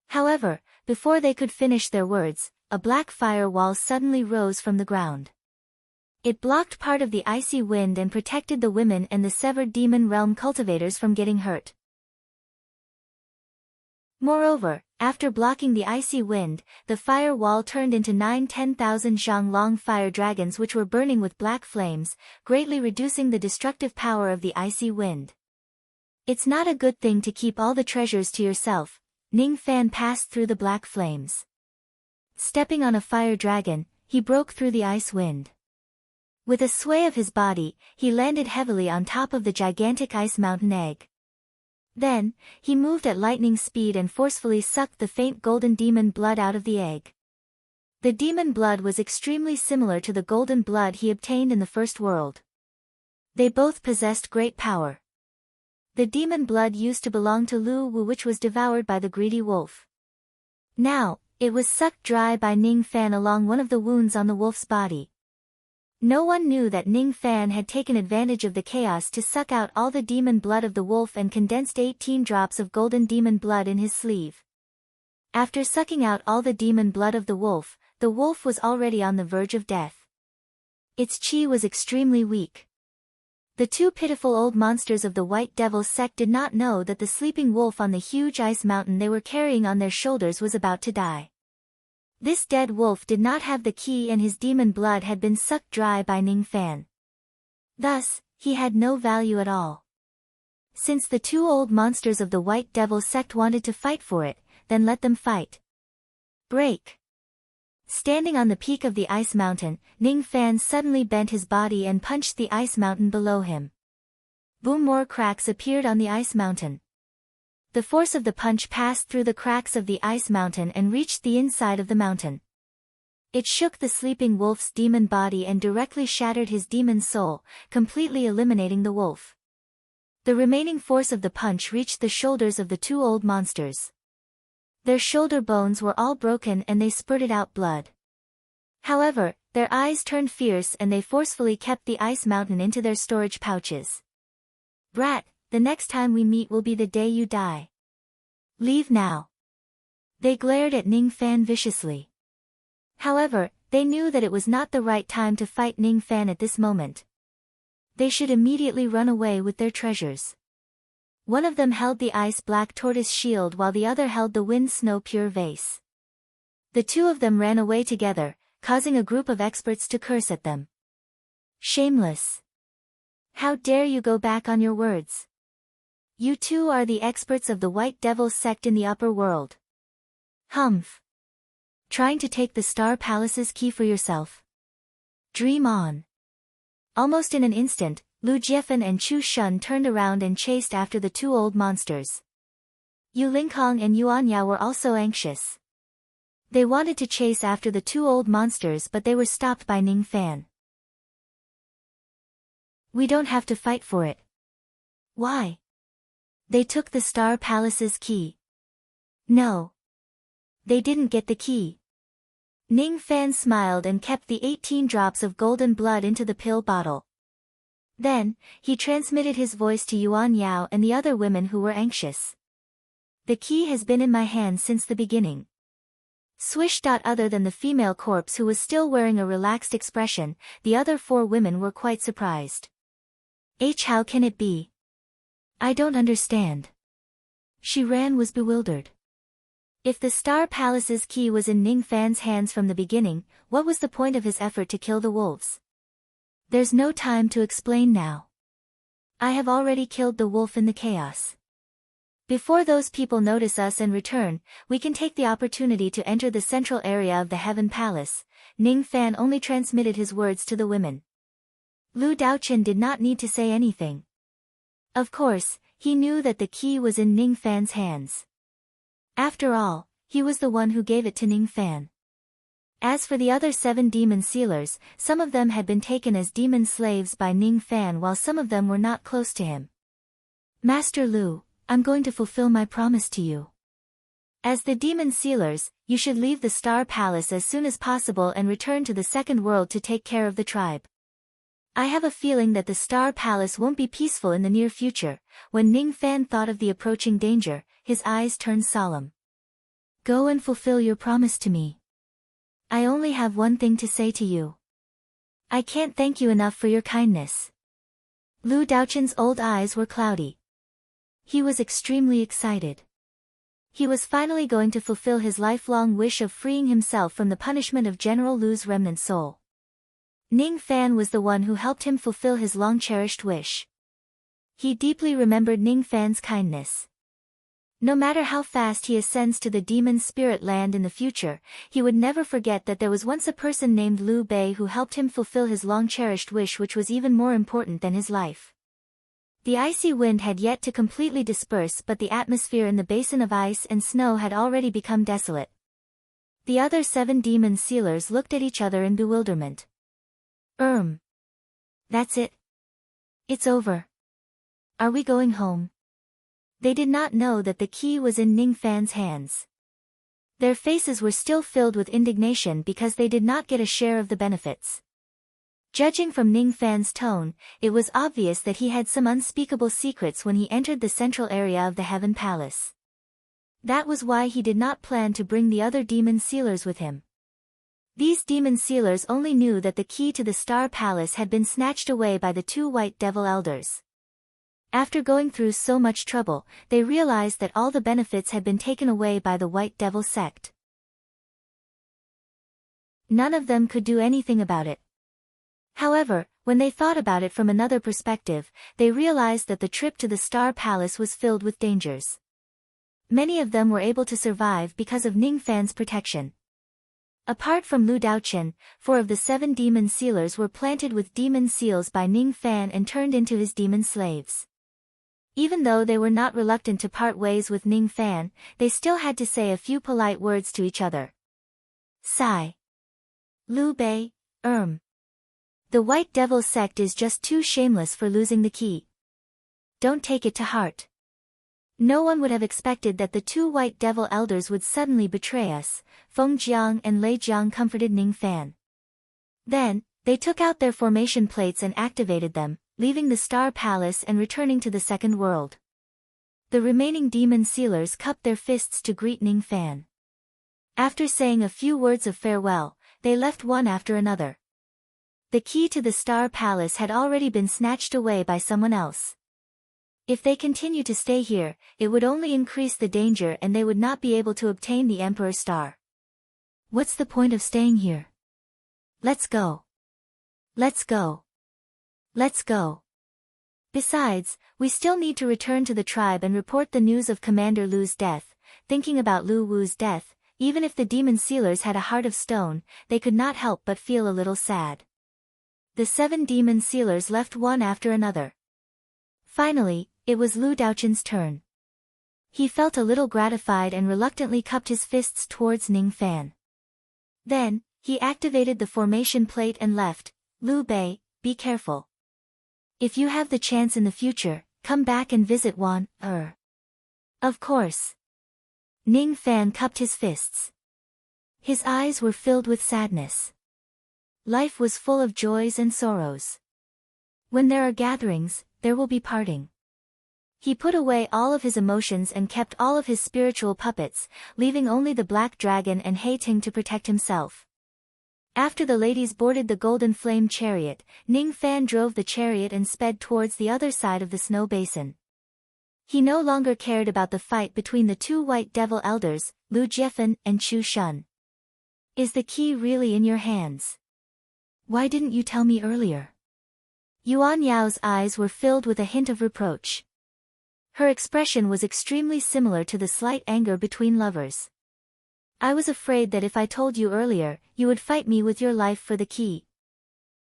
However, before they could finish their words, a black fire wall suddenly rose from the ground. It blocked part of the icy wind and protected the women and the severed demon realm cultivators from getting hurt. Moreover, after blocking the icy wind, the fire wall turned into 9-10,000 zhang-long fire dragons which were burning with black flames, greatly reducing the destructive power of the icy wind. It's not a good thing to keep all the treasures to yourself. Ning Fan passed through the black flames. Stepping on a fire dragon, he broke through the ice wind. With a sway of his body, he landed heavily on top of the gigantic ice mountain egg. Then, he moved at lightning speed and forcefully sucked the faint golden demon blood out of the egg. The demon blood was extremely similar to the golden blood he obtained in the first world. They both possessed great power. The demon blood used to belong to Lu Wu, which was devoured by the greedy wolf. Now, it was sucked dry by Ning Fan along one of the wounds on the wolf's body. No one knew that Ning Fan had taken advantage of the chaos to suck out all the demon blood of the wolf and condensed 18 drops of golden demon blood in his sleeve. After sucking out all the demon blood of the wolf was already on the verge of death. Its chi was extremely weak. The two pitiful old monsters of the White Devil sect did not know that the sleeping wolf on the huge ice mountain they were carrying on their shoulders was about to die. This dead wolf did not have the key and his demon blood had been sucked dry by Ning Fan. Thus, he had no value at all. Since the two old monsters of the White Devil sect wanted to fight for it, then let them fight. Break! Standing on the peak of the ice mountain, Ning Fan suddenly bent his body and punched the ice mountain below him. Boom! More cracks appeared on the ice mountain. The force of the punch passed through the cracks of the ice mountain and reached the inside of the mountain. It shook the sleeping wolf's demon body and directly shattered his demon soul, completely eliminating the wolf. The remaining force of the punch reached the shoulders of the two old monsters. Their shoulder bones were all broken and they spurted out blood. However, their eyes turned fierce and they forcefully kept the ice mountain into their storage pouches. Brat, the next time we meet will be the day you die. Leave now. They glared at Ning Fan viciously. However, they knew that it was not the right time to fight Ning Fan at this moment. They should immediately run away with their treasures. One of them held the ice-black tortoise shield while the other held the wind-snow pure vase. The two of them ran away together, causing a group of experts to curse at them. Shameless! How dare you go back on your words? You two are the experts of the White Devil sect in the upper world. Humph! Trying to take the Star Palace's key for yourself? Dream on! Almost in an instant, Lu Jiefan and Chu Shun turned around and chased after the two old monsters. Yu Lingkong and Yuan Yao were also anxious. They wanted to chase after the two old monsters but they were stopped by Ning Fan. We don't have to fight for it. Why? They took the Star Palace's key. No. They didn't get the key. Ning Fan smiled and kept the 18 drops of golden blood into the pill bottle. Then, he transmitted his voice to Yuan Yao and the other women who were anxious. The key has been in my hand since the beginning. Swish. Other than the female corpse who was still wearing a relaxed expression, the other 4 women were quite surprised. How can it be? I don't understand. Shiran was bewildered. If the Star Palace's key was in Ning Fan's hands from the beginning, what was the point of his effort to kill the wolves? There's no time to explain now. I have already killed the wolf in the chaos. Before those people notice us and return, we can take the opportunity to enter the central area of the Heaven Palace. Ning Fan only transmitted his words to the women. Lu Daochen did not need to say anything. Of course, he knew that the key was in Ning Fan's hands. After all, he was the one who gave it to Ning Fan. As for the other 7 demon sealers, some of them had been taken as demon slaves by Ning Fan while some of them were not close to him. Master Lu, I'm going to fulfill my promise to you. As the demon sealers, you should leave the Star Palace as soon as possible and return to the second world to take care of the tribe. I have a feeling that the Star Palace won't be peaceful in the near future. When Ning Fan thought of the approaching danger, his eyes turned solemn. Go and fulfill your promise to me. I only have one thing to say to you. I can't thank you enough for your kindness. Lu Daochun's old eyes were cloudy. He was extremely excited. He was finally going to fulfill his lifelong wish of freeing himself from the punishment of General Lu's remnant soul. Ning Fan was the one who helped him fulfill his long-cherished wish. He deeply remembered Ning Fan's kindness. No matter how fast he ascends to the demon spirit land in the future, he would never forget that there was once a person named Liu Bei who helped him fulfill his long-cherished wish, which was even more important than his life. The icy wind had yet to completely disperse, but the atmosphere in the basin of ice and snow had already become desolate. The other 7 demon sealers looked at each other in bewilderment. That's it? It's over. Are we going home? They did not know that the key was in Ning Fan's hands. Their faces were still filled with indignation because they did not get a share of the benefits. Judging from Ning Fan's tone, it was obvious that he had some unspeakable secrets when he entered the central area of the Heaven Palace. That was why he did not plan to bring the other demon sealers with him. These demon sealers only knew that the key to the Star Palace had been snatched away by the 2 white devil elders. After going through so much trouble, they realized that all the benefits had been taken away by the White Devil sect. None of them could do anything about it. However, when they thought about it from another perspective, they realized that the trip to the Star Palace was filled with dangers. Many of them were able to survive because of Ning Fan's protection. Apart from Lu Daochun, 4 of the 7 demon sealers were planted with demon seals by Ning Fan and turned into his demon slaves. Even though they were not reluctant to part ways with Ning Fan, they still had to say a few polite words to each other. Sigh. Liu Bei, The White Devil sect is just too shameless for losing the key. Don't take it to heart. No one would have expected that the 2 White Devil elders would suddenly betray us. Feng Jiang and Lei Jiang comforted Ning Fan. Then, they took out their formation plates and activated them, leaving the Star Palace and returning to the second world. The remaining demon sealers cupped their fists to greet Ning Fan. After saying a few words of farewell, they left one after another. The key to the Star Palace had already been snatched away by someone else. If they continue to stay here, it would only increase the danger and they would not be able to obtain the Emperor's Star. What's the point of staying here? Let's go. Let's go. Let's go. Besides, we still need to return to the tribe and report the news of Commander Lu's death. Thinking about Lu Wu's death, even if the demon sealers had a heart of stone, they could not help but feel a little sad. The 7 demon sealers left one after another. Finally, it was Lu Daochun's turn. He felt a little gratified and reluctantly cupped his fists towards Ning Fan. Then, he activated the formation plate and left. Liu Bei, be careful. If you have the chance in the future, come back and visit Wan. Of course. Ning Fan cupped his fists. His eyes were filled with sadness. Life was full of joys and sorrows. When there are gatherings, there will be parting. He put away all of his emotions and kept all of his spiritual puppets, leaving only the Black Dragon and Hei Ting to protect himself. After the ladies boarded the Golden Flame chariot, Ning Fan drove the chariot and sped towards the other side of the snow basin. He no longer cared about the fight between the 2 White Devil elders, Lu Jiefan and Chu Shun. Is the key really in your hands? Why didn't you tell me earlier? Yuan Yao's eyes were filled with a hint of reproach. Her expression was extremely similar to the slight anger between lovers. I was afraid that if I told you earlier, you would fight me with your life for the key.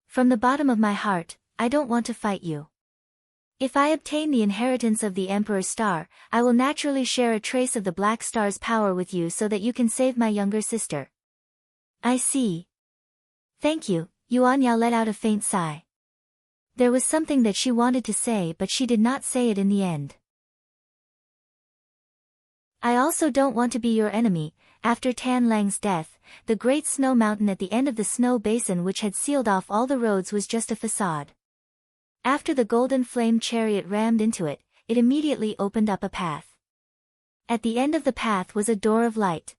From the bottom of my heart, I don't want to fight you. If I obtain the inheritance of the Emperor's Star, I will naturally share a trace of the Black Star's power with you so that you can save my younger sister. I see. Thank you, Yuan Yao let out a faint sigh. There was something that she wanted to say but she did not say it in the end. I also don't want to be your enemy. After Tan Lang's death, the great snow mountain at the end of the snow basin which had sealed off all the roads was just a facade. After the golden flame chariot rammed into it, it immediately opened up a path. At the end of the path was a door of light.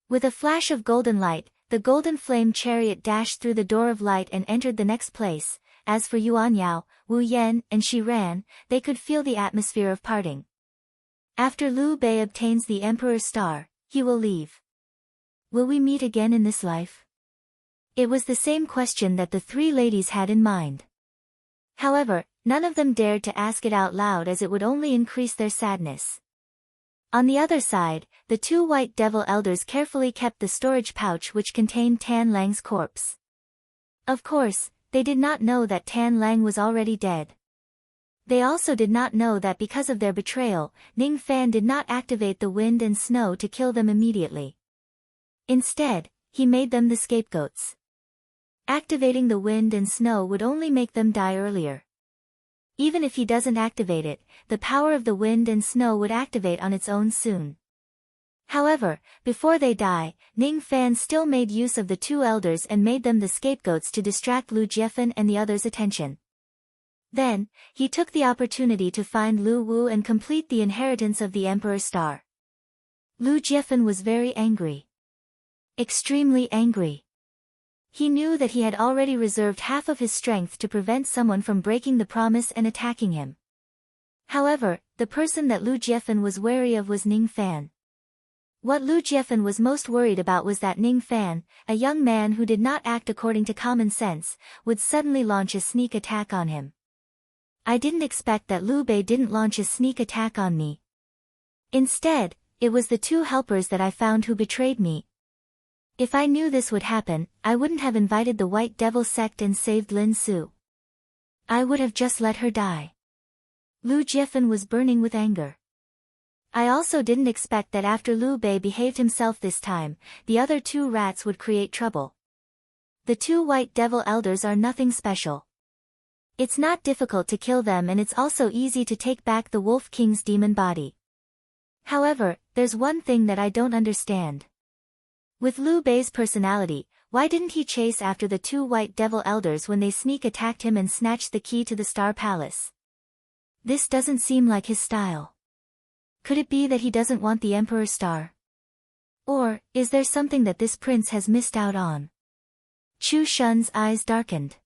With a flash of golden light, the golden flame chariot dashed through the door of light and entered the next place. As for Yuan Yao, Wu Yan, and Shi Ran, they could feel the atmosphere of parting. After Liu Bei obtains the Emperor's star, he will leave. Will we meet again in this life? It was the same question that the three ladies had in mind. However, none of them dared to ask it out loud as it would only increase their sadness. On the other side, the two white devil elders carefully kept the storage pouch which contained Tan Lang's corpse. Of course, they did not know that Tan Lang was already dead. They also did not know that because of their betrayal, Ning Fan did not activate the wind and snow to kill them immediately. Instead, he made them the scapegoats. Activating the wind and snow would only make them die earlier. Even if he doesn't activate it, the power of the wind and snow would activate on its own soon. However, before they die, Ning Fan still made use of the two elders and made them the scapegoats to distract Lu Jiefan and the others' attention. Then, he took the opportunity to find Lu Wu and complete the inheritance of the Emperor's star. Lu Jiefan was very angry. Extremely angry. He knew that he had already reserved half of his strength to prevent someone from breaking the promise and attacking him. However, the person that Lu Jiefan was wary of was Ning Fan. What Lu Jiefan was most worried about was that Ning Fan, a young man who did not act according to common sense, would suddenly launch a sneak attack on him. I didn't expect that Liu Bei didn't launch a sneak attack on me. Instead, it was the two helpers that I found who betrayed me. If I knew this would happen, I wouldn't have invited the White Devil sect and saved Lin Su. I would have just let her die. Lu Jiefan was burning with anger. I also didn't expect that after Liu Bei behaved himself this time, the other two rats would create trouble. The two White Devil elders are nothing special. It's not difficult to kill them and it's also easy to take back the Wolf King's demon body. However, there's one thing that I don't understand. With Liu Bei's personality, why didn't he chase after the two White Devil elders when they sneak attacked him and snatched the key to the Star Palace? This doesn't seem like his style. Could it be that he doesn't want the Emperor's star? Or, is there something that this prince has missed out on? Chu Shun's eyes darkened.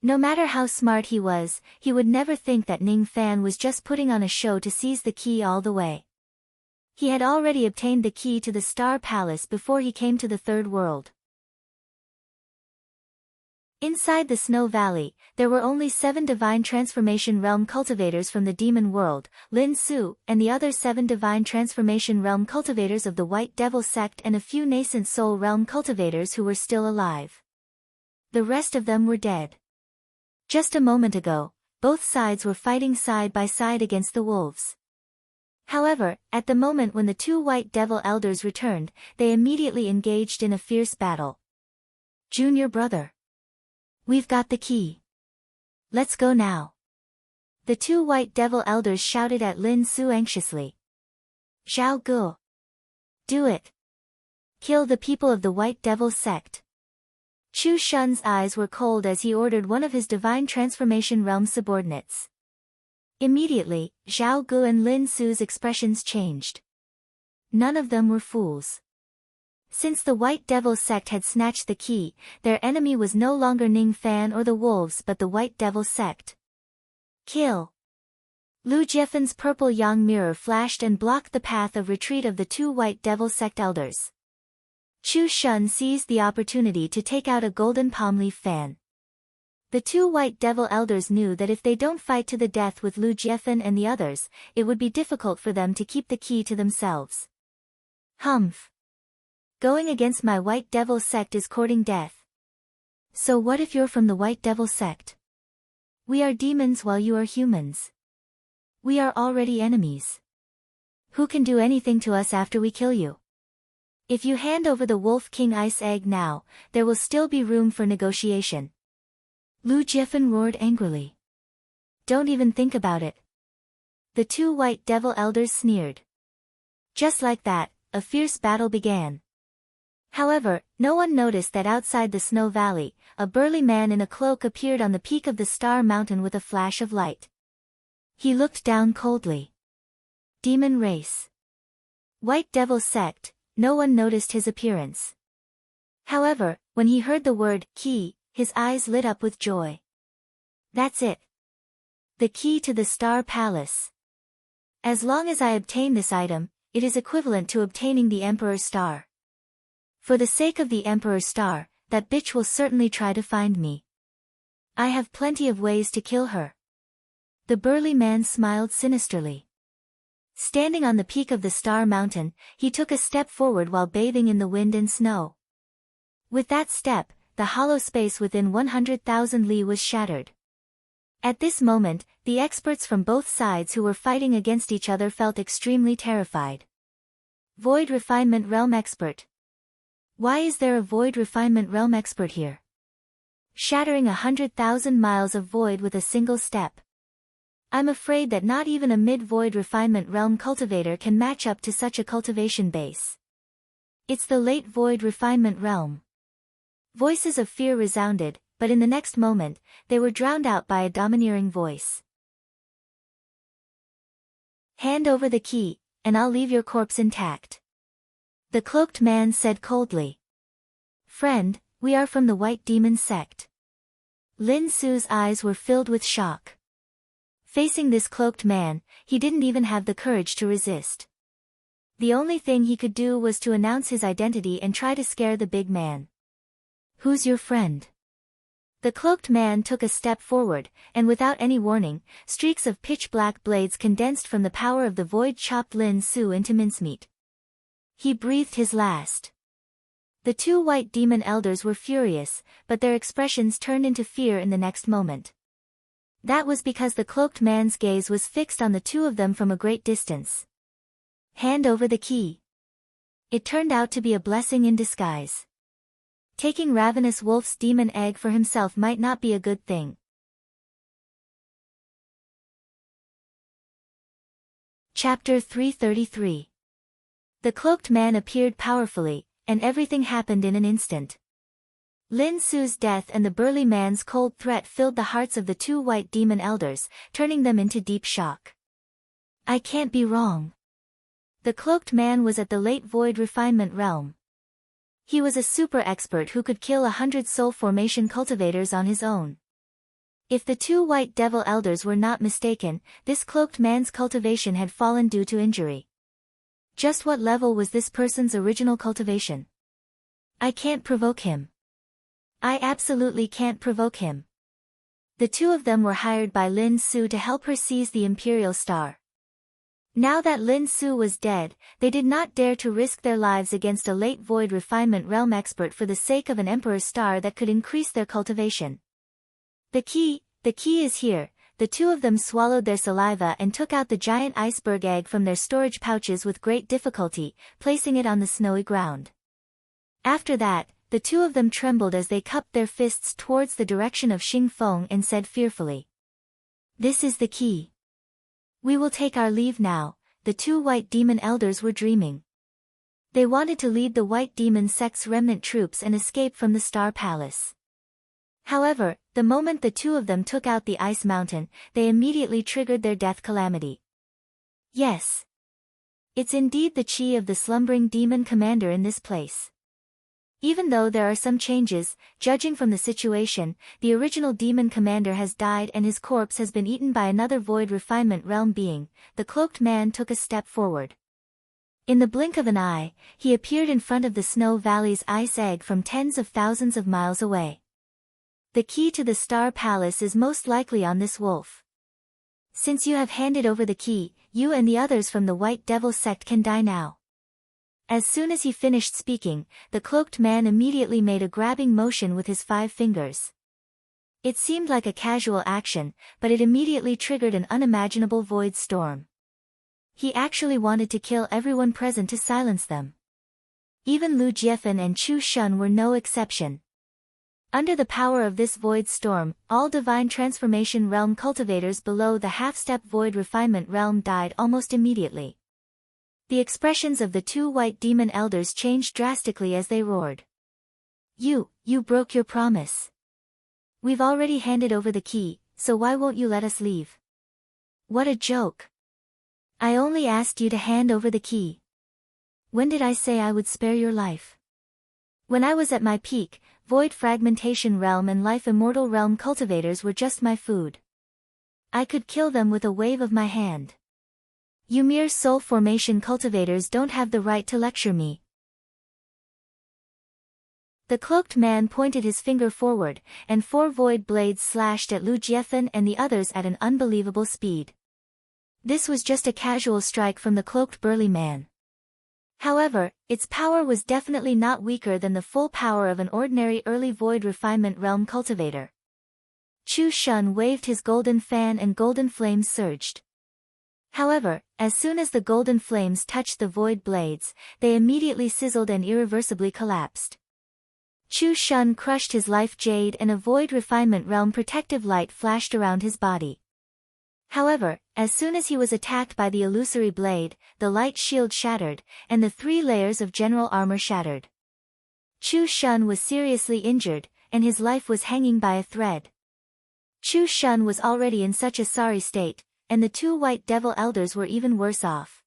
No matter how smart he was, he would never think that Ning Fan was just putting on a show to seize the key all the way. He had already obtained the key to the Star Palace before he came to the Third World. Inside the Snow Valley, there were only 7 Divine Transformation Realm cultivators from the Demon World, Lin Su, and the other 7 Divine Transformation Realm cultivators of the White Devil sect and a few nascent Soul Realm cultivators who were still alive. The rest of them were dead. Just a moment ago, both sides were fighting side by side against the wolves. However, at the moment when the two White Devil elders returned, they immediately engaged in a fierce battle. Junior brother. We've got the key. Let's go now. The two White Devil elders shouted at Lin Su anxiously. Zhao Gu. Do it. Kill the people of the White Devil sect. Chu Shun's eyes were cold as he ordered one of his Divine Transformation Realm subordinates. Immediately, Zhao Gu and Lin Su's expressions changed. None of them were fools. Since the White Devil sect had snatched the key, their enemy was no longer Ning Fan or the wolves but the White Devil sect. Kill! Lu Jiefan's purple yang mirror flashed and blocked the path of retreat of the two White Devil sect elders. Chu Shun seized the opportunity to take out a golden palm leaf fan. The two White Devil elders knew that if they don't fight to the death with Lu Jiefan and the others, it would be difficult for them to keep the key to themselves. Humph. Going against my White Devil sect is courting death. So what if you're from the White Devil sect? We are demons while you are humans. We are already enemies. Who can do anything to us after we kill you? If you hand over the Wolf King Ice Egg now, there will still be room for negotiation. Lu Jifen roared angrily. Don't even think about it. The two White Devil Elders sneered. Just like that, a fierce battle began. However, no one noticed that outside the Snow Valley, a burly man in a cloak appeared on the peak of the Star Mountain with a flash of light. He looked down coldly. Demon Race. White Devil Sect. No one noticed his appearance. However, when he heard the word key, his eyes lit up with joy. That's it. The key to the Star Palace. As long as I obtain this item, it is equivalent to obtaining the Emperor's Star. For the sake of the Emperor's Star, that bitch will certainly try to find me. I have plenty of ways to kill her. The burly man smiled sinisterly. Standing on the peak of the Star Mountain, he took a step forward while bathing in the wind and snow. With that step, the hollow space within 100,000 li was shattered. At this moment, the experts from both sides who were fighting against each other felt extremely terrified. Void Refinement Realm Expert. Why is there a Void Refinement Realm Expert here? Shattering 100,000 miles of void with a single step. I'm afraid that not even a mid-void refinement realm cultivator can match up to such a cultivation base. It's the late void refinement realm. Voices of fear resounded, but in the next moment, they were drowned out by a domineering voice. Hand over the key, and I'll leave your corpse intact. The cloaked man said coldly. Friend, we are from the White Demon Sect. Lin Su's eyes were filled with shock. Facing this cloaked man, he didn't even have the courage to resist. The only thing he could do was to announce his identity and try to scare the big man. Who's your friend? The cloaked man took a step forward, and without any warning, streaks of pitch-black blades condensed from the power of the void chopped Lin Su into mincemeat. He breathed his last. The two White Demon Elders were furious, but their expressions turned into fear in the next moment. That was because the cloaked man's gaze was fixed on the two of them from a great distance. Hand over the key. It turned out to be a blessing in disguise. Taking Ravenous Wolf's demon egg for himself might not be a good thing. Chapter 333. The cloaked man appeared powerfully, and everything happened in an instant. Lin Su's death and the burly man's cold threat filled the hearts of the two White Demon Elders, turning them into deep shock. I can't be wrong. The cloaked man was at the late void refinement realm. He was a super expert who could kill 100 soul formation cultivators on his own. If the two White Devil Elders were not mistaken, this cloaked man's cultivation had fallen due to injury. Just what level was this person's original cultivation? I can't provoke him. I absolutely can't provoke him. The two of them were hired by Lin Su to help her seize the Imperial Star. Now that Lin Su was dead, they did not dare to risk their lives against a late void refinement realm expert for the sake of an Emperor's Star that could increase their cultivation. The key is here. The two of them swallowed their saliva and took out the giant iceberg egg from their storage pouches with great difficulty, placing it on the snowy ground. After that, the two of them trembled as they cupped their fists towards the direction of Xing Feng and said fearfully. This is the key. We will take our leave now. The two White Demon Elders were dreaming. They wanted to lead the White Demon Sect's remnant troops and escape from the Star Palace. However, the moment the two of them took out the Ice Mountain, they immediately triggered their death calamity. Yes. It's indeed the chi of the slumbering demon commander in this place. Even though there are some changes, judging from the situation, the original demon commander has died and his corpse has been eaten by another void refinement realm being. The cloaked man took a step forward. In the blink of an eye, he appeared in front of the Snow Valley's ice egg from tens of thousands of miles away. The key to the Star Palace is most likely on this wolf. Since you have handed over the key, you and the others from the White Devil Sect can die now. As soon as he finished speaking, the cloaked man immediately made a grabbing motion with his 5 fingers. It seemed like a casual action, but it immediately triggered an unimaginable void storm. He actually wanted to kill everyone present to silence them. Even Lu Jiefan and Chu Shun were no exception. Under the power of this void storm, all divine transformation realm cultivators below the half-step void refinement realm died almost immediately. The expressions of the two white demon elders changed drastically as they roared. You broke your promise. We've already handed over the key, so why won't you let us leave? What a joke. I only asked you to hand over the key. When did I say I would spare your life? When I was at my peak, void fragmentation realm and life immortal realm cultivators were just my food. I could kill them with a wave of my hand. You mere soul formation cultivators don't have the right to lecture me. The cloaked man pointed his finger forward, and 4 void blades slashed at Lu Jiefan and the others at an unbelievable speed. This was just a casual strike from the cloaked burly man. However, its power was definitely not weaker than the full power of an ordinary early void refinement realm cultivator. Chu Shun waved his golden fan and golden flames surged. However, as soon as the golden flames touched the void blades, they immediately sizzled and irreversibly collapsed. Chu Shun crushed his life jade and a void refinement realm protective light flashed around his body. However, as soon as he was attacked by the illusory blade, the light shield shattered, and the 3 layers of general armor shattered. Chu Shun was seriously injured, and his life was hanging by a thread. Chu Shun was already in such a sorry state, and the 2 white devil elders were even worse off.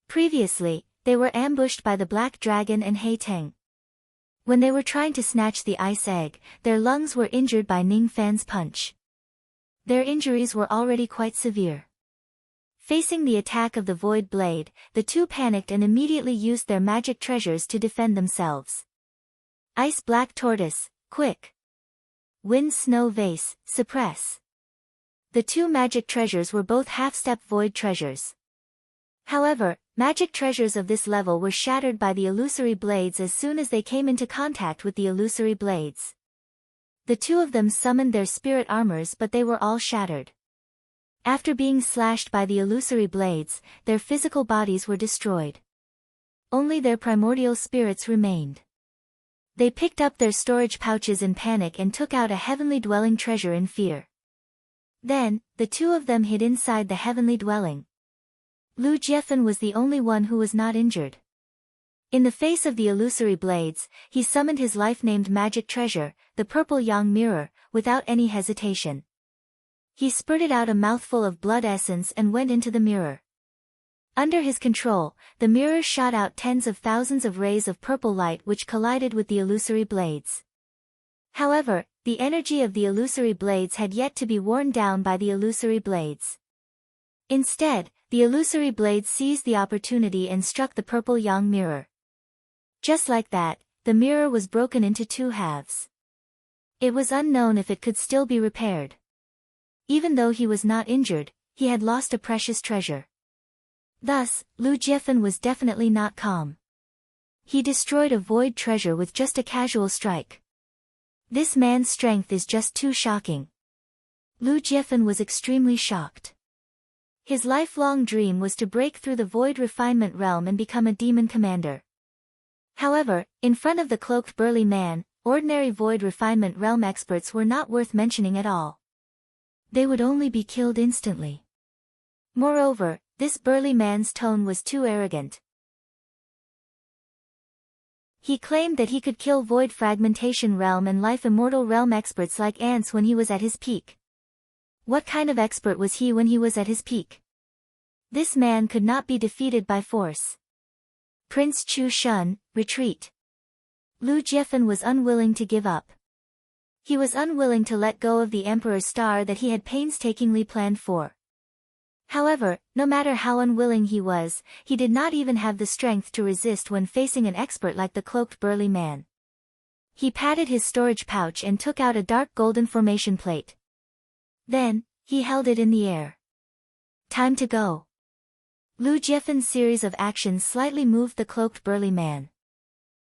Previously, they were ambushed by the Black Dragon and Hei Teng. When they were trying to snatch the ice egg, their lungs were injured by Ning Fan's punch. Their injuries were already quite severe. Facing the attack of the void blade, the 2 panicked and immediately used their magic treasures to defend themselves. Ice Black Tortoise, quick! Wind Snow Vase, suppress! The 2 magic treasures were both half-step void treasures. However, magic treasures of this level were shattered by the illusory blades as soon as they came into contact with the illusory blades. The 2 of them summoned their spirit armors, but they were all shattered. After being slashed by the illusory blades, their physical bodies were destroyed. Only their primordial spirits remained. They picked up their storage pouches in panic and took out a heavenly dwelling treasure in fear. Then, the 2 of them hid inside the heavenly dwelling. Lu Jiefan was the only one who was not injured. In the face of the illusory blades, he summoned his life-named magic treasure, the purple yang mirror, without any hesitation. He spurted out a mouthful of blood essence and went into the mirror. Under his control, the mirror shot out tens of thousands of rays of purple light which collided with the illusory blades. However, the energy of the illusory blades had yet to be worn down by the illusory blades. Instead, the illusory blades seized the opportunity and struck the purple yang mirror. Just like that, the mirror was broken into 2 halves. It was unknown if it could still be repaired. Even though he was not injured, he had lost a precious treasure. Thus, Lu Jiefan was definitely not calm. He destroyed a void treasure with just a casual strike. This man's strength is just too shocking. Lu Jiefan was extremely shocked. His lifelong dream was to break through the void refinement realm and become a demon commander. However, in front of the cloaked burly man, ordinary void refinement realm experts were not worth mentioning at all. They would only be killed instantly. Moreover, this burly man's tone was too arrogant. He claimed that he could kill void fragmentation realm and life immortal realm experts like ants when he was at his peak. What kind of expert was he when he was at his peak? This man could not be defeated by force. Prince Chu Shun, retreat. Lu Jiefan was unwilling to give up. He was unwilling to let go of the Emperor's star that he had painstakingly planned for. However, no matter how unwilling he was, he did not even have the strength to resist when facing an expert like the cloaked burly man. He patted his storage pouch and took out a dark golden formation plate. Then, he held it in the air. Time to go. Lu Jiefan's series of actions slightly moved the cloaked burly man.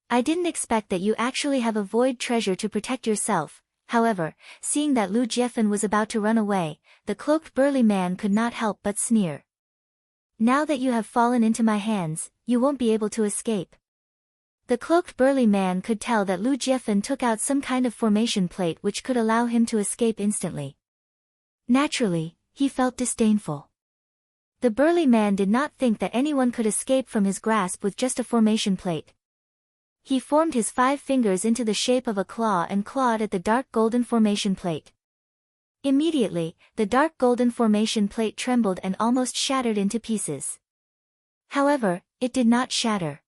I didn't expect that you actually have a void treasure to protect yourself. However, seeing that Lu Jiefan was about to run away, the cloaked burly man could not help but sneer. Now that you have fallen into my hands, you won't be able to escape. The cloaked burly man could tell that Lu Jiefan took out some kind of formation plate which could allow him to escape instantly. Naturally, he felt disdainful. The burly man did not think that anyone could escape from his grasp with just a formation plate. He formed his 5 fingers into the shape of a claw and clawed at the dark golden formation plate. Immediately, the dark golden formation plate trembled and almost shattered into pieces. However, it did not shatter.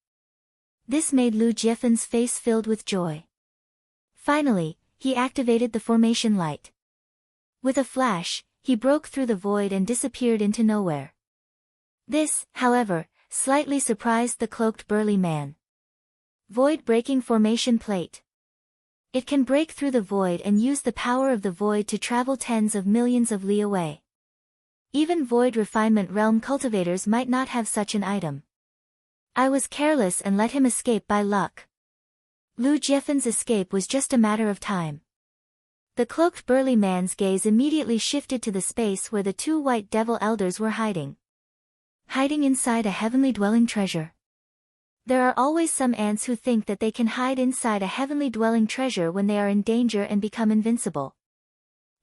This made Lu Jiefan's face filled with joy. Finally, he activated the formation light. With a flash, he broke through the void and disappeared into nowhere. This, however, slightly surprised the cloaked burly man. Void-breaking formation plate. It can break through the void and use the power of the void to travel tens of millions of li away. Even void refinement realm cultivators might not have such an item. I was careless and let him escape by luck. Lu Jiefan's escape was just a matter of time. The cloaked burly man's gaze immediately shifted to the space where the 2 white devil elders were hiding. Hiding inside a heavenly dwelling treasure. There are always some ants who think that they can hide inside a heavenly dwelling treasure when they are in danger and become invincible.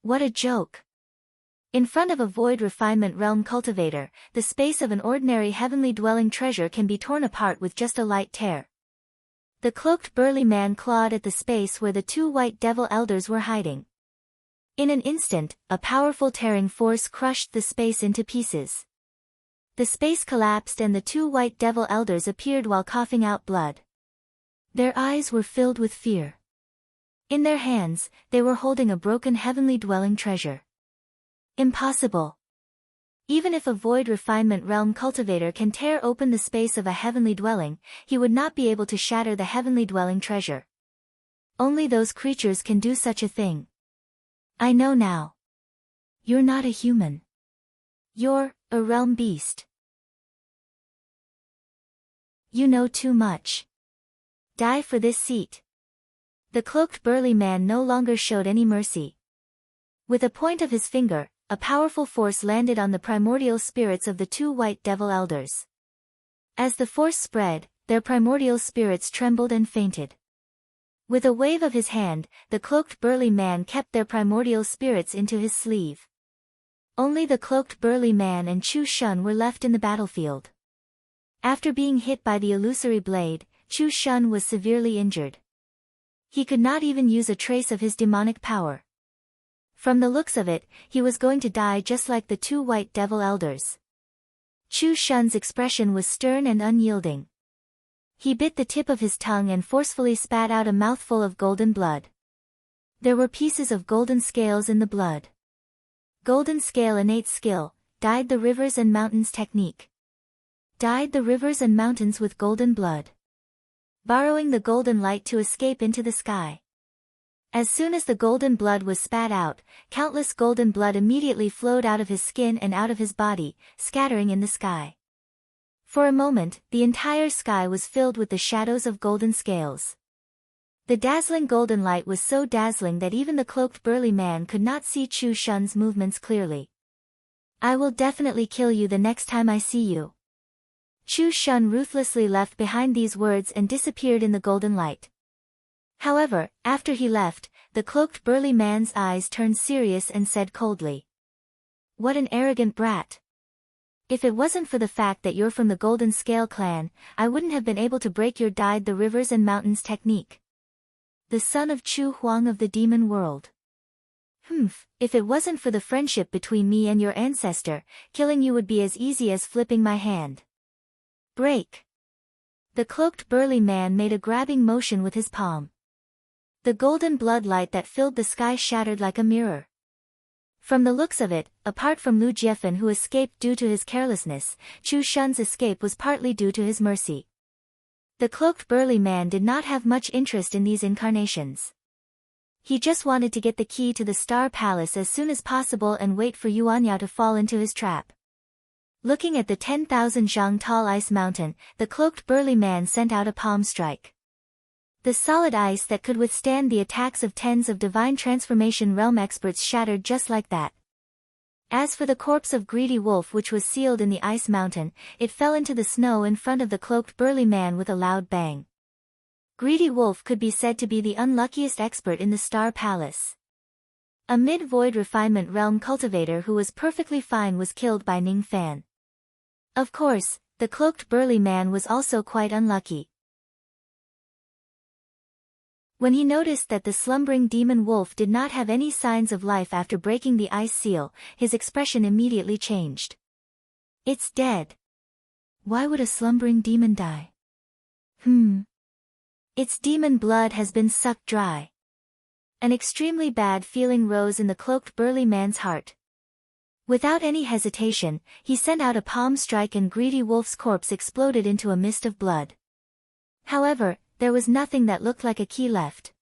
What a joke! In front of a void refinement realm cultivator, the space of an ordinary heavenly dwelling treasure can be torn apart with just a light tear. The cloaked burly man clawed at the space where the 2 white devil elders were hiding. In an instant, a powerful tearing force crushed the space into pieces. The space collapsed and the 2 white devil elders appeared while coughing out blood. Their eyes were filled with fear. In their hands, they were holding a broken heavenly dwelling treasure. Impossible. Even if a void refinement realm cultivator can tear open the space of a heavenly dwelling, he would not be able to shatter the heavenly dwelling treasure. Only those creatures can do such a thing. I know now. You're not a human. You're a realm beast. You know too much. Die for this seat. The cloaked burly man no longer showed any mercy. With a point of his finger, a powerful force landed on the primordial spirits of the 2 white devil elders. As the force spread, their primordial spirits trembled and fainted. With a wave of his hand, the cloaked burly man kept their primordial spirits into his sleeve. Only the cloaked burly man and Chu Shun were left in the battlefield. After being hit by the illusory blade, Chu Shun was severely injured. He could not even use a trace of his demonic power. From the looks of it, he was going to die just like the 2 white devil elders. Chu Shun's expression was stern and unyielding. He bit the tip of his tongue and forcefully spat out a mouthful of golden blood. There were pieces of golden scales in the blood. Golden scale innate skill, dyed the rivers and mountains technique. Dyed the rivers and mountains with golden blood. Borrowing the golden light to escape into the sky. As soon as the golden blood was spat out, countless golden blood immediately flowed out of his skin and out of his body, scattering in the sky. For a moment, the entire sky was filled with the shadows of golden scales. The dazzling golden light was so dazzling that even the cloaked burly man could not see Chu Shun's movements clearly. I will definitely kill you the next time I see you. Chu Shun ruthlessly left behind these words and disappeared in the golden light. However, after he left, the cloaked burly man's eyes turned serious and said coldly. What an arrogant brat. If it wasn't for the fact that you're from the Golden Scale clan, I wouldn't have been able to break your dyed the rivers and mountains technique. The son of Chu Huang of the demon world. If it wasn't for the friendship between me and your ancestor, killing you would be as easy as flipping my hand. Break. The cloaked burly man made a grabbing motion with his palm. The golden blood light that filled the sky shattered like a mirror. From the looks of it, apart from Lu Jiefan who escaped due to his carelessness, Chu Shun's escape was partly due to his mercy. The cloaked burly man did not have much interest in these incarnations. He just wanted to get the key to the Star Palace as soon as possible and wait for Yuanyao to fall into his trap. Looking at the 10,000 zhang tall ice mountain, the cloaked burly man sent out a palm strike. The solid ice that could withstand the attacks of tens of divine transformation realm experts shattered just like that. As for the corpse of Greedy Wolf which was sealed in the ice mountain, it fell into the snow in front of the cloaked burly man with a loud bang. Greedy Wolf could be said to be the unluckiest expert in the Star Palace. A mid-void refinement realm cultivator who was perfectly fine was killed by Ning Fan. Of course, the cloaked burly man was also quite unlucky. When he noticed that the slumbering demon wolf did not have any signs of life after breaking the ice seal, his expression immediately changed. It's dead. Why would a slumbering demon die? Its demon blood has been sucked dry. An extremely bad feeling rose in the cloaked burly man's heart. Without any hesitation, he sent out a palm strike and Greedy Wolf's corpse exploded into a mist of blood. However, there was nothing that looked like a key left.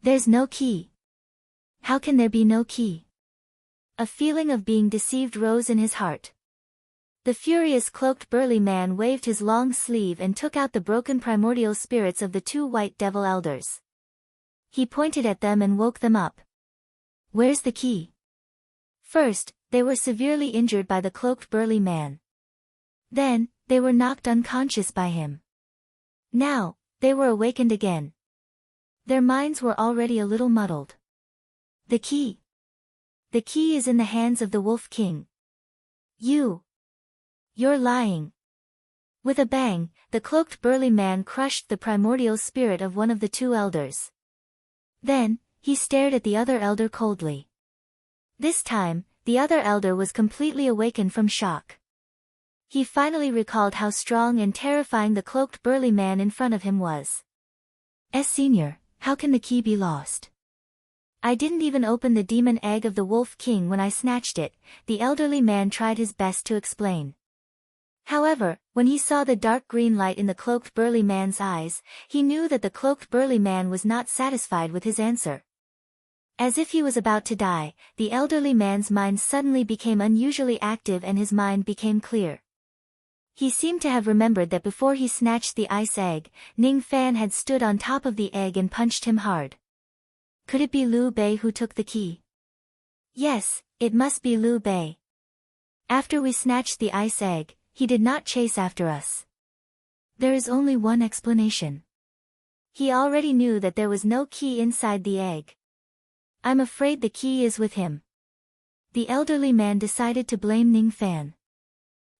There's no key. How can there be no key? A feeling of being deceived rose in his heart. The furious cloaked burly man waved his long sleeve and took out the broken primordial spirits of the two white devil elders. He pointed at them and woke them up. Where's the key? First, they were severely injured by the cloaked burly man. Then, they were knocked unconscious by him. Now, they were awakened again. Their minds were already a little muddled. The key. The key is in the hands of the Wolf King. You're lying. With a bang, the cloaked burly man crushed the primordial spirit of one of the two elders. Then, he stared at the other elder coldly. This time, the other elder was completely awakened from shock. He finally recalled how strong and terrifying the cloaked burly man in front of him was. Senior, how can the key be lost? I didn't even open the demon egg of the Wolf King when I snatched it, the elderly man tried his best to explain. However, when he saw the dark green light in the cloaked burly man's eyes, he knew that the cloaked burly man was not satisfied with his answer. As if he was about to die, the elderly man's mind suddenly became unusually active and his mind became clear. He seemed to have remembered that before he snatched the ice egg, Ning Fan had stood on top of the egg and punched him hard. Could it be Liu Bei who took the key? Yes, it must be Liu Bei. After we snatched the ice egg, he did not chase after us. There is only one explanation. He already knew that there was no key inside the egg. I'm afraid the key is with him. The elderly man decided to blame Ning Fan.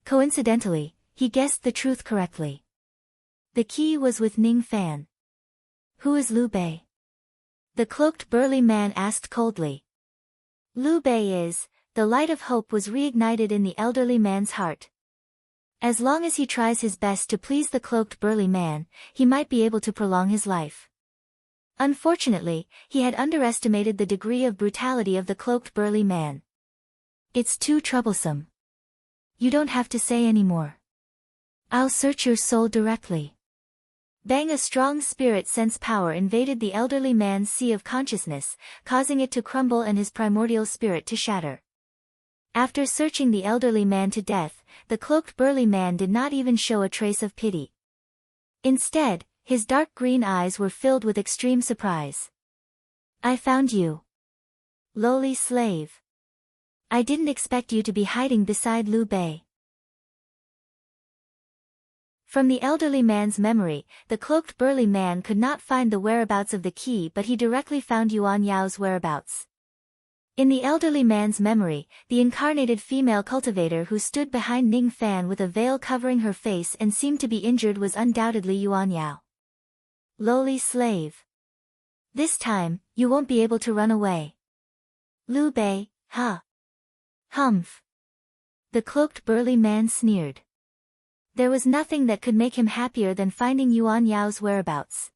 Coincidentally, he guessed the truth correctly. The key was with Ning Fan. Who is Liu Bei? The cloaked burly man asked coldly. Liu Bei is, the light of hope was reignited in the elderly man's heart. As long as he tries his best to please the cloaked burly man, he might be able to prolong his life. Unfortunately, he had underestimated the degree of brutality of the cloaked burly man. It's too troublesome. You don't have to say any more. I'll search your soul directly. Bang! A strong spirit sense power invaded the elderly man's sea of consciousness, causing it to crumble and his primordial spirit to shatter. After searching the elderly man to death, the cloaked burly man did not even show a trace of pity. Instead, his dark green eyes were filled with extreme surprise. I found you. Lowly slave. I didn't expect you to be hiding beside Liu Bei. From the elderly man's memory, the cloaked burly man could not find the whereabouts of the key, but he directly found Yuan Yao's whereabouts. In the elderly man's memory, the incarnated female cultivator who stood behind Ning Fan with a veil covering her face and seemed to be injured was undoubtedly Yuan Yao. Lowly slave. This time, you won't be able to run away. Liu Bei, huh? Humph. The cloaked burly man sneered. There was nothing that could make him happier than finding Yuan Yao's whereabouts.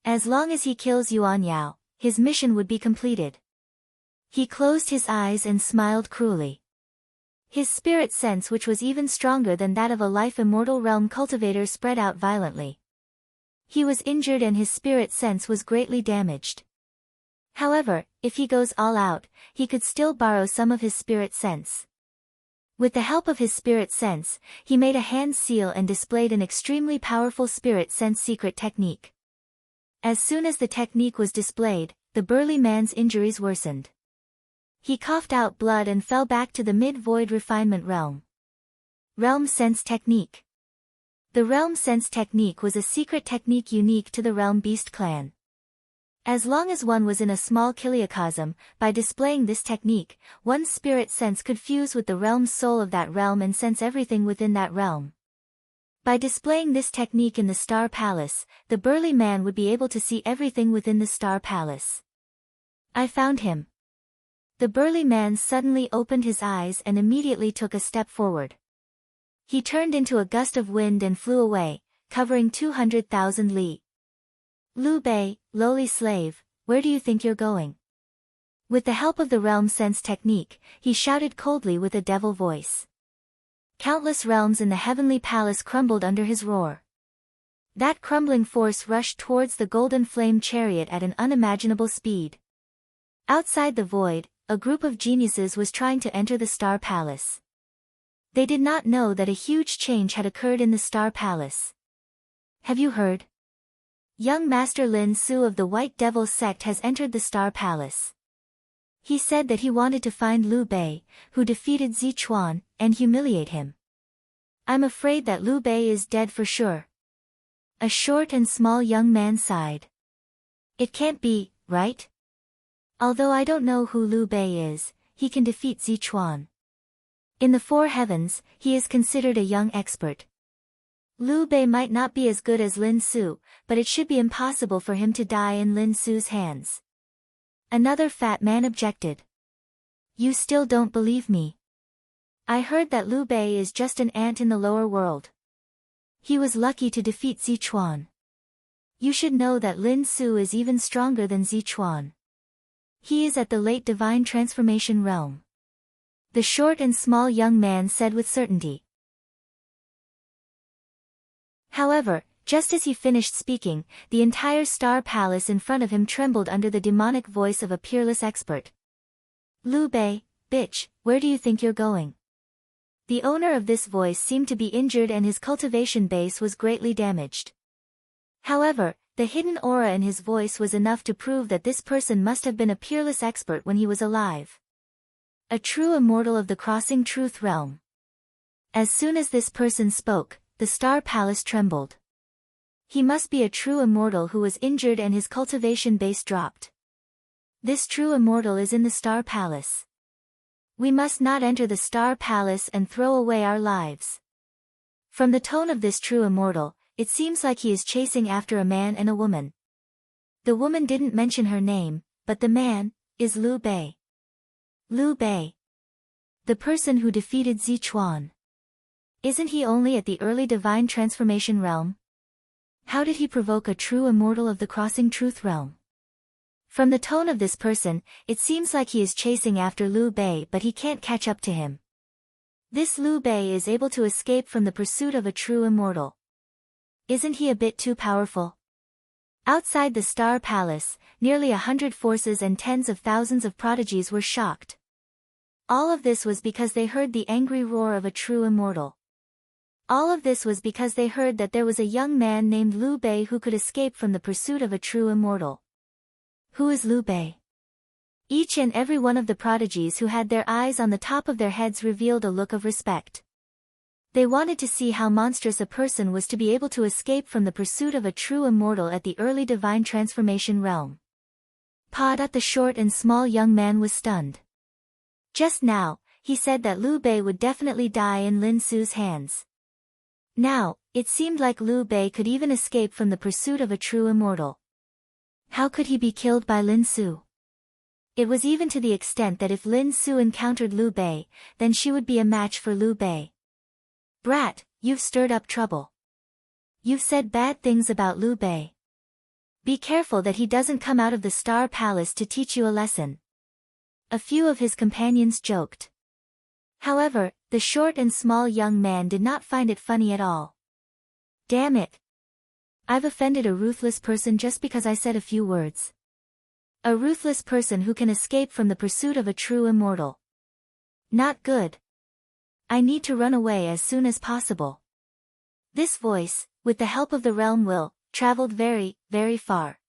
As long as he kills Yuan Yao, his mission would be completed. He closed his eyes and smiled cruelly. His spirit sense, which was even stronger than that of a life-immortal realm cultivator, spread out violently. He was injured and his spirit sense was greatly damaged. However, if he goes all out, he could still borrow some of his spirit sense. With the help of his spirit sense, he made a hand seal and displayed an extremely powerful spirit sense secret technique. As soon as the technique was displayed, the burly man's injuries worsened. He coughed out blood and fell back to the mid-void refinement realm. Realm sense technique. The realm sense technique was a secret technique unique to the realm beast clan. As long as one was in a small kiliocosm, by displaying this technique, one's spirit sense could fuse with the realm's soul of that realm and sense everything within that realm. By displaying this technique in the Star Palace, the burly man would be able to see everything within the Star Palace. I found him. The burly man suddenly opened his eyes and immediately took a step forward. He turned into a gust of wind and flew away, covering 200,000 li. Liu Bei, lowly slave, where do you think you're going? With the help of the realm sense technique, he shouted coldly with a devil voice. Countless realms in the heavenly palace crumbled under his roar. That crumbling force rushed towards the golden flame chariot at an unimaginable speed. Outside the void, a group of geniuses was trying to enter the Star Palace. They did not know that a huge change had occurred in the Star Palace. Have you heard? Young Master Lin Su of the White Devil sect has entered the Star Palace. He said that he wanted to find Liu Bei, who defeated Zichuan, and humiliate him. I'm afraid that Liu Bei is dead for sure. A short and small young man sighed. It can't be, right? Although I don't know who Liu Bei is, he can defeat Zichuan. In the four heavens, he is considered a young expert. Liu Bei might not be as good as Lin Su, but it should be impossible for him to die in Lin Su's hands. Another fat man objected. You still don't believe me. I heard that Liu Bei is just an ant in the lower world. He was lucky to defeat Zichuan. You should know that Lin Su is even stronger than Zichuan. He is at the late divine transformation realm. The short and small young man said with certainty. However, just as he finished speaking, the entire Star Palace in front of him trembled under the demonic voice of a peerless expert. Liu Bei, bitch, where do you think you're going? The owner of this voice seemed to be injured and his cultivation base was greatly damaged. However, the hidden aura in his voice was enough to prove that this person must have been a peerless expert when he was alive. A true immortal of the crossing truth realm. As soon as this person spoke, the Star Palace trembled. He must be a true immortal who was injured and his cultivation base dropped. This true immortal is in the Star Palace. We must not enter the Star Palace and throw away our lives. From the tone of this true immortal, it seems like he is chasing after a man and a woman. The woman didn't mention her name, but the man is Liu Bei. Liu Bei. The person who defeated Zichuan. Isn't he only at the early divine transformation realm? How did he provoke a true immortal of the crossing truth realm? From the tone of this person, it seems like he is chasing after Liu Bei but he can't catch up to him. This Liu Bei is able to escape from the pursuit of a true immortal. Isn't he a bit too powerful? Outside the Star Palace, nearly 100 forces and tens of thousands of prodigies were shocked. All of this was because they heard the angry roar of a true immortal. All of this was because they heard that there was a young man named Liu Bei who could escape from the pursuit of a true immortal. Who is Liu Bei? Each and every one of the prodigies who had their eyes on the top of their heads revealed a look of respect. They wanted to see how monstrous a person was to be able to escape from the pursuit of a true immortal at the early divine transformation realm. The short and small young man was stunned. Just now, he said that Liu Bei would definitely die in Lin Su's hands. Now, it seemed like Liu Bei could even escape from the pursuit of a true immortal. How could he be killed by Lin Su? It was even to the extent that if Lin Su encountered Liu Bei, then she would be a match for Liu Bei. Brat, you've stirred up trouble. You've said bad things about Liu Bei. Be careful that he doesn't come out of the Star Palace to teach you a lesson. A few of his companions joked. However, the short and small young man did not find it funny at all. Damn it. I've offended a ruthless person just because I said a few words. A ruthless person who can escape from the pursuit of a true immortal. Not good. I need to run away as soon as possible. This voice, with the help of the realm will, traveled very, very far.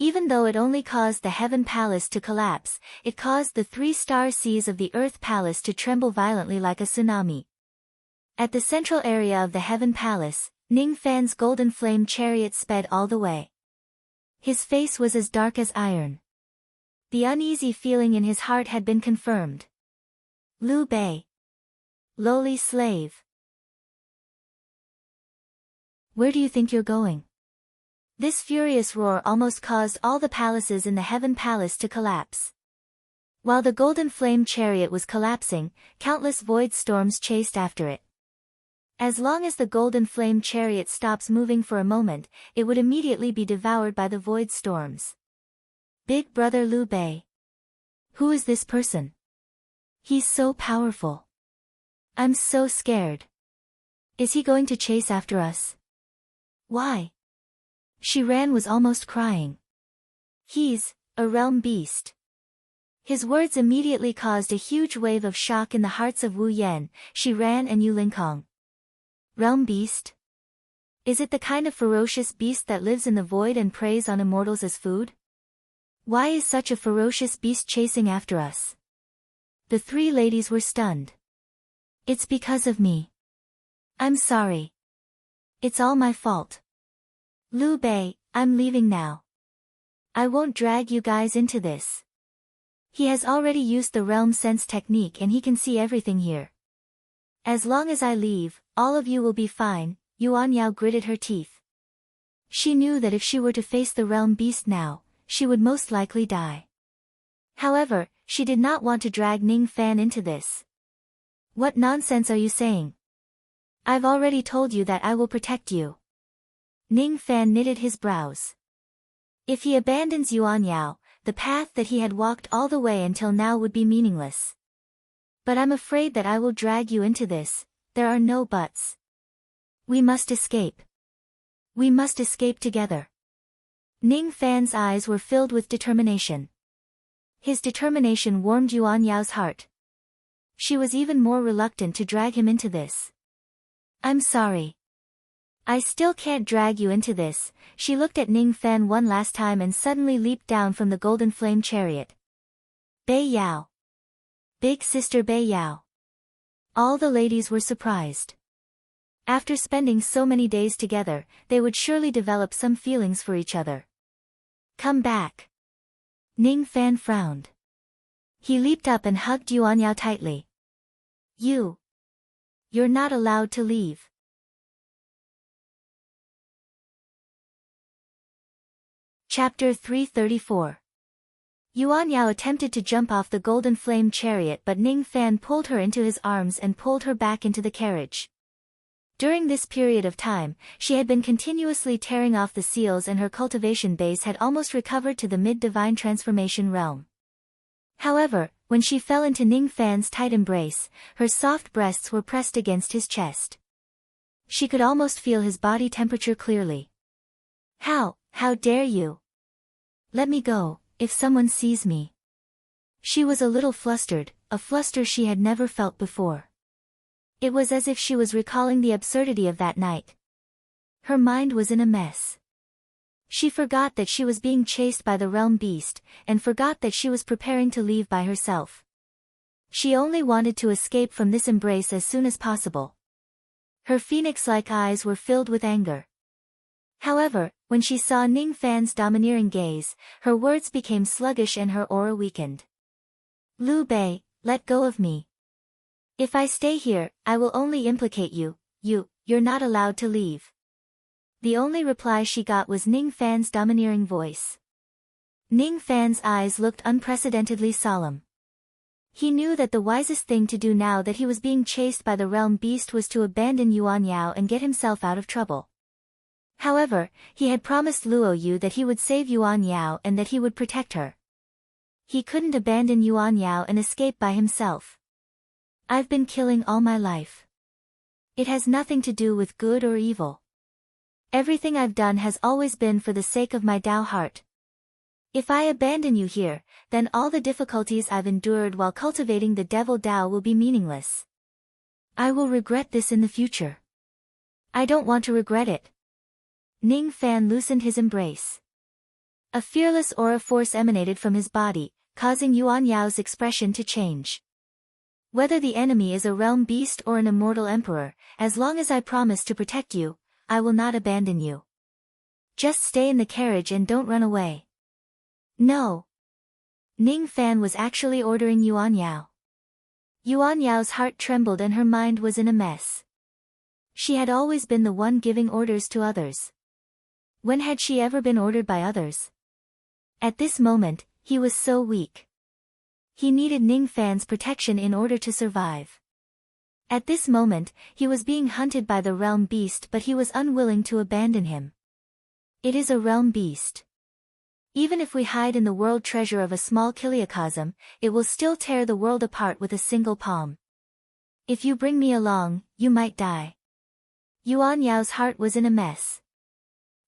Even though it only caused the Heaven Palace to collapse, it caused the 3-star seas of the Earth Palace to tremble violently like a tsunami. At the central area of the Heaven Palace, Ning Fan's golden flame chariot sped all the way. His face was as dark as iron. The uneasy feeling in his heart had been confirmed. Liu Bei. Lowly slave. Where do you think you're going? This furious roar almost caused all the palaces in the Heaven Palace to collapse. While the golden flame chariot was collapsing, countless void storms chased after it. As long as the golden flame chariot stops moving for a moment, it would immediately be devoured by the void storms. Big brother Liu Bei. Who is this person? He's so powerful. I'm so scared. Is he going to chase after us? Why? Shiran was almost crying. He's a realm beast. His words immediately caused a huge wave of shock in the hearts of Wu Yan, Shiran and Yu Linkong. Realm beast? Is it the kind of ferocious beast that lives in the void and preys on immortals as food? Why is such a ferocious beast chasing after us? The three ladies were stunned. It's because of me. I'm sorry. It's all my fault. Liu Bei, I'm leaving now. I won't drag you guys into this. He has already used the realm sense technique and he can see everything here. As long as I leave, all of you will be fine, Yuan Yao gritted her teeth. She knew that if she were to face the realm beast now, she would most likely die. However, she did not want to drag Ning Fan into this. What nonsense are you saying? I've already told you that I will protect you. Ning Fan knitted his brows. If he abandons Yuan Yao, the path that he had walked all the way until now would be meaningless. But I'm afraid that I will drag you into this, there are no buts. We must escape. We must escape together. Ning Fan's eyes were filled with determination. His determination warmed Yuan Yao's heart. She was even more reluctant to drag him into this. I'm sorry. I still can't drag you into this. She looked at Ning Fan one last time and suddenly leaped down from the golden flame chariot. Bei Yao. Big sister Bei Yao. All the ladies were surprised. After spending so many days together, they would surely develop some feelings for each other. Come back. Ning Fan frowned. He leaped up and hugged Yuan Yao tightly. You're not allowed to leave. Chapter 334. Yuan Yao attempted to jump off the golden flame chariot but Ning Fan pulled her into his arms and pulled her back into the carriage. During this period of time, she had been continuously tearing off the seals and her cultivation base had almost recovered to the mid-divine transformation realm. However, when she fell into Ning Fan's tight embrace, her soft breasts were pressed against his chest. She could almost feel his body temperature clearly. How dare you? Let me go, if someone sees me. She was a little flustered, a fluster she had never felt before. It was as if she was recalling the absurdity of that night. Her mind was in a mess. She forgot that she was being chased by the realm beast, and forgot that she was preparing to leave by herself. She only wanted to escape from this embrace as soon as possible. Her phoenix-like eyes were filled with anger. However, when she saw Ning Fan's domineering gaze, her words became sluggish and her aura weakened. Liu Bei, let go of me. If I stay here, I will only implicate you, you're not allowed to leave. The only reply she got was Ning Fan's domineering voice. Ning Fan's eyes looked unprecedentedly solemn. He knew that the wisest thing to do now that he was being chased by the realm beast was to abandon Yuan Yao and get himself out of trouble. However, he had promised Luo Yu that he would save Yuan Yao and that he would protect her. He couldn't abandon Yuan Yao and escape by himself. I've been killing all my life. It has nothing to do with good or evil. Everything I've done has always been for the sake of my Tao heart. If I abandon you here, then all the difficulties I've endured while cultivating the devil Tao will be meaningless. I will regret this in the future. I don't want to regret it. Ning Fan loosened his embrace. A fearless aura force emanated from his body, causing Yuan Yao's expression to change. Whether the enemy is a realm beast or an immortal emperor, as long as I promise to protect you, I will not abandon you. Just stay in the carriage and don't run away. No. Ning Fan was actually ordering Yuan Yao. Yuan Yao's heart trembled and her mind was in a mess. She had always been the one giving orders to others. When had she ever been ordered by others? At this moment, he was so weak. He needed Ning Fan's protection in order to survive. At this moment, he was being hunted by the realm beast, but he was unwilling to abandon him. It is a realm beast. Even if we hide in the world treasure of a small kiliocosm, it will still tear the world apart with a single palm. If you bring me along, you might die. Yuan Yao's heart was in a mess.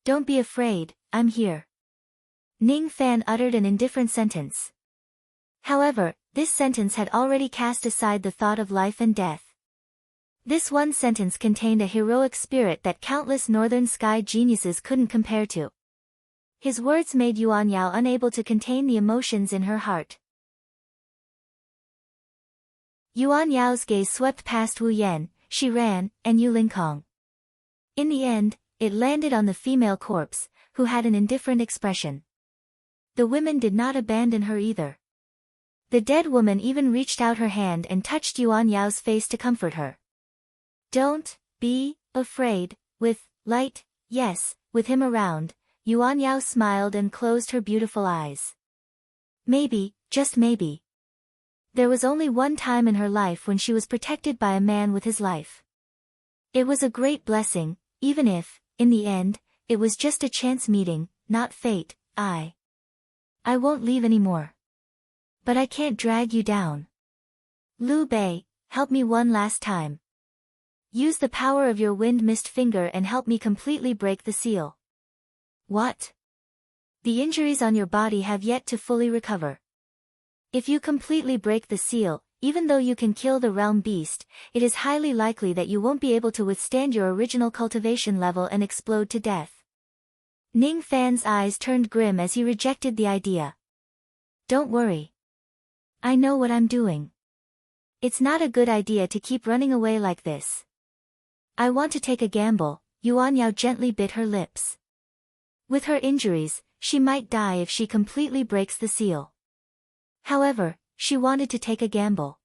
Don't be afraid, I'm here. Ning Fan uttered an indifferent sentence. However, this sentence had already cast aside the thought of life and death. This one sentence contained a heroic spirit that countless northern sky geniuses couldn't compare to. His words made Yuan Yao unable to contain the emotions in her heart. Yuan Yao's gaze swept past Wu Yan, Shi Ran, and Yu Lingkong. In the end, it landed on the female corpse, who had an indifferent expression. The women did not abandon her either. The dead woman even reached out her hand and touched Yuan Yao's face to comfort her. Don't be afraid, with light, yes, with him around, Yuan Yao smiled and closed her beautiful eyes. Maybe, just maybe. There was only one time in her life when she was protected by a man with his life. It was a great blessing, even if, in the end, it was just a chance meeting, not fate. I won't leave anymore. But I can't drag you down. Liu Bei, help me one last time. Use the power of your wind mist finger and help me completely break the seal. What? The injuries on your body have yet to fully recover. If you completely break the seal, even though you can kill the realm beast, it is highly likely that you won't be able to withstand your original cultivation level and explode to death. Ning Fan's eyes turned grim as he rejected the idea. Don't worry. I know what I'm doing. It's not a good idea to keep running away like this. I want to take a gamble. Yuan Yao gently bit her lips. With her injuries, she might die if she completely breaks the seal. However, she wanted to take a gamble.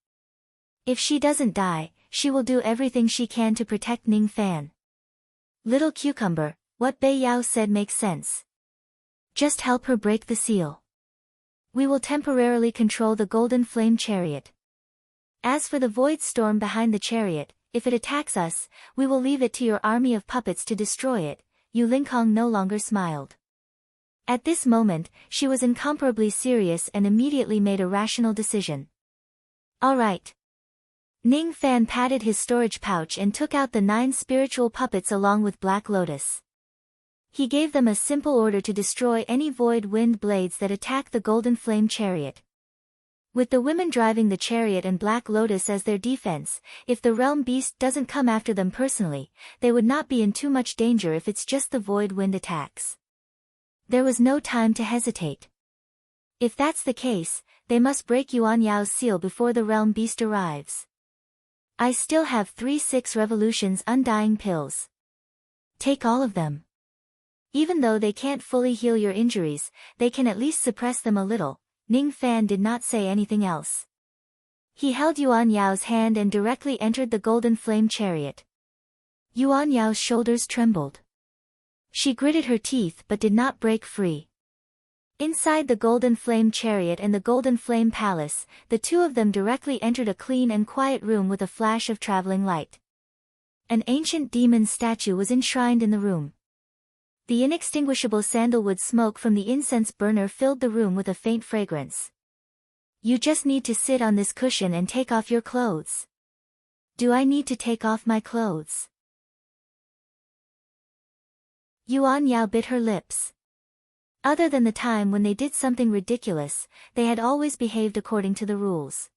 If she doesn't die, she will do everything she can to protect Ning Fan. Little cucumber, what Bei Yao said makes sense. Just help her break the seal. We will temporarily control the golden flame chariot. As for the void storm behind the chariot, if it attacks us, we will leave it to your army of puppets to destroy it. Yu Lingkong no longer smiled. At this moment, she was incomparably serious and immediately made a rational decision. All right. Ning Fan patted his storage pouch and took out the 9 spiritual puppets along with Black Lotus. He gave them a simple order to destroy any void wind blades that attack the golden flame chariot. With the women driving the chariot and Black Lotus as their defense, if the realm beast doesn't come after them personally, they would not be in too much danger if it's just the void wind attacks. There was no time to hesitate. If that's the case, they must break Yuan Yao's seal before the realm beast arrives. I still have 3 6 revolutions undying pills. Take all of them. Even though they can't fully heal your injuries, they can at least suppress them a little. Ning Fan did not say anything else. He held Yuan Yao's hand and directly entered the golden flame chariot. Yuan Yao's shoulders trembled. She gritted her teeth but did not break free. Inside the golden flame chariot and the golden flame palace, the two of them directly entered a clean and quiet room with a flash of traveling light. An ancient demon statue was enshrined in the room. The inextinguishable sandalwood smoke from the incense burner filled the room with a faint fragrance. You just need to sit on this cushion and take off your clothes. Do I need to take off my clothes? Yuan Yao bit her lips. Other than the time when they did something ridiculous, they had always behaved according to the rules.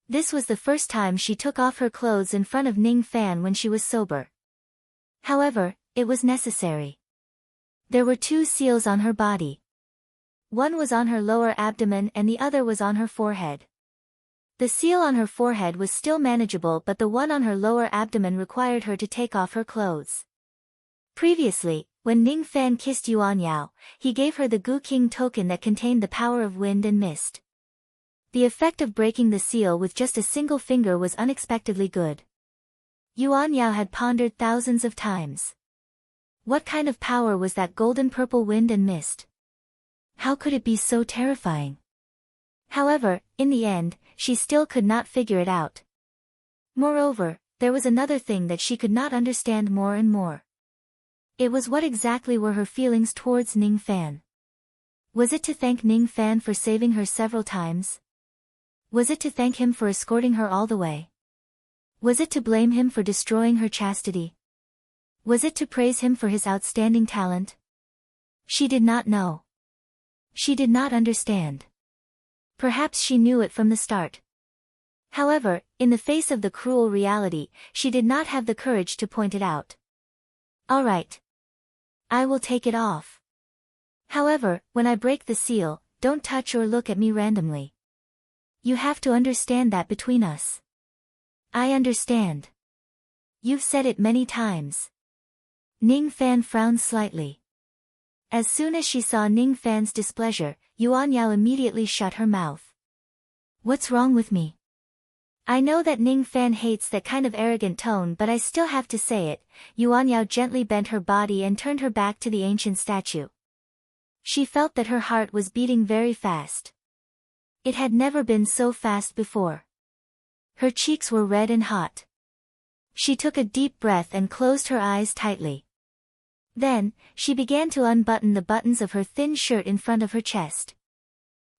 This was the first time she took off her clothes in front of Ning Fan when she was sober. However, it was necessary. There were 2 seals on her body. One was on her lower abdomen and the other was on her forehead. The seal on her forehead was still manageable, but the one on her lower abdomen required her to take off her clothes. Previously, when Ning Fan kissed Yuan Yao, he gave her the Gu King token that contained the power of wind and mist. The effect of breaking the seal with just a single finger was unexpectedly good. Yuan Yao had pondered thousands of times. What kind of power was that golden purple wind and mist? How could it be so terrifying? However, in the end, she still could not figure it out. Moreover, there was another thing that she could not understand more and more. It was what exactly were her feelings towards Ning Fan. Was it to thank Ning Fan for saving her several times? Was it to thank him for escorting her all the way? Was it to blame him for destroying her chastity? Was it to praise him for his outstanding talent? She did not know. She did not understand. Perhaps she knew it from the start. However, in the face of the cruel reality, she did not have the courage to point it out. All right. I will take it off. However, when I break the seal, don't touch or look at me randomly. You have to understand that between us. I understand. You've said it many times. Ning Fan frowned slightly. As soon as she saw Ning Fan's displeasure, Yuan Yao immediately shut her mouth. What's wrong with me? I know that Ning Fan hates that kind of arrogant tone, but I still have to say it. Yuan Yao gently bent her body and turned her back to the ancient statue. She felt that her heart was beating very fast. It had never been so fast before. Her cheeks were red and hot. She took a deep breath and closed her eyes tightly. Then, she began to unbutton the buttons of her thin shirt in front of her chest.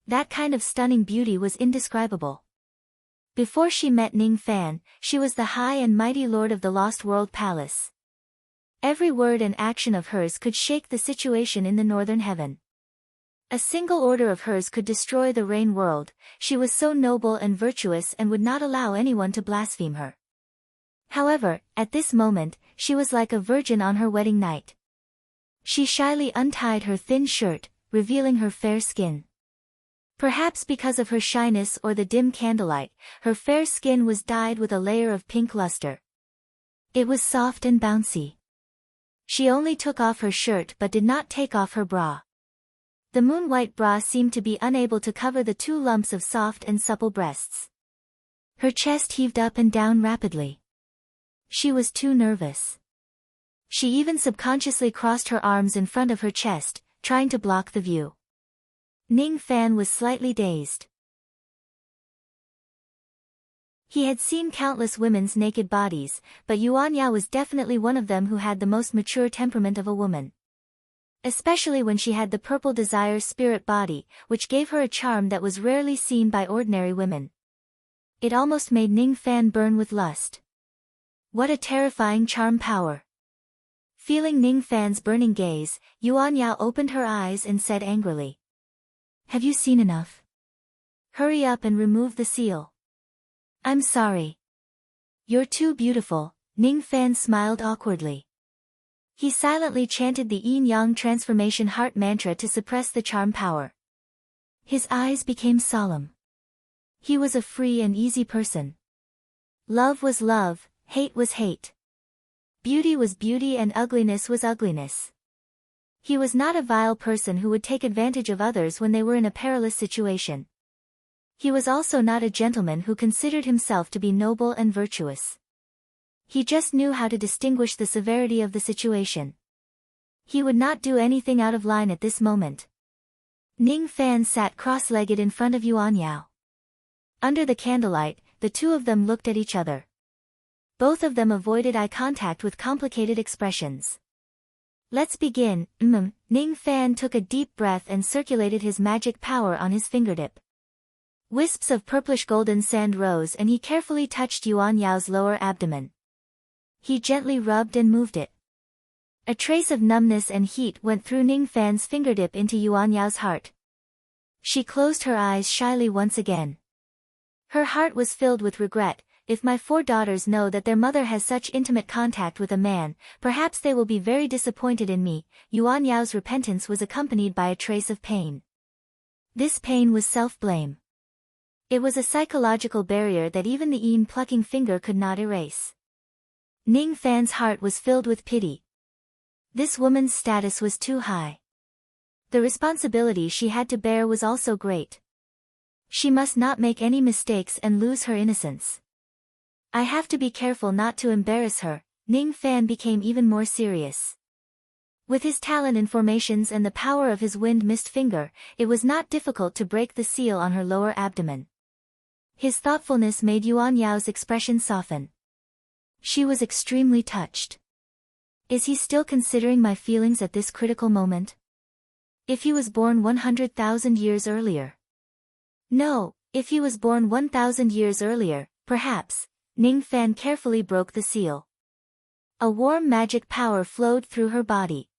That kind of stunning beauty was indescribable. Before she met Ning Fan, she was the high and mighty lord of the Lost World Palace. Every word and action of hers could shake the situation in the northern heaven. A single order of hers could destroy the Rain World. She was so noble and virtuous and would not allow anyone to blaspheme her. However, at this moment, she was like a virgin on her wedding night. She shyly untied her thin shirt, revealing her fair skin. Perhaps because of her shyness or the dim candlelight, her fair skin was dyed with a layer of pink luster. It was soft and bouncy. She only took off her shirt but did not take off her bra. The moon-white bra seemed to be unable to cover the 2 lumps of soft and supple breasts. Her chest heaved up and down rapidly. She was too nervous. She even subconsciously crossed her arms in front of her chest, trying to block the view. Ning Fan was slightly dazed. He had seen countless women's naked bodies, but Yuan Yao was definitely one of them who had the most mature temperament of a woman. Especially when she had the purple desire spirit body, which gave her a charm that was rarely seen by ordinary women. It almost made Ning Fan burn with lust. What a terrifying charm power! Feeling Ning Fan's burning gaze, Yuan Yao opened her eyes and said angrily. Have you seen enough? Hurry up and remove the seal. I'm sorry. You're too beautiful, Ning Fan smiled awkwardly. He silently chanted the yin-yang transformation heart mantra to suppress the charm power. His eyes became solemn. He was a free and easy person. Love was love, hate was hate. Beauty was beauty and ugliness was ugliness. He was not a vile person who would take advantage of others when they were in a perilous situation. He was also not a gentleman who considered himself to be noble and virtuous. He just knew how to distinguish the severity of the situation. He would not do anything out of line at this moment. Ning Fan sat cross-legged in front of Yuan Yao. Under the candlelight, the two of them looked at each other. Both of them avoided eye contact with complicated expressions. Let's begin. Ning Fan took a deep breath and circulated his magic power on his fingertip. Wisps of purplish golden sand rose and he carefully touched Yuan Yao's lower abdomen. He gently rubbed and moved it. A trace of numbness and heat went through Ning Fan's fingertip into Yuan Yao's heart. She closed her eyes shyly once again. Her heart was filled with regret. If my 4 daughters know that their mother has such intimate contact with a man, perhaps they will be very disappointed in me. Yuan Yao's repentance was accompanied by a trace of pain. This pain was self-blame. It was a psychological barrier that even the plucking finger could not erase. Ning Fan's heart was filled with pity. This woman's status was too high. The responsibility she had to bear was also great. She must not make any mistakes and lose her innocence. I have to be careful not to embarrass her. Ning Fan became even more serious. With his talent in formations and the power of his wind mist finger, it was not difficult to break the seal on her lower abdomen. His thoughtfulness made Yuan Yao's expression soften. She was extremely touched. Is he still considering my feelings at this critical moment? If he was born 100,000 years earlier. No, if he was born 1,000 years earlier, perhaps. Ning Fan carefully broke the seal. A warm magic power flowed through her body.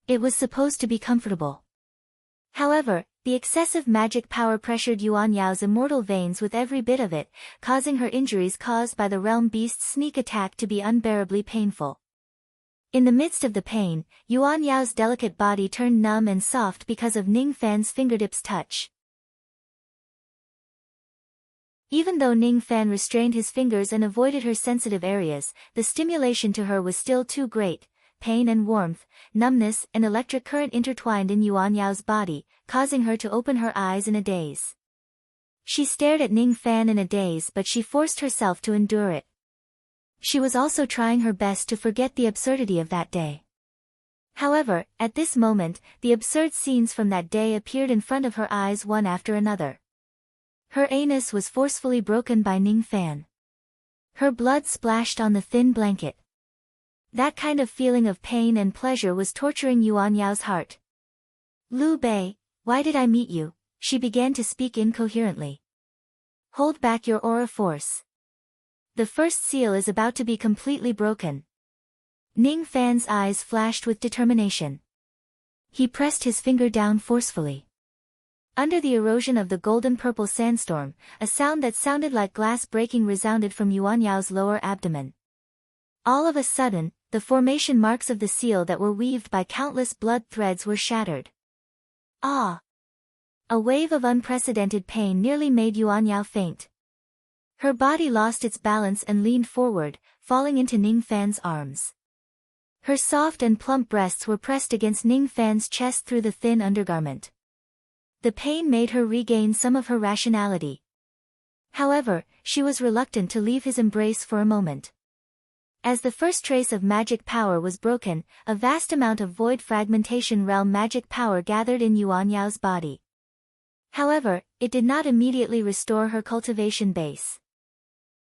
It was supposed to be comfortable. However, the excessive magic power pressured Yuan Yao's immortal veins with every bit of it, causing her injuries caused by the realm beast's sneak attack to be unbearably painful. In the midst of the pain, Yuan Yao's delicate body turned numb and soft because of Ning Fan's fingertips' touch. Even though Ning Fan restrained his fingers and avoided her sensitive areas, the stimulation to her was still too great. Pain and warmth, numbness and electric current intertwined in Yuan Yao's body, causing her to open her eyes in a daze. She stared at Ning Fan in a daze, but she forced herself to endure it. She was also trying her best to forget the absurdity of that day. However, at this moment, the absurd scenes from that day appeared in front of her eyes one after another. Her anus was forcefully broken by Ning Fan. Her blood splashed on the thin blanket. That kind of feeling of pain and pleasure was torturing Yuan Yao's heart. Liu Bei, why did I meet you? She began to speak incoherently. Hold back your aura force. The first seal is about to be completely broken. Ning Fan's eyes flashed with determination. He pressed his finger down forcefully. Under the erosion of the golden-purple sandstorm, a sound that sounded like glass breaking resounded from Yuan Yao's lower abdomen. All of a sudden, the formation marks of the seal that were weaved by countless blood threads were shattered. Ah! A wave of unprecedented pain nearly made Yuan Yao faint. Her body lost its balance and leaned forward, falling into Ning Fan's arms. Her soft and plump breasts were pressed against Ning Fan's chest through the thin undergarment. The pain made her regain some of her rationality. However, she was reluctant to leave his embrace for a moment. As the first trace of magic power was broken, a vast amount of void fragmentation realm magic power gathered in Yuan Yao's body. However, it did not immediately restore her cultivation base.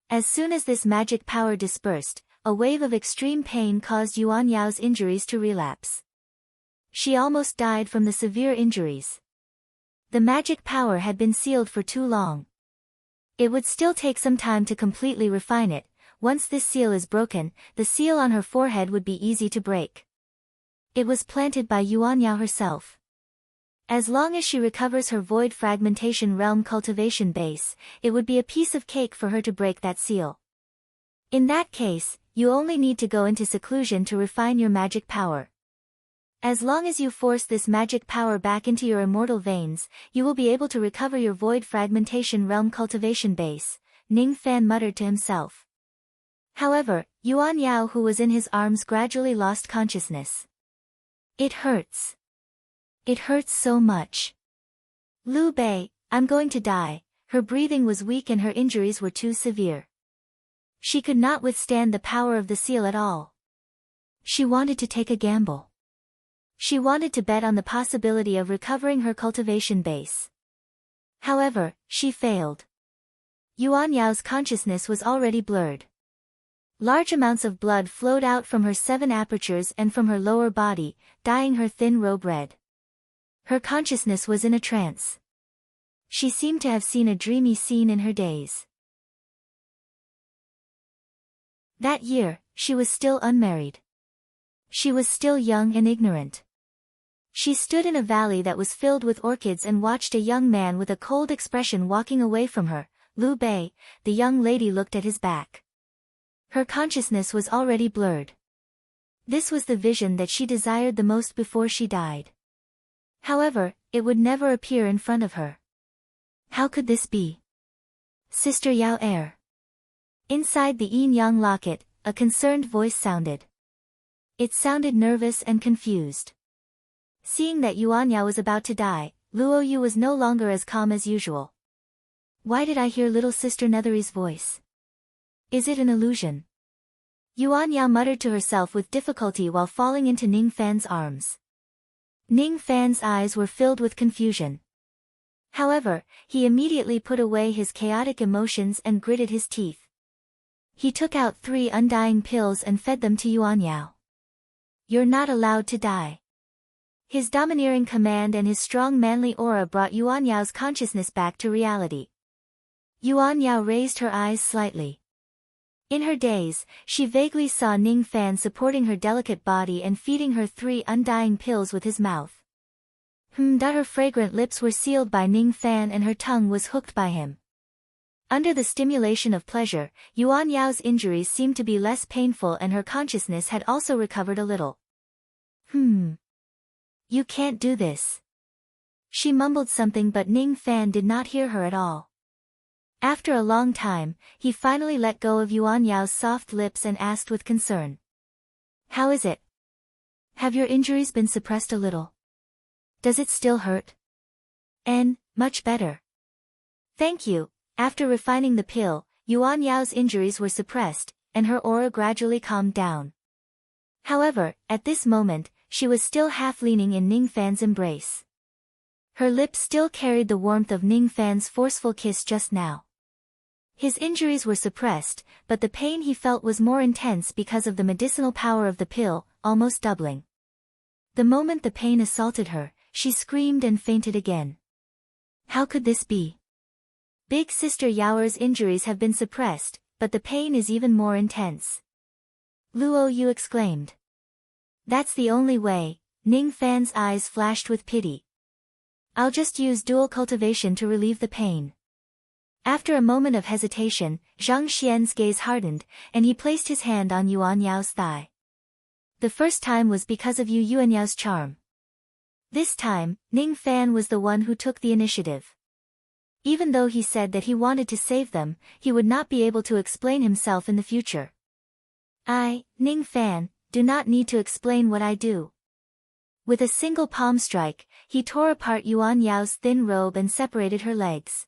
As soon as this magic power dispersed, a wave of extreme pain caused Yuan Yao's injuries to relapse. She almost died from the severe injuries. The magic power had been sealed for too long. It would still take some time to completely refine it. Once this seal is broken, the seal on her forehead would be easy to break. It was planted by Yuan Yao herself. As long as she recovers her void fragmentation realm cultivation base, it would be a piece of cake for her to break that seal. In that case, you only need to go into seclusion to refine your magic power. As long as you force this magic power back into your immortal veins, you will be able to recover your void fragmentation realm cultivation base, Ning Fan muttered to himself. However, Yuan Yao, who was in his arms, gradually lost consciousness. It hurts. It hurts so much. Liu Bei, I'm going to die. Her breathing was weak and her injuries were too severe. She could not withstand the power of the seal at all. She wanted to take a gamble. She wanted to bet on the possibility of recovering her cultivation base. However, she failed. Yuan Yao's consciousness was already blurred. Large amounts of blood flowed out from her 7 apertures and from her lower body, dyeing her thin robe red. Her consciousness was in a trance. She seemed to have seen a dreamy scene in her days. That year, she was still unmarried. She was still young and ignorant. She stood in a valley that was filled with orchids and watched a young man with a cold expression walking away from her. Liu Bei, the young lady, looked at his back. Her consciousness was already blurred. This was the vision that she desired the most before she died. However, it would never appear in front of her. How could this be? Sister Yao Air. Inside the yin-yang locket, a concerned voice sounded. It sounded nervous and confused. Seeing that Yuan Yao was about to die, Luo Yu was no longer as calm as usual. Why did I hear little sister Nethery's voice? Is it an illusion? Yuan Yao muttered to herself with difficulty while falling into Ning Fan's arms. Ning Fan's eyes were filled with confusion. However, he immediately put away his chaotic emotions and gritted his teeth. He took out 3 undying pills and fed them to Yuan Yao. You're not allowed to die. His domineering command and his strong manly aura brought Yuan Yao's consciousness back to reality. Yuan Yao raised her eyes slightly. In her daze, she vaguely saw Ning Fan supporting her delicate body and feeding her 3 undying pills with his mouth. Her fragrant lips were sealed by Ning Fan and her tongue was hooked by him. Under the stimulation of pleasure, Yuan Yao's injuries seemed to be less painful and her consciousness had also recovered a little. You can't do this. She mumbled something but Ning Fan did not hear her at all. After a long time, he finally let go of Yuan Yao's soft lips and asked with concern. How is it? Have your injuries been suppressed a little? Does it still hurt? Much better. Thank you. After refining the pill, Yuan Yao's injuries were suppressed, and her aura gradually calmed down. However, at this moment, she was still half leaning in Ning Fan's embrace. Her lips still carried the warmth of Ning Fan's forceful kiss just now. His injuries were suppressed, but the pain he felt was more intense because of the medicinal power of the pill, almost doubling. The moment the pain assaulted her, she screamed and fainted again. How could this be? Big Sister Yaoer's injuries have been suppressed, but the pain is even more intense. Luo Yu exclaimed. That's the only way. Ning Fan's eyes flashed with pity. I'll just use dual cultivation to relieve the pain. After a moment of hesitation, Zhang Xian's gaze hardened, and he placed his hand on Yuan Yao's thigh. The first time was because of Yuan Yao's charm. This time, Ning Fan was the one who took the initiative. Even though he said that he wanted to save them, he would not be able to explain himself in the future. I, Ning Fan, do not need to explain what I do. With a single palm strike, he tore apart Yuan Yao's thin robe and separated her legs.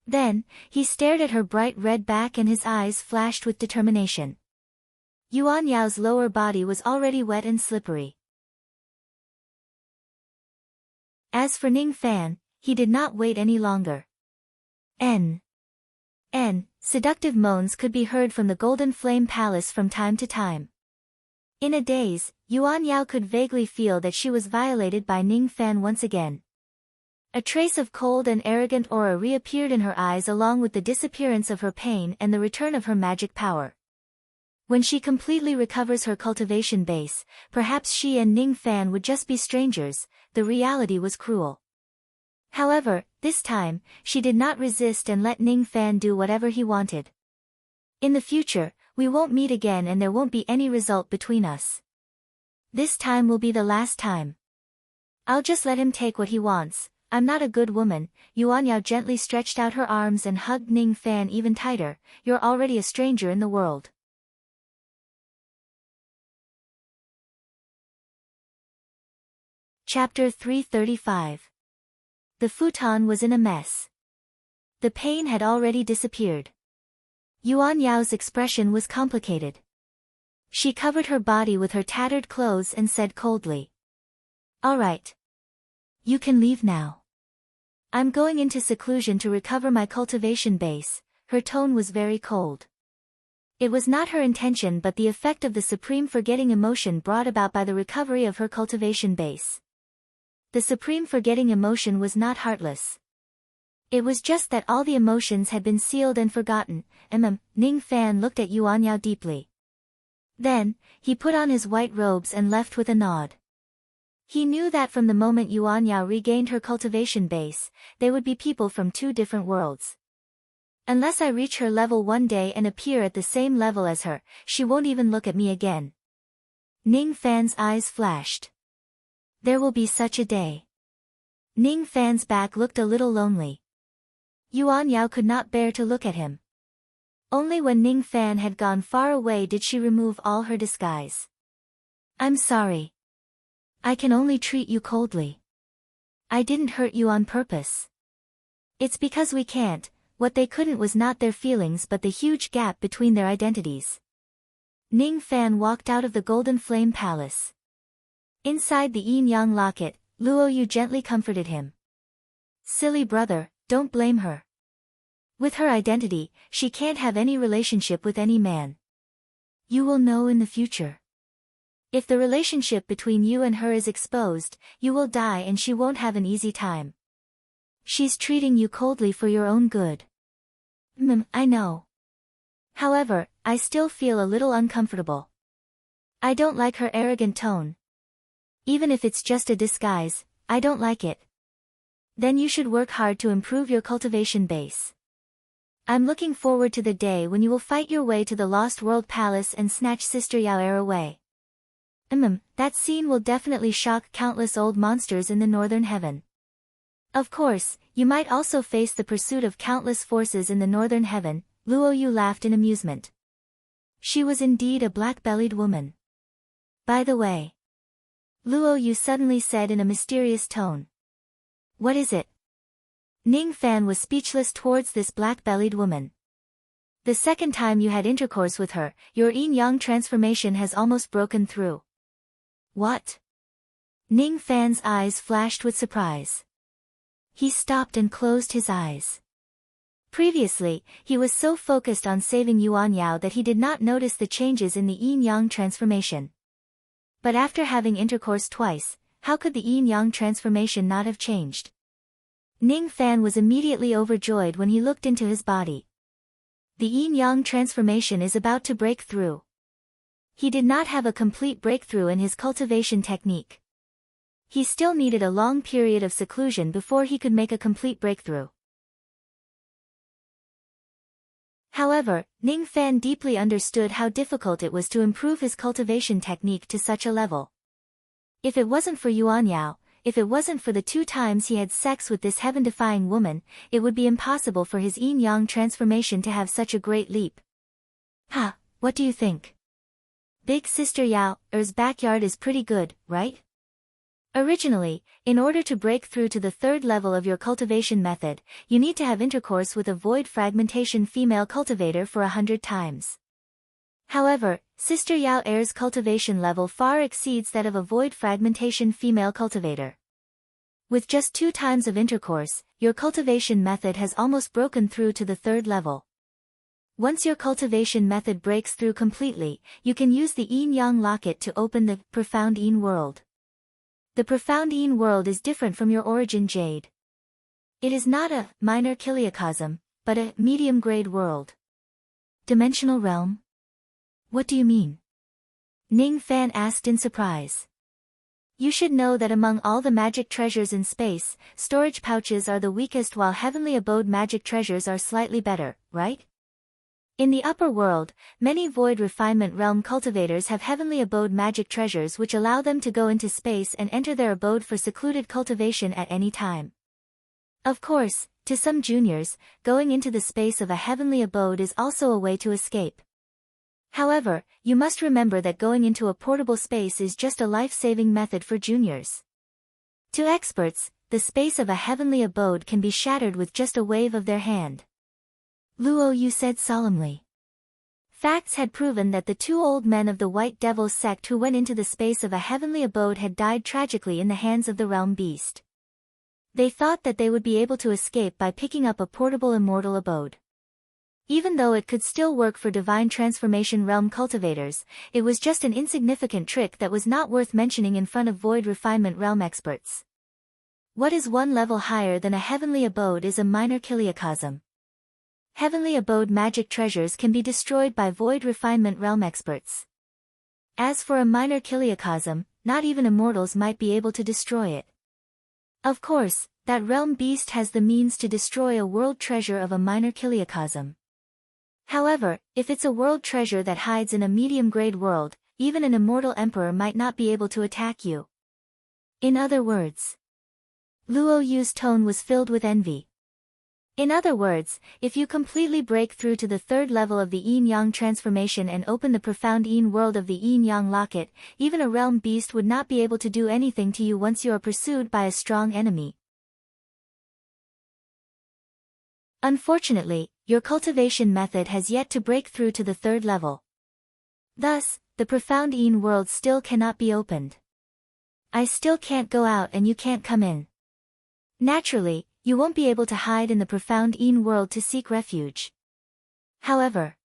Then, he stared at her bright red back and his eyes flashed with determination. Yuan Yao's lower body was already wet and slippery. As for Ning Fan, he did not wait any longer. Seductive moans could be heard from the Golden Flame Palace from time to time. In a daze, Yuan Yao could vaguely feel that she was violated by Ning Fan once again. A trace of cold and arrogant aura reappeared in her eyes along with the disappearance of her pain and the return of her magic power. When she completely recovers her cultivation base, perhaps she and Ning Fan would just be strangers. The reality was cruel. However, this time, she did not resist and let Ning Fan do whatever he wanted. In the future, we won't meet again and there won't be any result between us. This time will be the last time. I'll just let him take what he wants. I'm not a good woman. Yuan Yao gently stretched out her arms and hugged Ning Fan even tighter. You're already a stranger in the world. Chapter 335. The futon was in a mess. The pain had already disappeared. Yuan Yao's expression was complicated. She covered her body with her tattered clothes and said coldly. All right. You can leave now. I'm going into seclusion to recover my cultivation base. Her tone was very cold. It was not her intention but the effect of the supreme forgetting emotion brought about by the recovery of her cultivation base. The supreme forgetting emotion was not heartless. It was just that all the emotions had been sealed and forgotten. Ning Fan looked at Yuan Yao deeply. Then, he put on his white robes and left with a nod. He knew that from the moment Yuan Yao regained her cultivation base, they would be people from 2 different worlds. Unless I reach her level one day and appear at the same level as her, she won't even look at me again. Ning Fan's eyes flashed. There will be such a day. Ning Fan's back looked a little lonely. Yuan Yao could not bear to look at him. Only when Ning Fan had gone far away did she remove all her disguise. I'm sorry. I can only treat you coldly. I didn't hurt you on purpose. It's because we can't. What they couldn't was not their feelings but the huge gap between their identities. Ning Fan walked out of the Golden Flame Palace. Inside the yin-yang locket, Luo Yu gently comforted him. Silly brother, don't blame her. With her identity, she can't have any relationship with any man. You will know in the future. If the relationship between you and her is exposed, you will die and she won't have an easy time. She's treating you coldly for your own good. I know. However, I still feel a little uncomfortable. I don't like her arrogant tone. Even if it's just a disguise, I don't like it. Then you should work hard to improve your cultivation base. I'm looking forward to the day when you will fight your way to the Lost World Palace and snatch Sister Yao away. That scene will definitely shock countless old monsters in the Northern Heaven. Of course, you might also face the pursuit of countless forces in the Northern Heaven. Luo Yu laughed in amusement. She was indeed a black-bellied woman. By the way, Luo Yu suddenly said in a mysterious tone. What is it? Ning Fan was speechless towards this black-bellied woman. The second time you had intercourse with her, your yin-yang transformation has almost broken through. What? Ning Fan's eyes flashed with surprise. He stopped and closed his eyes. Previously, he was so focused on saving Yuan Yao that he did not notice the changes in the yin-yang transformation. But after having intercourse twice, how could the yin-yang transformation not have changed? Ning Fan was immediately overjoyed when he looked into his body. The yin-yang transformation is about to break through. He did not have a complete breakthrough in his cultivation technique. He still needed a long period of seclusion before he could make a complete breakthrough. However, Ning Fan deeply understood how difficult it was to improve his cultivation technique to such a level. If it wasn't for Yuan Yao, if it wasn't for the 2 times he had sex with this heaven-defying woman, it would be impossible for his yin-yang transformation to have such a great leap. What do you think? Big Sister Yao's backyard is pretty good, right? Originally, in order to break through to the 3rd level of your cultivation method, you need to have intercourse with a void fragmentation female cultivator for 100 times. However, Sister Yao's cultivation level far exceeds that of a void fragmentation female cultivator. With just 2 times of intercourse, your cultivation method has almost broken through to the 3rd level. Once your cultivation method breaks through completely, you can use the yin-yang locket to open the profound yin world. The profound yin world is different from your origin jade. It is not a minor kiliacosm, but a medium-grade world. Dimensional realm? What do you mean? Ning Fan asked in surprise. You should know that among all the magic treasures in space, storage pouches are the weakest while heavenly abode magic treasures are slightly better, right? In the upper world, many void refinement realm cultivators have heavenly abode magic treasures which allow them to go into space and enter their abode for secluded cultivation at any time. Of course, to some juniors, going into the space of a heavenly abode is also a way to escape. However, you must remember that going into a portable space is just a life-saving method for juniors. To experts, the space of a heavenly abode can be shattered with just a wave of their hand. Luo Yu said solemnly. Facts had proven that the 2 old men of the White Devil sect who went into the space of a heavenly abode had died tragically in the hands of the realm beast. They thought that they would be able to escape by picking up a portable immortal abode. Even though it could still work for divine transformation realm cultivators, it was just an insignificant trick that was not worth mentioning in front of void refinement realm experts. What is 1 level higher than a heavenly abode is a minor kiliacosm. Heavenly abode magic treasures can be destroyed by void refinement realm experts. As for a minor kiliacosm, not even immortals might be able to destroy it. Of course, that realm beast has the means to destroy a world treasure of a minor kiliacosm. However, if it's a world treasure that hides in a medium-grade world, even an immortal emperor might not be able to attack you. In other words, Luo Yu's tone was filled with envy. In other words, if you completely break through to the third level of the yin-yang transformation and open the profound yin world of the yin-yang locket, even a realm beast would not be able to do anything to you once you are pursued by a strong enemy. Unfortunately, your cultivation method has yet to break through to the third level. Thus, the profound yin world still cannot be opened. I still can't go out and you can't come in. Naturally, you won't be able to hide in the profound yin world to seek refuge. However,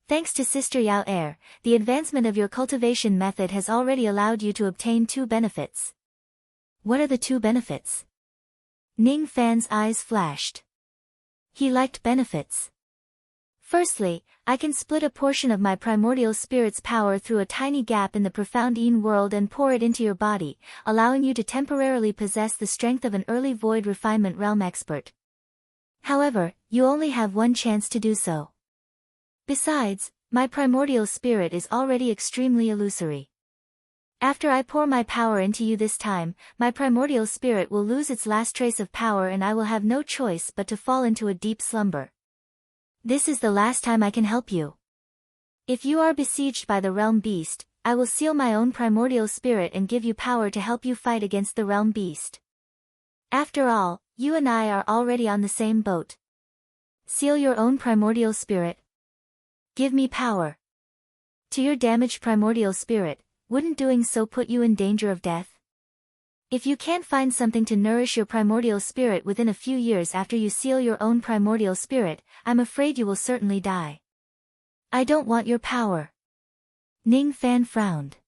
thanks to Sister Yao Er, the advancement of your cultivation method has already allowed you to obtain 2 benefits. What are the 2 benefits? Ning Fan's eyes flashed. He liked benefits. Firstly, I can split a portion of my primordial spirit's power through a tiny gap in the profound yin world and pour it into your body, allowing you to temporarily possess the strength of an early void refinement realm expert. However, you only have 1 chance to do so. Besides, my primordial spirit is already extremely illusory. After I pour my power into you this time, my primordial spirit will lose its last trace of power and I will have no choice but to fall into a deep slumber. This is the last time I can help you. If you are besieged by the realm beast, I will seal my own primordial spirit and give you power to help you fight against the realm beast. After all, you and I are already on the same boat. Seal your own primordial spirit. Give me power. To your damaged primordial spirit, wouldn't doing so put you in danger of death? If you can't find something to nourish your primordial spirit within a few years after you seal your own primordial spirit, I'm afraid you will certainly die. I don't want your power. Ning Fan frowned.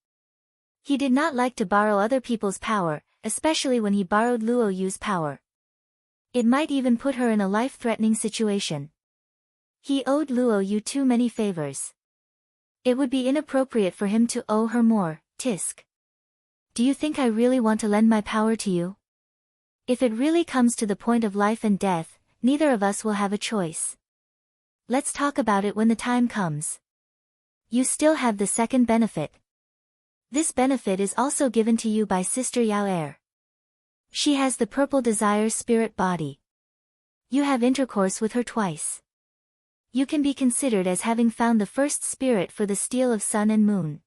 He did not like to borrow other people's power, especially when he borrowed Luo Yu's power. It might even put her in a life-threatening situation. He owed Luo Yu too many favors. It would be inappropriate for him to owe her more, tisk. Do you think I really want to lend my power to you? If it really comes to the point of life and death, neither of us will have a choice. Let's talk about it when the time comes. You still have the second benefit. This benefit is also given to you by Sister Yao Er. She has the purple desire spirit body. You have intercourse with her twice. You can be considered as having found the first spirit for the steel of sun and moon.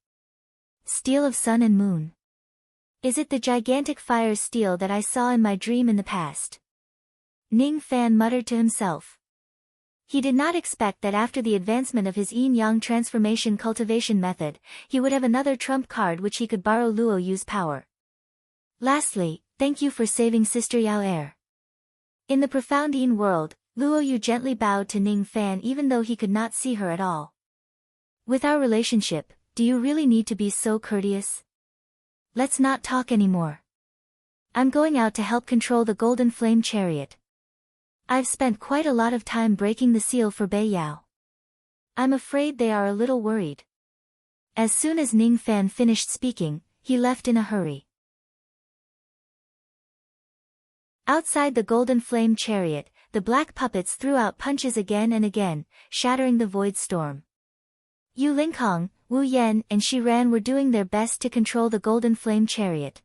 Steel of sun and moon. Is it the gigantic fire steel that I saw in my dream in the past? Ning Fan muttered to himself. He did not expect that after the advancement of his yin-yang transformation cultivation method, he would have another trump card which he could borrow Luo Yu's power. Lastly, thank you for saving Sister Yao Er. In the profound yin world, Luo Yu gently bowed to Ning Fan even though he could not see her at all. With our relationship, do you really need to be so courteous? Let's not talk anymore. I'm going out to help control the Golden Flame Chariot. I've spent quite a lot of time breaking the seal for Bei Yao. I'm afraid they are a little worried. As soon as Ning Fan finished speaking, he left in a hurry. Outside the Golden Flame Chariot, the black puppets threw out punches again and again, shattering the void storm. Yu Lingkong, Wu Yan and Shi Ran were doing their best to control the Golden Flame Chariot.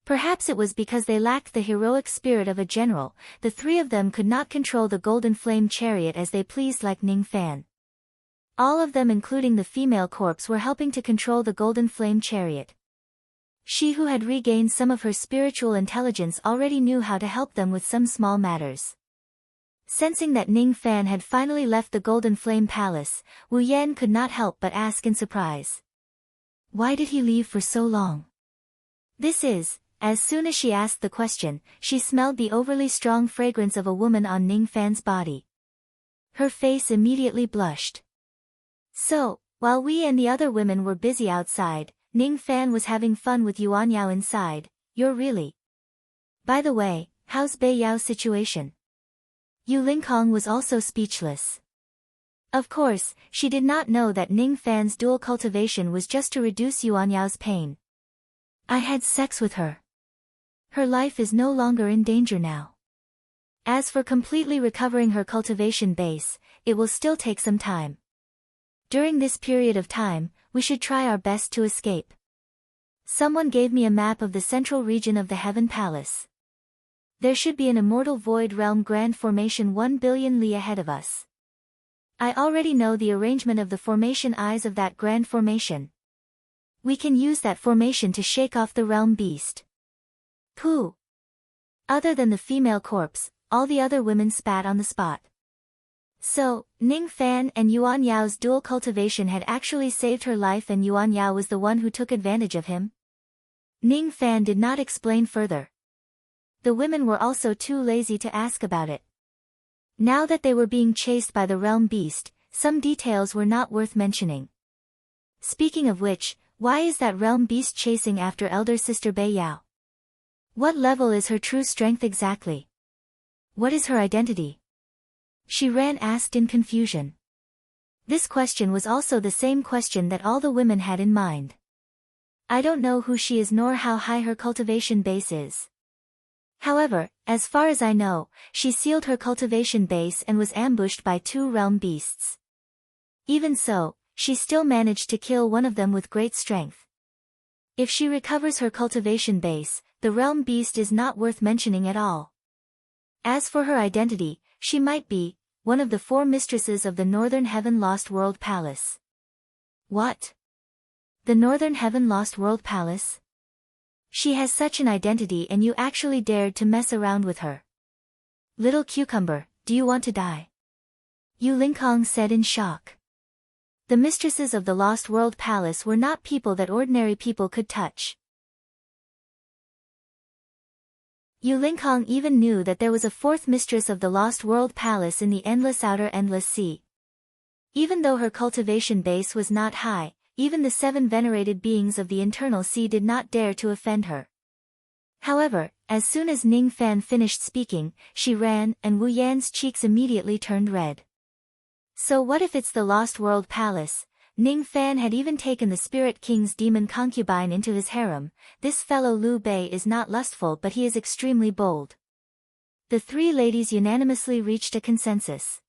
Perhaps it was because they lacked the heroic spirit of a general, the 3 of them could not control the Golden Flame Chariot as they pleased like Ning Fan. All of them including the female corpse were helping to control the Golden Flame Chariot. She who had regained some of her spiritual intelligence already knew how to help them with some small matters. Sensing that Ning Fan had finally left the Golden Flame Palace, Wu Yan could not help but ask in surprise. Why did he leave for so long? As soon as she asked the question, she smelled the overly strong fragrance of a woman on Ning Fan's body. Her face immediately blushed. So, while we and the other women were busy outside, Ning Fan was having fun with Yuan Yao inside. You're really... By the way, how's Bei Yao's situation? Yu Lingkong was also speechless. Of course, she did not know that Ning Fan's dual cultivation was just to reduce Yuan Yao's pain. I had sex with her. Her life is no longer in danger now. As for completely recovering her cultivation base, it will still take some time. During this period of time, we should try our best to escape. Someone gave me a map of the central region of the Heaven Palace. There should be an immortal void realm grand formation 1 billion li ahead of us. I already know the arrangement of the formation eyes of that grand formation. We can use that formation to shake off the realm beast. Pooh! Other than the female corpse, all the other women spat on the spot. So, Ning Fan and Yuan Yao's dual cultivation had actually saved her life and Yuan Yao was the one who took advantage of him? Ning Fan did not explain further. The women were also too lazy to ask about it. Now that they were being chased by the realm beast, some details were not worth mentioning. Speaking of which, why is that realm beast chasing after elder sister Bei Yao? What level is her true strength exactly? What is her identity? Shi Ran asked in confusion. This question was also the same question that all the women had in mind. I don't know who she is nor how high her cultivation base is. However, as far as I know, she sealed her cultivation base and was ambushed by 2 realm beasts. Even so, she still managed to kill one of them with great strength. If she recovers her cultivation base, the realm beast is not worth mentioning at all. As for her identity, she might be one of the 4 mistresses of the Northern Heaven Lost World Palace. What? The Northern Heaven Lost World Palace? She has such an identity and you actually dared to mess around with her. Little cucumber, do you want to die? Yu Lingkong said in shock. The mistresses of the Lost World Palace were not people that ordinary people could touch. Yu Lingkong even knew that there was a 4th mistress of the Lost World Palace in the endless outer endless sea. Even though her cultivation base was not high, even the 7 venerated beings of the internal sea did not dare to offend her. However, as soon as Ning Fan finished speaking, she ran and Wu Yan's cheeks immediately turned red. So what if it's the Lost World Palace? Ning Fan had even taken the Spirit King's demon concubine into his harem. This fellow Liu Bei is not lustful but he is extremely bold. The 3 ladies unanimously reached a consensus.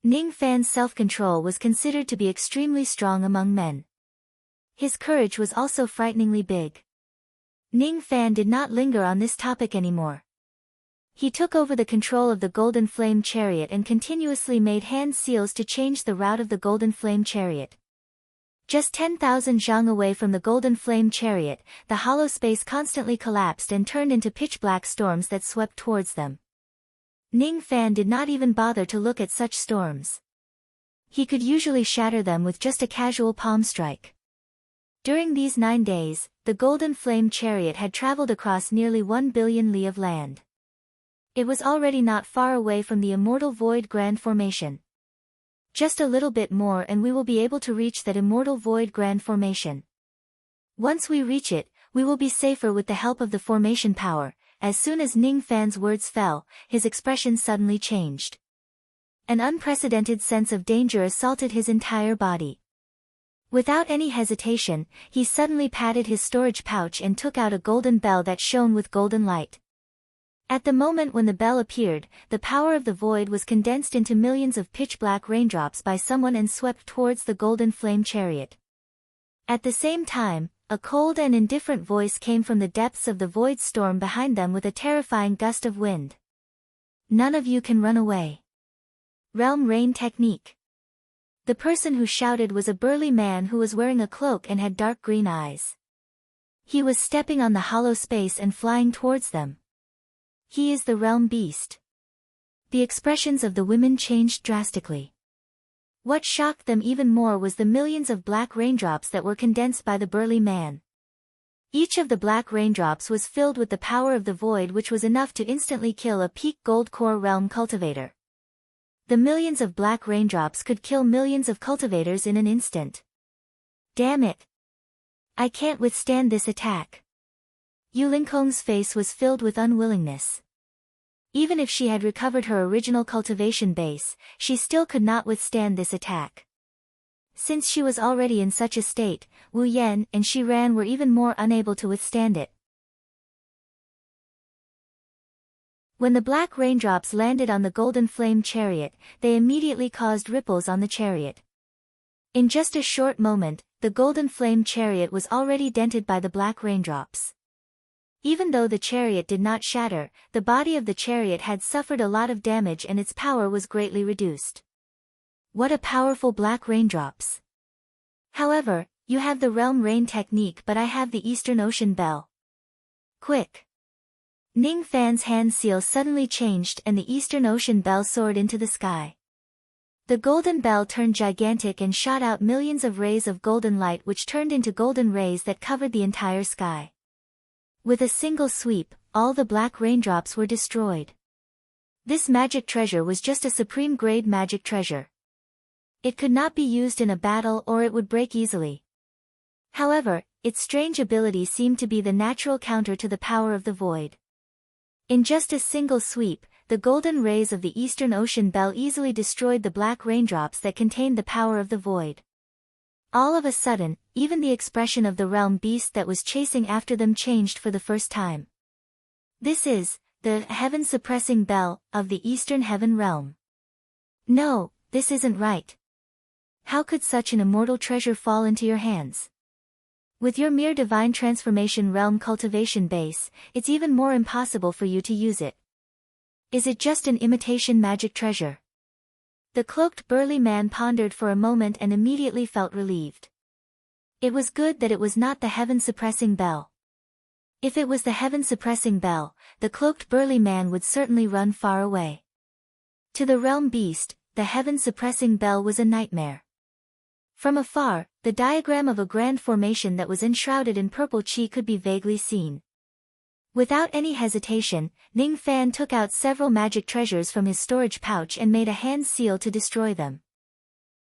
Ning Fan's self-control was considered to be extremely strong among men. His courage was also frighteningly big. Ning Fan did not linger on this topic anymore. He took over the control of the Golden Flame Chariot and continuously made hand seals to change the route of the Golden Flame Chariot. Just 10,000 zhang away from the Golden Flame Chariot, the hollow space constantly collapsed and turned into pitch-black storms that swept towards them. Ning Fan did not even bother to look at such storms. He could usually shatter them with just a casual palm strike. During these 9 days, the Golden Flame Chariot had traveled across nearly 1 billion li of land. It was already not far away from the Immortal Void Grand Formation. Just a little bit more and we will be able to reach that Immortal Void Grand Formation. Once we reach it, we will be safer with the help of the formation power. As soon as Ning Fan's words fell, his expression suddenly changed. An unprecedented sense of danger assaulted his entire body. Without any hesitation, he suddenly patted his storage pouch and took out a golden bell that shone with golden light. At the moment when the bell appeared, the power of the void was condensed into millions of pitch-black raindrops by someone and swept towards the Golden Flame Chariot. At the same time, a cold and indifferent voice came from the depths of the void storm behind them with a terrifying gust of wind. None of you can run away. Realm Rain Technique. The person who shouted was a burly man who was wearing a cloak and had dark green eyes. He was stepping on the hollow space and flying towards them. He is the Realm Beast. The expressions of the women changed drastically. What shocked them even more was the millions of black raindrops that were condensed by the burly man. Each of the black raindrops was filled with the power of the void which was enough to instantly kill a peak gold core realm cultivator. The millions of black raindrops could kill millions of cultivators in an instant. Damn it! I can't withstand this attack. Yu Lingkong's face was filled with unwillingness. Even if she had recovered her original cultivation base, she still could not withstand this attack. Since she was already in such a state, Wu Yan and Shi Ran were even more unable to withstand it. When the black raindrops landed on the Golden Flame Chariot, they immediately caused ripples on the chariot. In just a short moment, the Golden Flame Chariot was already dented by the black raindrops. Even though the chariot did not shatter, the body of the chariot had suffered a lot of damage and its power was greatly reduced. What a powerful black raindrops! However, you have the realm rain technique, but I have the Eastern Ocean bell. Quick! Ning Fan's hand seal suddenly changed and the Eastern Ocean bell soared into the sky. The golden bell turned gigantic and shot out millions of rays of golden light which turned into golden rays that covered the entire sky. With a single sweep, all the black raindrops were destroyed. This magic treasure was just a supreme grade magic treasure. It could not be used in a battle or it would break easily. However, its strange ability seemed to be the natural counter to the power of the void. In just a single sweep, the golden rays of the Eastern Ocean bell easily destroyed the black raindrops that contained the power of the void. All of a sudden, even the expression of the realm beast that was chasing after them changed for the first time. This is the heaven-suppressing bell of the Eastern Heaven realm. No, this isn't right. How could such an immortal treasure fall into your hands? With your mere divine transformation realm cultivation base, it's even more impossible for you to use it. Is it just an imitation magic treasure? The cloaked burly man pondered for a moment and immediately felt relieved. It was good that it was not the heaven-suppressing bell. If it was the heaven-suppressing bell, the cloaked burly man would certainly run far away. To the realm beast, the heaven-suppressing bell was a nightmare. From afar, the diagram of a grand formation that was enshrouded in purple chi could be vaguely seen. Without any hesitation, Ning Fan took out several magic treasures from his storage pouch and made a hand seal to destroy them.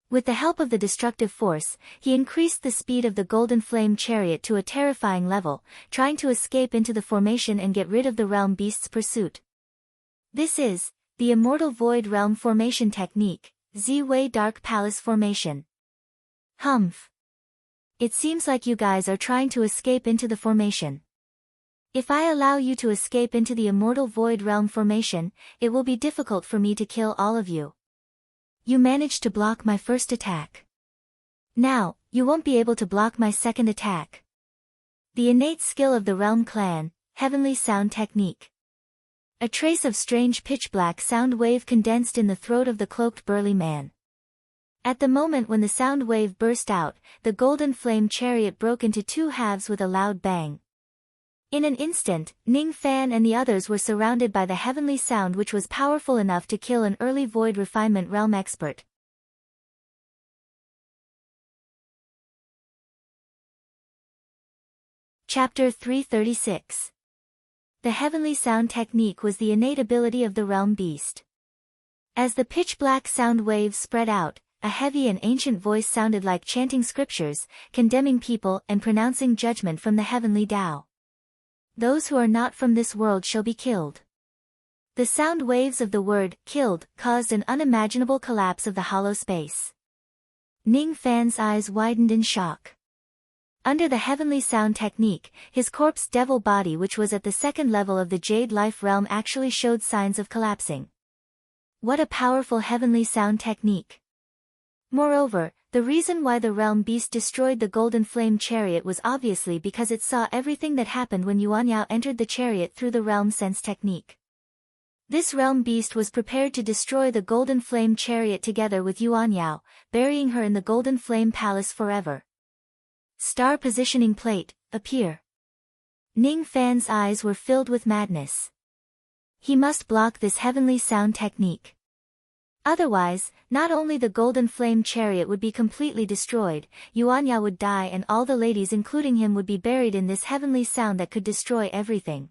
With the help of the destructive force, he increased the speed of the golden flame chariot to a terrifying level, trying to escape into the formation and get rid of the realm beast's pursuit. This is the Immortal Void Realm Formation Technique, Z-Way Dark Palace Formation. Humph. It seems like you guys are trying to escape into the formation. If I allow you to escape into the Immortal Void Realm Formation, it will be difficult for me to kill all of you. You managed to block my first attack. Now, you won't be able to block my second attack. The innate skill of the Realm Clan, Heavenly Sound Technique. A trace of strange pitch-black sound wave condensed in the throat of the cloaked burly man. At the moment when the sound wave burst out, the golden flame chariot broke into two halves with a loud bang. In an instant, Ning Fan and the others were surrounded by the heavenly sound which was powerful enough to kill an early void refinement realm expert. Chapter 336. The heavenly sound technique was the innate ability of the realm beast. As the pitch-black sound waves spread out, a heavy and ancient voice sounded like chanting scriptures, condemning people and pronouncing judgment from the heavenly Tao. Those who are not from this world shall be killed. The sound waves of the word, killed, caused an unimaginable collapse of the hollow space. Ning Fan's eyes widened in shock. Under the heavenly sound technique, his corpse devil body which was at the second level of the Jade Life realm actually showed signs of collapsing. What a powerful heavenly sound technique! Moreover, the reason why the realm beast destroyed the golden flame chariot was obviously because it saw everything that happened when Yuan Yao entered the chariot through the realm sense technique. This realm beast was prepared to destroy the golden flame chariot together with Yuan Yao, burying her in the golden flame palace forever. Star positioning plate, appear. Ning Fan's eyes were filled with madness. He must block this heavenly sound technique. Otherwise, not only the golden flame chariot would be completely destroyed, Yuan Yao would die and all the ladies including him would be buried in this heavenly sound that could destroy everything.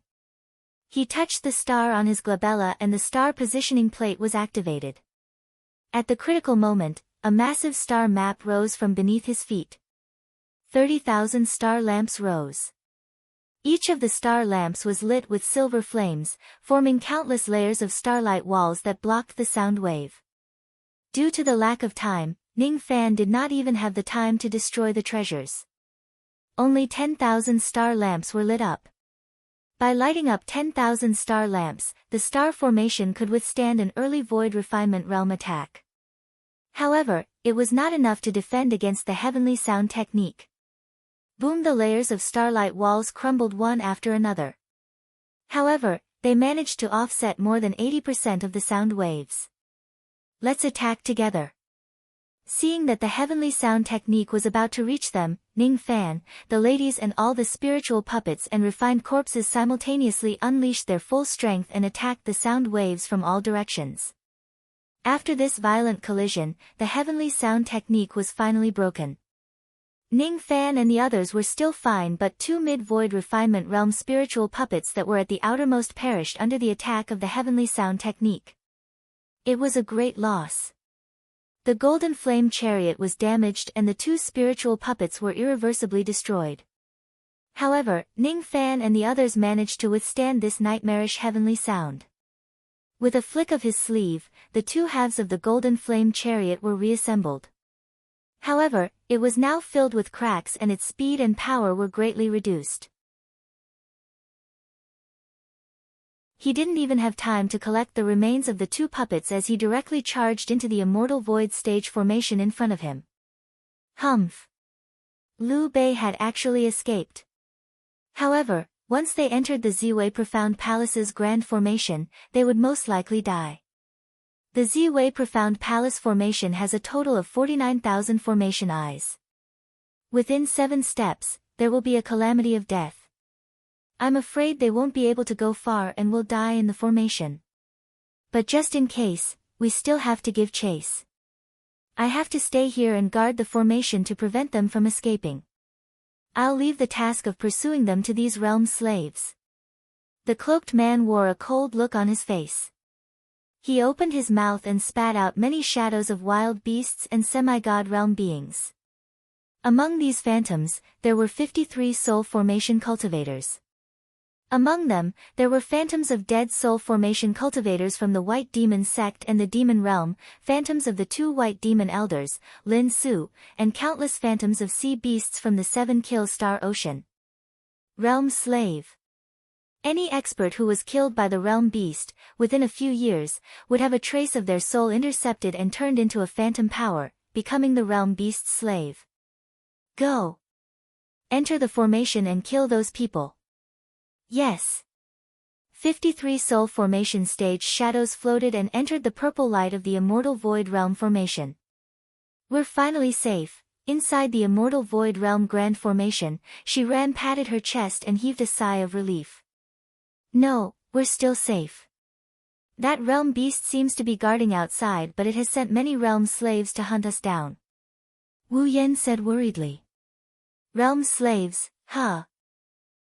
He touched the star on his glabella and the star positioning plate was activated. At the critical moment, a massive star map rose from beneath his feet. 30,000 star lamps rose. Each of the star lamps was lit with silver flames, forming countless layers of starlight walls that blocked the sound wave. Due to the lack of time, Ning Fan did not even have the time to destroy the treasures. Only 10,000 star lamps were lit up. By lighting up 10,000 star lamps, the star formation could withstand an early void refinement realm attack. However, it was not enough to defend against the heavenly sound technique. Boom! The layers of starlight walls crumbled one after another. However, they managed to offset more than 80% of the sound waves. Let's attack together. Seeing that the heavenly sound technique was about to reach them, Ning Fan, the ladies and all the spiritual puppets and refined corpses simultaneously unleashed their full strength and attacked the sound waves from all directions. After this violent collision, the heavenly sound technique was finally broken. Ning Fan and the others were still fine, but two mid-void refinement realm spiritual puppets that were at the outermost perished under the attack of the heavenly sound technique. It was a great loss. The golden flame chariot was damaged and the two spiritual puppets were irreversibly destroyed. However, Ning Fan and the others managed to withstand this nightmarish heavenly sound. With a flick of his sleeve, the two halves of the golden flame chariot were reassembled. However, it was now filled with cracks and its speed and power were greatly reduced. He didn't even have time to collect the remains of the two puppets as he directly charged into the immortal void stage formation in front of him. Humph! Liu Bei had actually escaped. However, once they entered the Ziwei Profound Palace's grand formation, they would most likely die. The Ziwei Profound Palace formation has a total of 49,000 formation eyes. Within 7 steps, there will be a calamity of death. I'm afraid they won't be able to go far and will die in the formation. But just in case, we still have to give chase. I have to stay here and guard the formation to prevent them from escaping. I'll leave the task of pursuing them to these realm slaves. The cloaked man wore a cold look on his face. He opened his mouth and spat out many shadows of wild beasts and semi-god realm beings. Among these phantoms, there were 53 soul formation cultivators. Among them, there were phantoms of dead soul formation cultivators from the White Demon sect and the Demon Realm, phantoms of the 2 White Demon Elders, Lin Su, and countless phantoms of sea beasts from the 7 Kill Star Ocean. Realm Slave. Any expert who was killed by the realm beast, within a few years, would have a trace of their soul intercepted and turned into a phantom power, becoming the realm beast's slave. Go! Enter the formation and kill those people. Yes. 53 soul formation stage shadows floated and entered the purple light of the immortal void realm formation. We're finally safe. Inside the immortal void realm grand formation, she ran, patted her chest and heaved a sigh of relief. No, we're still safe. That realm beast seems to be guarding outside, but it has sent many realm slaves to hunt us down. Wu Yan said worriedly. Realm slaves, huh?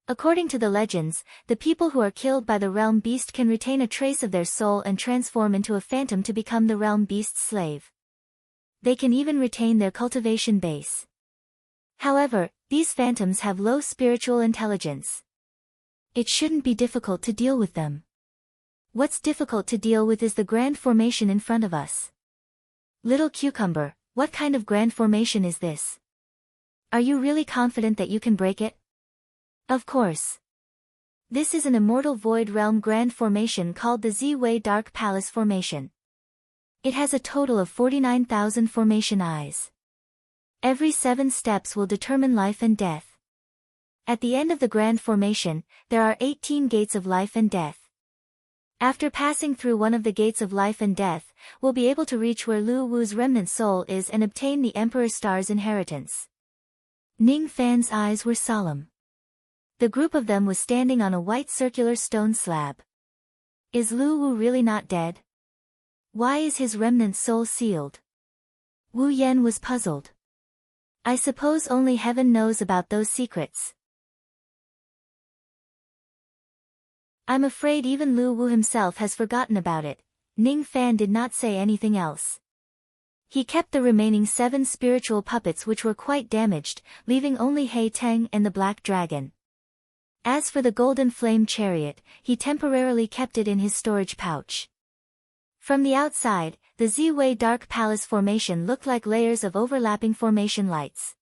According to the legends, the people who are killed by the realm beast can retain a trace of their soul and transform into a phantom to become the realm beast's slave. They can even retain their cultivation base. However, these phantoms have low spiritual intelligence. It shouldn't be difficult to deal with them. What's difficult to deal with is the grand formation in front of us. Little Cucumber, what kind of grand formation is this? Are you really confident that you can break it? Of course. This is an immortal void realm grand formation called the Ziwei Dark Palace Formation. It has a total of 49,000 formation eyes. Every 7 steps will determine life and death. At the end of the grand formation, there are 18 gates of life and death. After passing through one of the gates of life and death, we'll be able to reach where Lu Wu's remnant soul is and obtain the Emperor Star's inheritance. Ning Fan's eyes were solemn. The group of them was standing on a white circular stone slab. Is Lu Wu really not dead? Why is his remnant soul sealed? Wu Yan was puzzled. I suppose only heaven knows about those secrets. I'm afraid even Lu Wu himself has forgotten about it. Ning Fan did not say anything else. He kept the remaining 7 spiritual puppets which were quite damaged, leaving only Hei Teng and the Black Dragon. As for the golden flame chariot, he temporarily kept it in his storage pouch. From the outside, the Ziwei Dark Palace formation looked like layers of overlapping formation lights.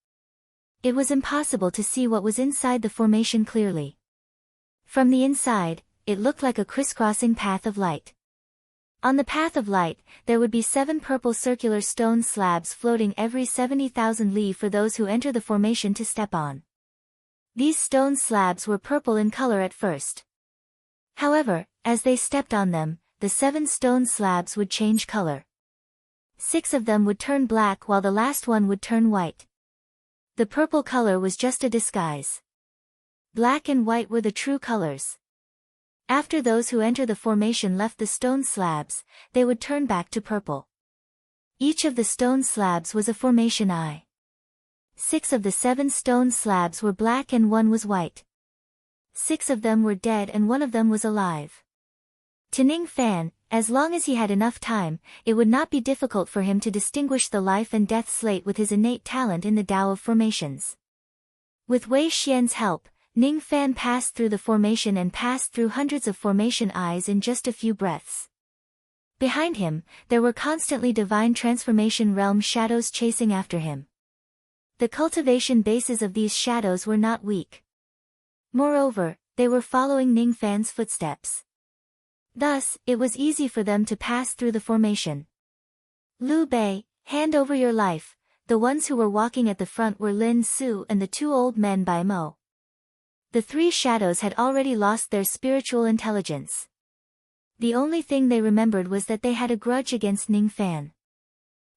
It was impossible to see what was inside the formation clearly. From the inside, it looked like a crisscrossing path of light. On the path of light, there would be 7 purple circular stone slabs floating every 70,000 li for those who enter the formation to step on. These stone slabs were purple in color at first. However, as they stepped on them, the 7 stone slabs would change color. 6 of them would turn black while the last one would turn white. The purple color was just a disguise. Black and white were the true colors. After those who enter the formation left the stone slabs, they would turn back to purple. Each of the stone slabs was a formation eye. 6 of the 7 stone slabs were black and 1 was white. 6 of them were dead and 1 of them was alive. To Ning Fan, as long as he had enough time, it would not be difficult for him to distinguish the life and death slate with his innate talent in the Tao of formations. With Wei Xian's help, Ning Fan passed through the formation and passed through hundreds of formation eyes in just a few breaths. Behind him, there were constantly divine transformation realm shadows chasing after him. The cultivation bases of these shadows were not weak. Moreover, they were following Ning Fan's footsteps. Thus, it was easy for them to pass through the formation. Liu Bei, hand over your life. The ones who were walking at the front were Lin Su and the 2 old men Bai Mo. The 3 shadows had already lost their spiritual intelligence. The only thing they remembered was that they had a grudge against Ning Fan.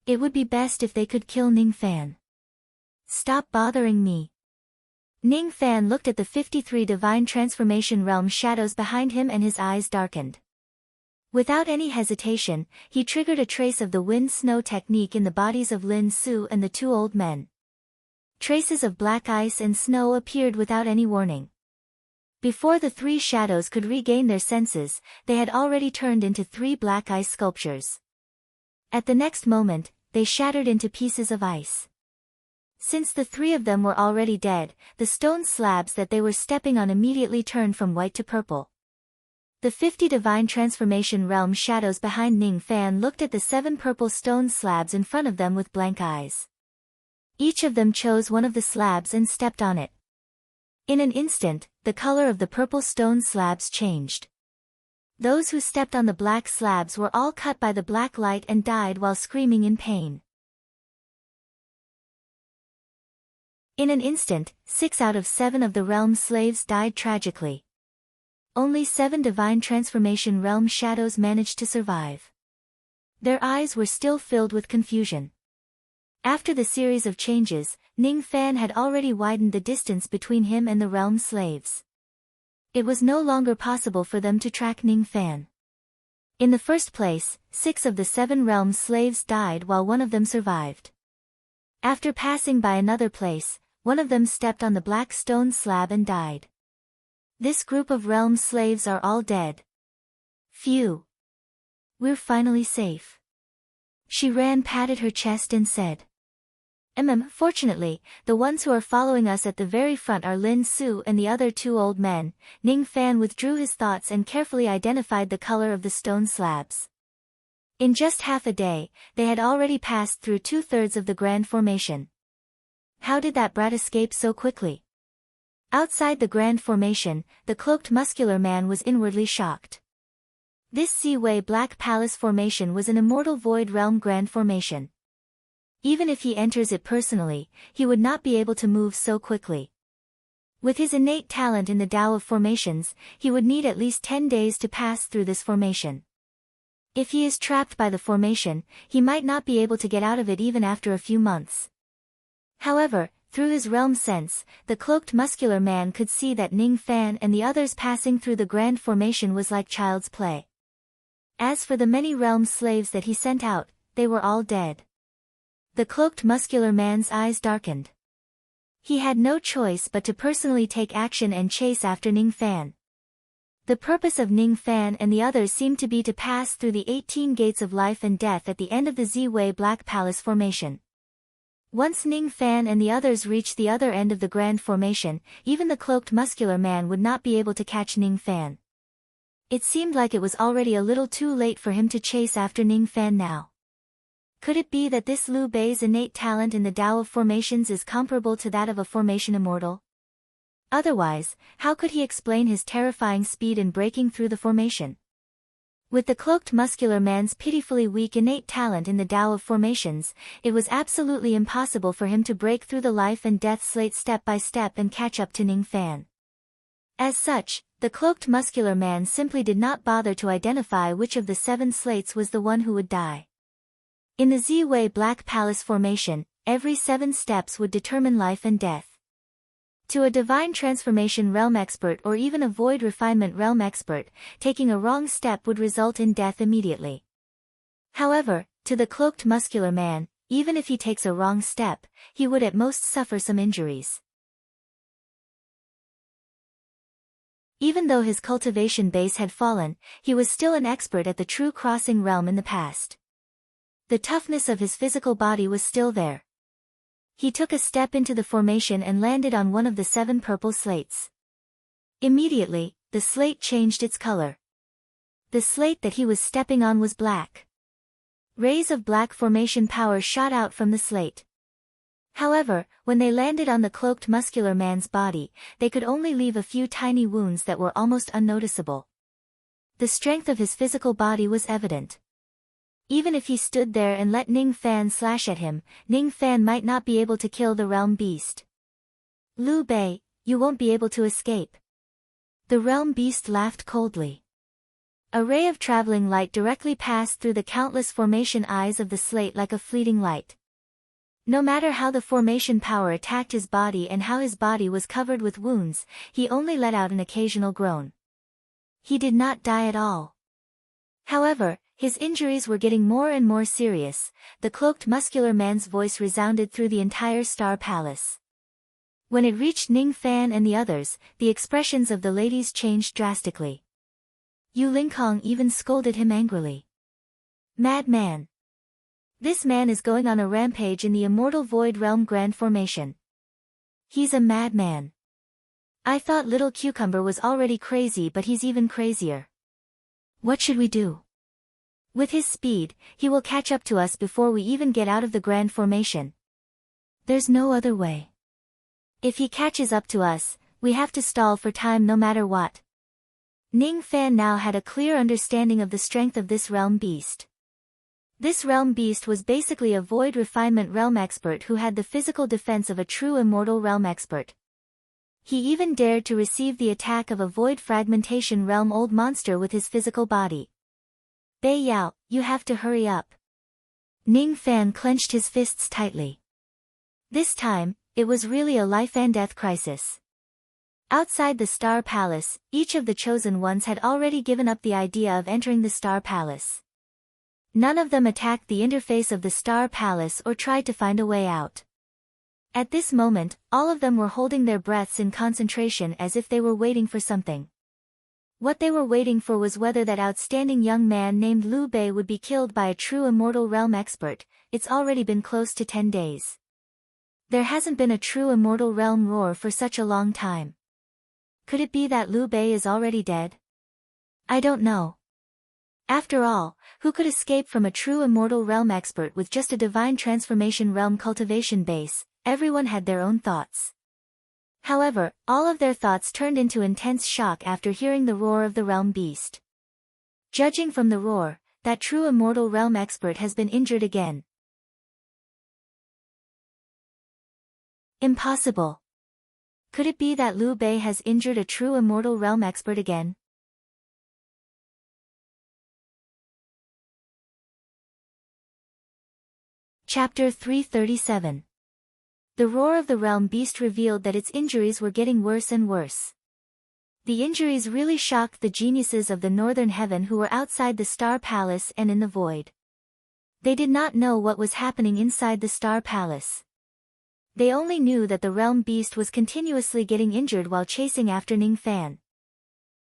It would be best if they could kill Ning Fan. Stop bothering me. Ning Fan looked at the 53 divine transformation realm shadows behind him and his eyes darkened. Without any hesitation, he triggered a trace of the wind-snow technique in the bodies of Lin Su and the 2 old men. Traces of black ice and snow appeared without any warning. Before the 3 shadows could regain their senses, they had already turned into 3 black ice sculptures. At the next moment, they shattered into pieces of ice. Since the 3 of them were already dead, the stone slabs that they were stepping on immediately turned from white to purple. The 50 divine transformation realm shadows behind Ning Fan looked at the 7 purple stone slabs in front of them with blank eyes. Each of them chose one of the slabs and stepped on it. In an instant, the color of the purple stone slabs changed. Those who stepped on the black slabs were all cut by the black light and died while screaming in pain. In an instant, 6 out of 7 of the realm slaves died tragically. Only 7 divine transformation realm shadows managed to survive. Their eyes were still filled with confusion. After the series of changes, Ning Fan had already widened the distance between him and the realm slaves. It was no longer possible for them to track Ning Fan. In the first place, 6 of the 7 realm slaves died while 1 of them survived. After passing by another place, 1 of them stepped on the black stone slab and died. This group of realm slaves are all dead. Phew. We're finally safe. Shi Ran patted her chest and said. Fortunately, the ones who are following us at the very front are Lin Su and the other 2 old men. Ning Fan withdrew his thoughts and carefully identified the color of the stone slabs. In just half a day, they had already passed through 2/3 of the grand formation. How did that brat escape so quickly? Outside the grand formation, the cloaked muscular man was inwardly shocked. This Seaway Black Palace formation was an immortal void realm grand formation. Even if he enters it personally, he would not be able to move so quickly. With his innate talent in the Tao of formations, he would need at least 10 days to pass through this formation. If he is trapped by the formation, he might not be able to get out of it even after a few months. However, through his realm sense, the cloaked muscular man could see that Ning Fan and the others passing through the grand formation was like child's play. As for the many realm slaves that he sent out, they were all dead. The cloaked muscular man's eyes darkened. He had no choice but to personally take action and chase after Ning Fan. The purpose of Ning Fan and the others seemed to be to pass through the 18 gates of life and death at the end of the Z-Way Black Palace formation. Once Ning Fan and the others reached the other end of the grand formation, even the cloaked muscular man would not be able to catch Ning Fan. It seemed like it was already a little too late for him to chase after Ning Fan now. Could it be that this Liu Bei's innate talent in the Tao of formations is comparable to that of a formation immortal? Otherwise, how could he explain his terrifying speed in breaking through the formation? With the cloaked muscular man's pitifully weak innate talent in the Tao of formations, it was absolutely impossible for him to break through the life and death slate step by step and catch up to Ning Fan. As such, The cloaked muscular man simply did not bother to identify which of the 7 slates was the one who would die. In the Z-Way Black Palace formation, every 7 steps would determine life and death. To a Divine Transformation Realm expert or even a Void Refinement Realm expert, taking a wrong step would result in death immediately. However, to the cloaked muscular man, even if he takes a wrong step, he would at most suffer some injuries. Even though his cultivation base had fallen, he was still an expert at the true crossing realm in the past. The toughness of his physical body was still there. He took a step into the formation and landed on one of the 7 purple slates. Immediately, the slate changed its color. The slate that he was stepping on was black. Rays of black formation power shot out from the slate. However, when they landed on the cloaked muscular man's body, they could only leave a few tiny wounds that were almost unnoticeable. The strength of his physical body was evident. Even if he stood there and let Ning Fan slash at him, Ning Fan might not be able to kill the realm beast. Liu Bei, you won't be able to escape. The realm beast laughed coldly. A ray of traveling light directly passed through the countless formation eyes of the slate like a fleeting light. No matter how the formation power attacked his body and how his body was covered with wounds, he only let out an occasional groan. He did not die at all. However, his injuries were getting more and more serious. The cloaked muscular man's voice resounded through the entire Star Palace. When it reached Ning Fan and the others, the expressions of the ladies changed drastically. Yu Lingkong even scolded him angrily. Madman! This man is going on a rampage in the Immortal Void Realm Grand Formation. He's a madman. I thought Little Cucumber was already crazy, but he's even crazier. What should we do? With his speed, he will catch up to us before we even get out of the Grand Formation. There's no other way. If he catches up to us, we have to stall for time no matter what. Ning Fan now had a clear understanding of the strength of this realm beast. This realm beast was basically a void refinement realm expert who had the physical defense of a true immortal realm expert. He even dared to receive the attack of a void fragmentation realm old monster with his physical body. Bei Yao, you have to hurry up. Ning Fan clenched his fists tightly. This time, it was really a life and death crisis. Outside the Star Palace, each of the chosen ones had already given up the idea of entering the Star Palace. None of them attacked the interface of the Star Palace or tried to find a way out. At this moment, all of them were holding their breaths in concentration as if they were waiting for something. What they were waiting for was whether that outstanding young man named Liu Bei would be killed by a true immortal realm expert. It's already been close to 10 days. There hasn't been a true immortal realm roar for such a long time. Could it be that Liu Bei is already dead? I don't know. After all, who could escape from a true immortal realm expert with just a divine transformation realm cultivation base? Everyone had their own thoughts. However, all of their thoughts turned into intense shock after hearing the roar of the realm beast. Judging from the roar, that true immortal realm expert has been injured again. Impossible. Could it be that Liu Bei has injured a true immortal realm expert again? Chapter 337. The roar of the realm beast revealed that its injuries were getting worse and worse. The injuries really shocked the geniuses of the northern heaven who were outside the Star Palace and in the void. They did not know what was happening inside the Star Palace. They only knew that the realm beast was continuously getting injured while chasing after Ning Fan.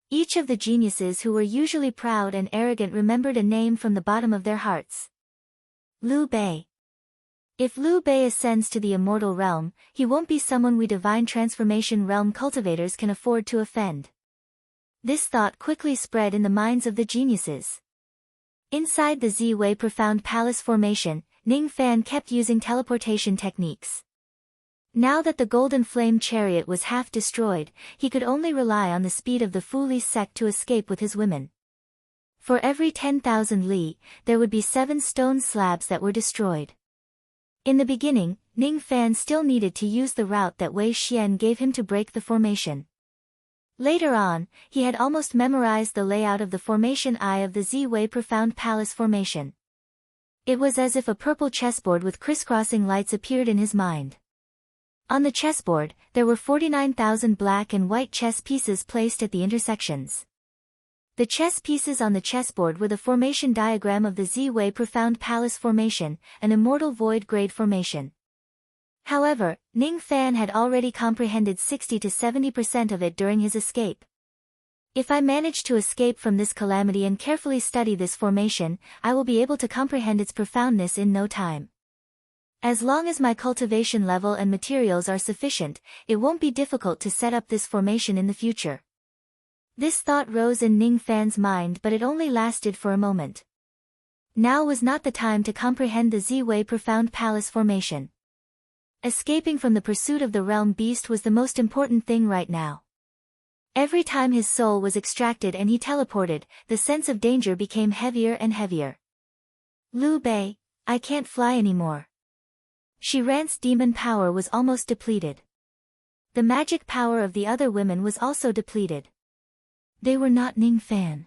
Each of the geniuses who were usually proud and arrogant remembered a name from the bottom of their hearts. Liu Bei. If Liu Bei ascends to the immortal realm, he won't be someone we divine transformation realm cultivators can afford to offend. This thought quickly spread in the minds of the geniuses. Inside the Z-Way Profound Palace formation, Ning Fan kept using teleportation techniques. Now that the Golden Flame Chariot was half destroyed, he could only rely on the speed of the Fuli sect to escape with his women. For every 10,000 li, there would be 7 stone slabs that were destroyed. In the beginning, Ning Fan still needed to use the route that Wei Xian gave him to break the formation. Later on, he had almost memorized the layout of the formation I of the Z-Way Profound Palace formation. It was as if a purple chessboard with crisscrossing lights appeared in his mind. On the chessboard, there were 49,000 black and white chess pieces placed at the intersections. The chess pieces on the chessboard were the formation diagram of the Z-Way Profound Palace formation, an immortal void grade formation. However, Ning Fan had already comprehended 60 to 70% of it during his escape. If I manage to escape from this calamity and carefully study this formation, I will be able to comprehend its profoundness in no time. As long as my cultivation level and materials are sufficient, it won't be difficult to set up this formation in the future. This thought rose in Ning Fan's mind, but it only lasted for a moment. Now was not the time to comprehend the Z-Way Profound Palace formation. Escaping from the pursuit of the realm beast was the most important thing right now. Every time his soul was extracted and he teleported, the sense of danger became heavier and heavier. Liu Bei, I can't fly anymore. Shi Ran's demon power was almost depleted. The magic power of the other women was also depleted. They were not Ning Fan.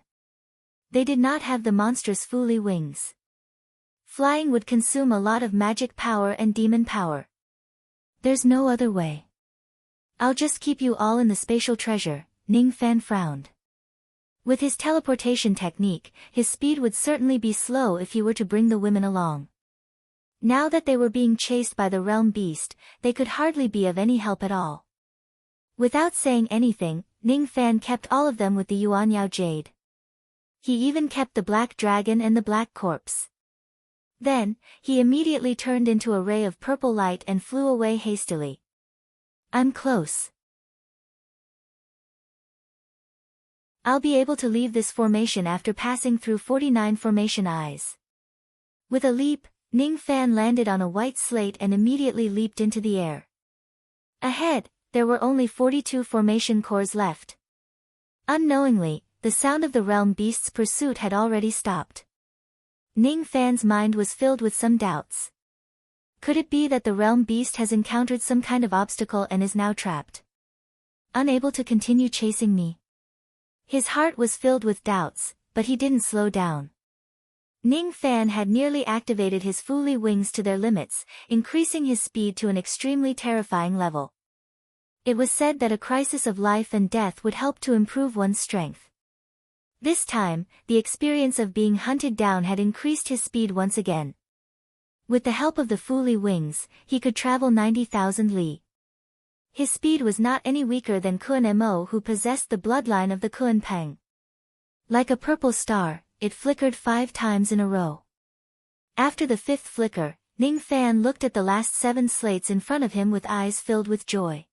They did not have the monstrous Fu Li wings. Flying would consume a lot of magic power and demon power. There's no other way. I'll just keep you all in the spatial treasure, Ning Fan frowned. With his teleportation technique, his speed would certainly be slow if he were to bring the women along. Now that they were being chased by the realm beast, they could hardly be of any help at all. Without saying anything, Ning Fan kept all of them with the Yuanyao jade. He even kept the black dragon and the black corpse. Then, he immediately turned into a ray of purple light and flew away hastily. I'm close. I'll be able to leave this formation after passing through 49 formation eyes. With a leap, Ning Fan landed on a white slate and immediately leaped into the air. Ahead, there were only 42 formation cores left. Unknowingly, the sound of the realm beast's pursuit had already stopped. Ning Fan's mind was filled with some doubts. Could it be that the realm beast has encountered some kind of obstacle and is now trapped? Unable to continue chasing me? His heart was filled with doubts, but he didn't slow down. Ning Fan had nearly activated his Fu Li wings to their limits, increasing his speed to an extremely terrifying level. It was said that a crisis of life and death would help to improve one's strength. This time, the experience of being hunted down had increased his speed once again. With the help of the Fu Li wings, he could travel 90,000 li. His speed was not any weaker than Kun Mo, who possessed the bloodline of the Kun Peng. Like a purple star, it flickered 5 times in a row. After the 5th flicker, Ning Fan looked at the last 7 slates in front of him with eyes filled with joy.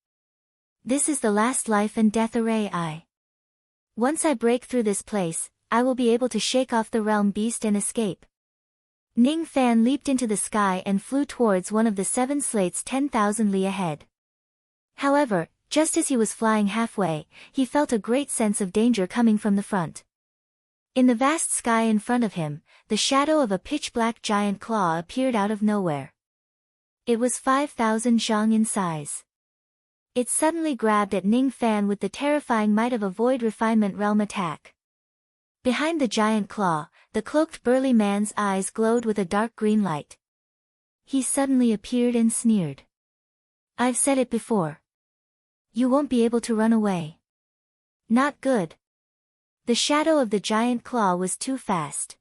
This is the last life and death array. Once I break through this place, I will be able to shake off the realm beast and escape. Ning Fan leaped into the sky and flew towards one of the 7 slates 10,000 li ahead. However, just as he was flying halfway, he felt a great sense of danger coming from the front. In the vast sky in front of him, the shadow of a pitch-black giant claw appeared out of nowhere. It was 5,000 zhang in size. It suddenly grabbed at Ning Fan with the terrifying might of a void refinement realm attack. Behind the giant claw, the cloaked burly man's eyes glowed with a dark green light. He suddenly appeared and sneered. I've said it before. You won't be able to run away. Not good. The shadow of the giant claw was too fast.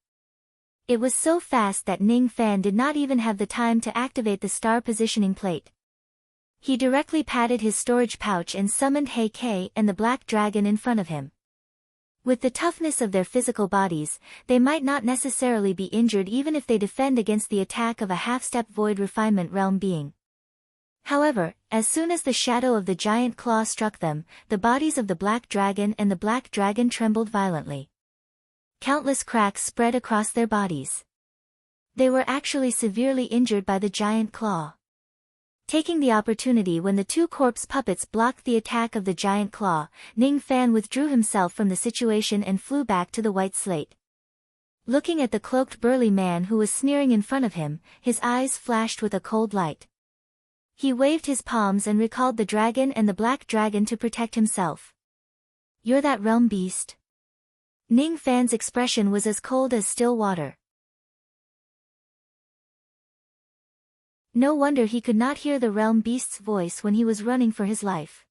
It was so fast that Ning Fan did not even have the time to activate the star positioning plate. He directly patted his storage pouch and summoned Hei Kei and the black dragon in front of him. With the toughness of their physical bodies, they might not necessarily be injured even if they defend against the attack of a half-step void refinement realm being. However, as soon as the shadow of the giant claw struck them, the bodies of the black dragon and the black dragon trembled violently. Countless cracks spread across their bodies. They were actually severely injured by the giant claw. Taking the opportunity when the 2 corpse puppets blocked the attack of the giant claw, Ning Fan withdrew himself from the situation and flew back to the white slate. Looking at the cloaked burly man who was sneering in front of him, his eyes flashed with a cold light. He waved his palms and recalled the dragon and the black dragon to protect himself. You're that realm beast? Ning Fan's expression was as cold as still water. No wonder he could not hear the realm beast's voice when he was running for his life.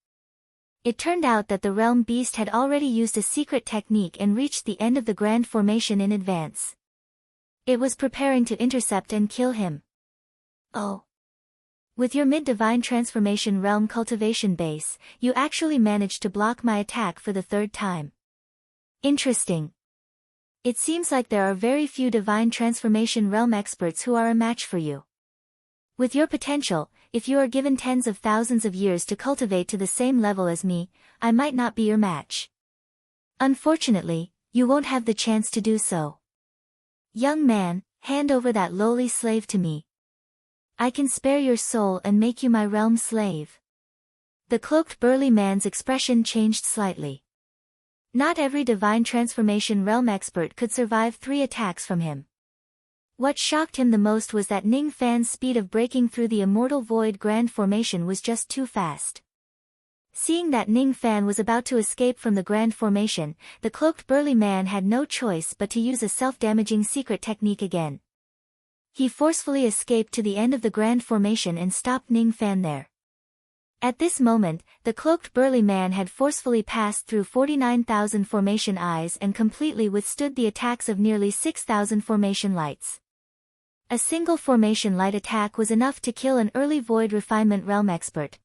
It turned out that the realm beast had already used a secret technique and reached the end of the grand formation in advance. It was preparing to intercept and kill him. Oh. With your mid-divine transformation realm cultivation base, you actually managed to block my attack for the third time. Interesting. It seems like there are very few divine transformation realm experts who are a match for you. With your potential, if you are given tens of thousands of years to cultivate to the same level as me, I might not be your match. Unfortunately, you won't have the chance to do so. Young man, hand over that lowly slave to me. I can spare your soul and make you my realm slave. The cloaked burly man's expression changed slightly. Not every divine transformation realm expert could survive 3 attacks from him. What shocked him the most was that Ning Fan's speed of breaking through the immortal void grand formation was just too fast. Seeing that Ning Fan was about to escape from the grand formation, the cloaked burly man had no choice but to use a self-damaging secret technique again. He forcefully escaped to the end of the grand formation and stopped Ning Fan there. At this moment, the cloaked burly man had forcefully passed through 49,000 formation eyes and completely withstood the attacks of nearly 6,000 formation lights. A single formation light attack was enough to kill an early void refinement realm expert.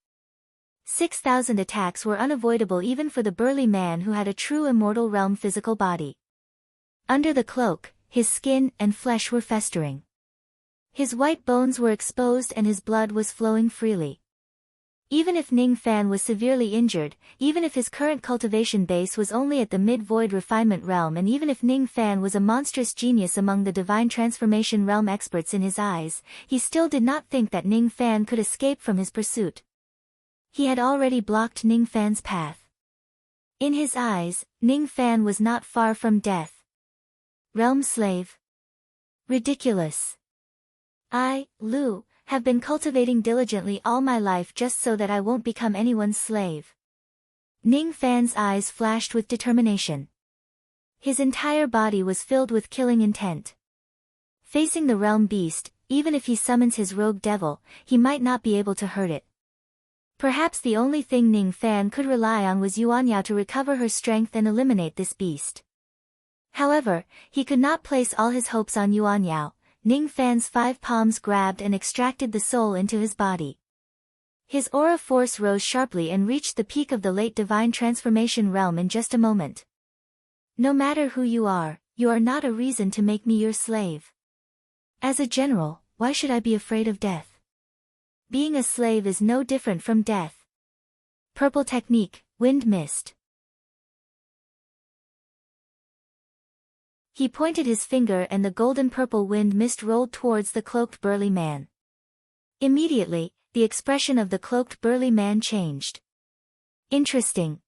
6,000 attacks were unavoidable even for the burly man who had a true immortal realm physical body. Under the cloak, his skin and flesh were festering. His white bones were exposed and his blood was flowing freely. Even if Ning Fan was severely injured, even if his current cultivation base was only at the mid-void refinement realm, and even if Ning Fan was a monstrous genius among the divine transformation realm experts in his eyes, he still did not think that Ning Fan could escape from his pursuit. He had already blocked Ning Fan's path. In his eyes, Ning Fan was not far from death. Realm slave. Ridiculous. I, Lu, have been cultivating diligently all my life just so that I won't become anyone's slave. Ning Fan's eyes flashed with determination. His entire body was filled with killing intent. Facing the realm beast, even if he summons his rogue devil, he might not be able to hurt it. Perhaps the only thing Ning Fan could rely on was Yuanyao to recover her strength and eliminate this beast. However, he could not place all his hopes on Yuanyao. Ning Fan's 5 palms grabbed and extracted the soul into his body. His aura force rose sharply and reached the peak of the late divine transformation realm in just a moment. No matter who you are not a reason to make me your slave. As a general, why should I be afraid of death? Being a slave is no different from death. Purple technique, wind mist. He pointed his finger and the golden-purple wind mist rolled towards the cloaked burly man. Immediately, the expression of the cloaked burly man changed. Interesting.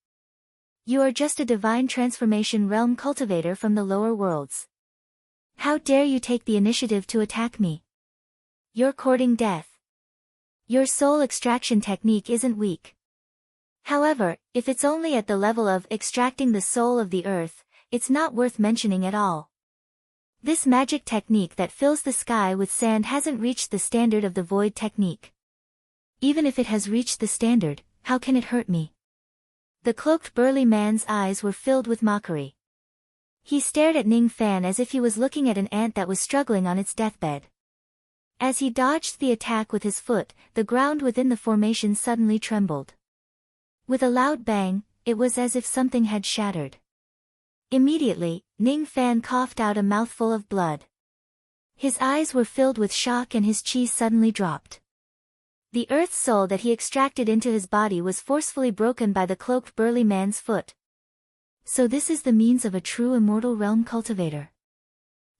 You are just a divine transformation realm cultivator from the lower worlds. How dare you take the initiative to attack me? You're courting death. Your soul extraction technique isn't weak. However, if it's only at the level of extracting the soul of the earth, it's not worth mentioning at all. This magic technique that fills the sky with sand hasn't reached the standard of the void technique. Even if it has reached the standard, how can it hurt me? The cloaked burly man's eyes were filled with mockery. He stared at Ning Fan as if he was looking at an ant that was struggling on its deathbed. As he dodged the attack with his foot, the ground within the formation suddenly trembled. With a loud bang, it was as if something had shattered. Immediately, Ning Fan coughed out a mouthful of blood. His eyes were filled with shock and his chi suddenly dropped. The earth soul that he extracted into his body was forcefully broken by the cloaked burly man's foot. So this is the means of a true immortal realm cultivator.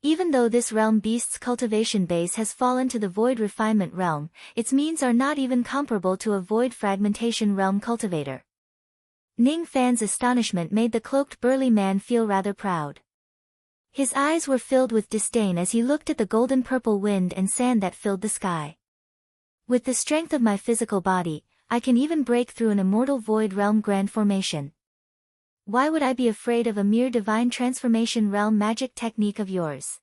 Even though this realm beast's cultivation base has fallen to the void refinement realm, its means are not even comparable to a void fragmentation realm cultivator. Ning Fan's astonishment made the cloaked burly man feel rather proud. His eyes were filled with disdain as he looked at the golden-purple wind and sand that filled the sky. With the strength of my physical body, I can even break through an immortal void realm grand formation. Why would I be afraid of a mere divine transformation realm magic technique of yours?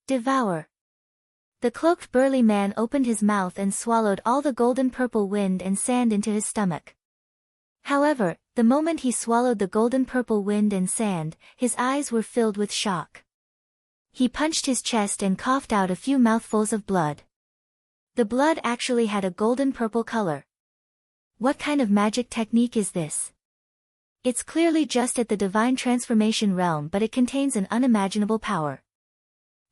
Devour. The cloaked burly man opened his mouth and swallowed all the golden purple wind and sand into his stomach. However, the moment he swallowed the golden purple wind and sand, his eyes were filled with shock. He punched his chest and coughed out a few mouthfuls of blood. The blood actually had a golden purple color. What kind of magic technique is this? It's clearly just at the divine transformation realm, but it contains an unimaginable power.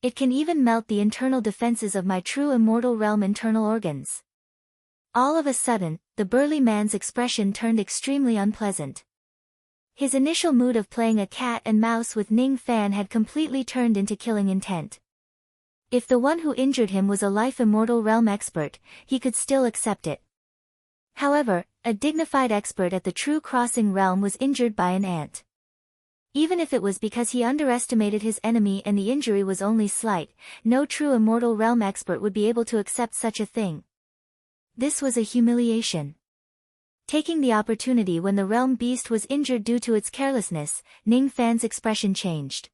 It can even melt the internal defenses of my true immortal realm internal organs. All of a sudden, the burly man's expression turned extremely unpleasant. His initial mood of playing a cat and mouse with Ning Fan had completely turned into killing intent. If the one who injured him was a life immortal realm expert, he could still accept it. However, a dignified expert at the true crossing realm was injured by an ant. Even if it was because he underestimated his enemy and the injury was only slight, no true immortal realm expert would be able to accept such a thing. This was a humiliation. Taking the opportunity when the realm beast was injured due to its carelessness, Ning Fan's expression changed.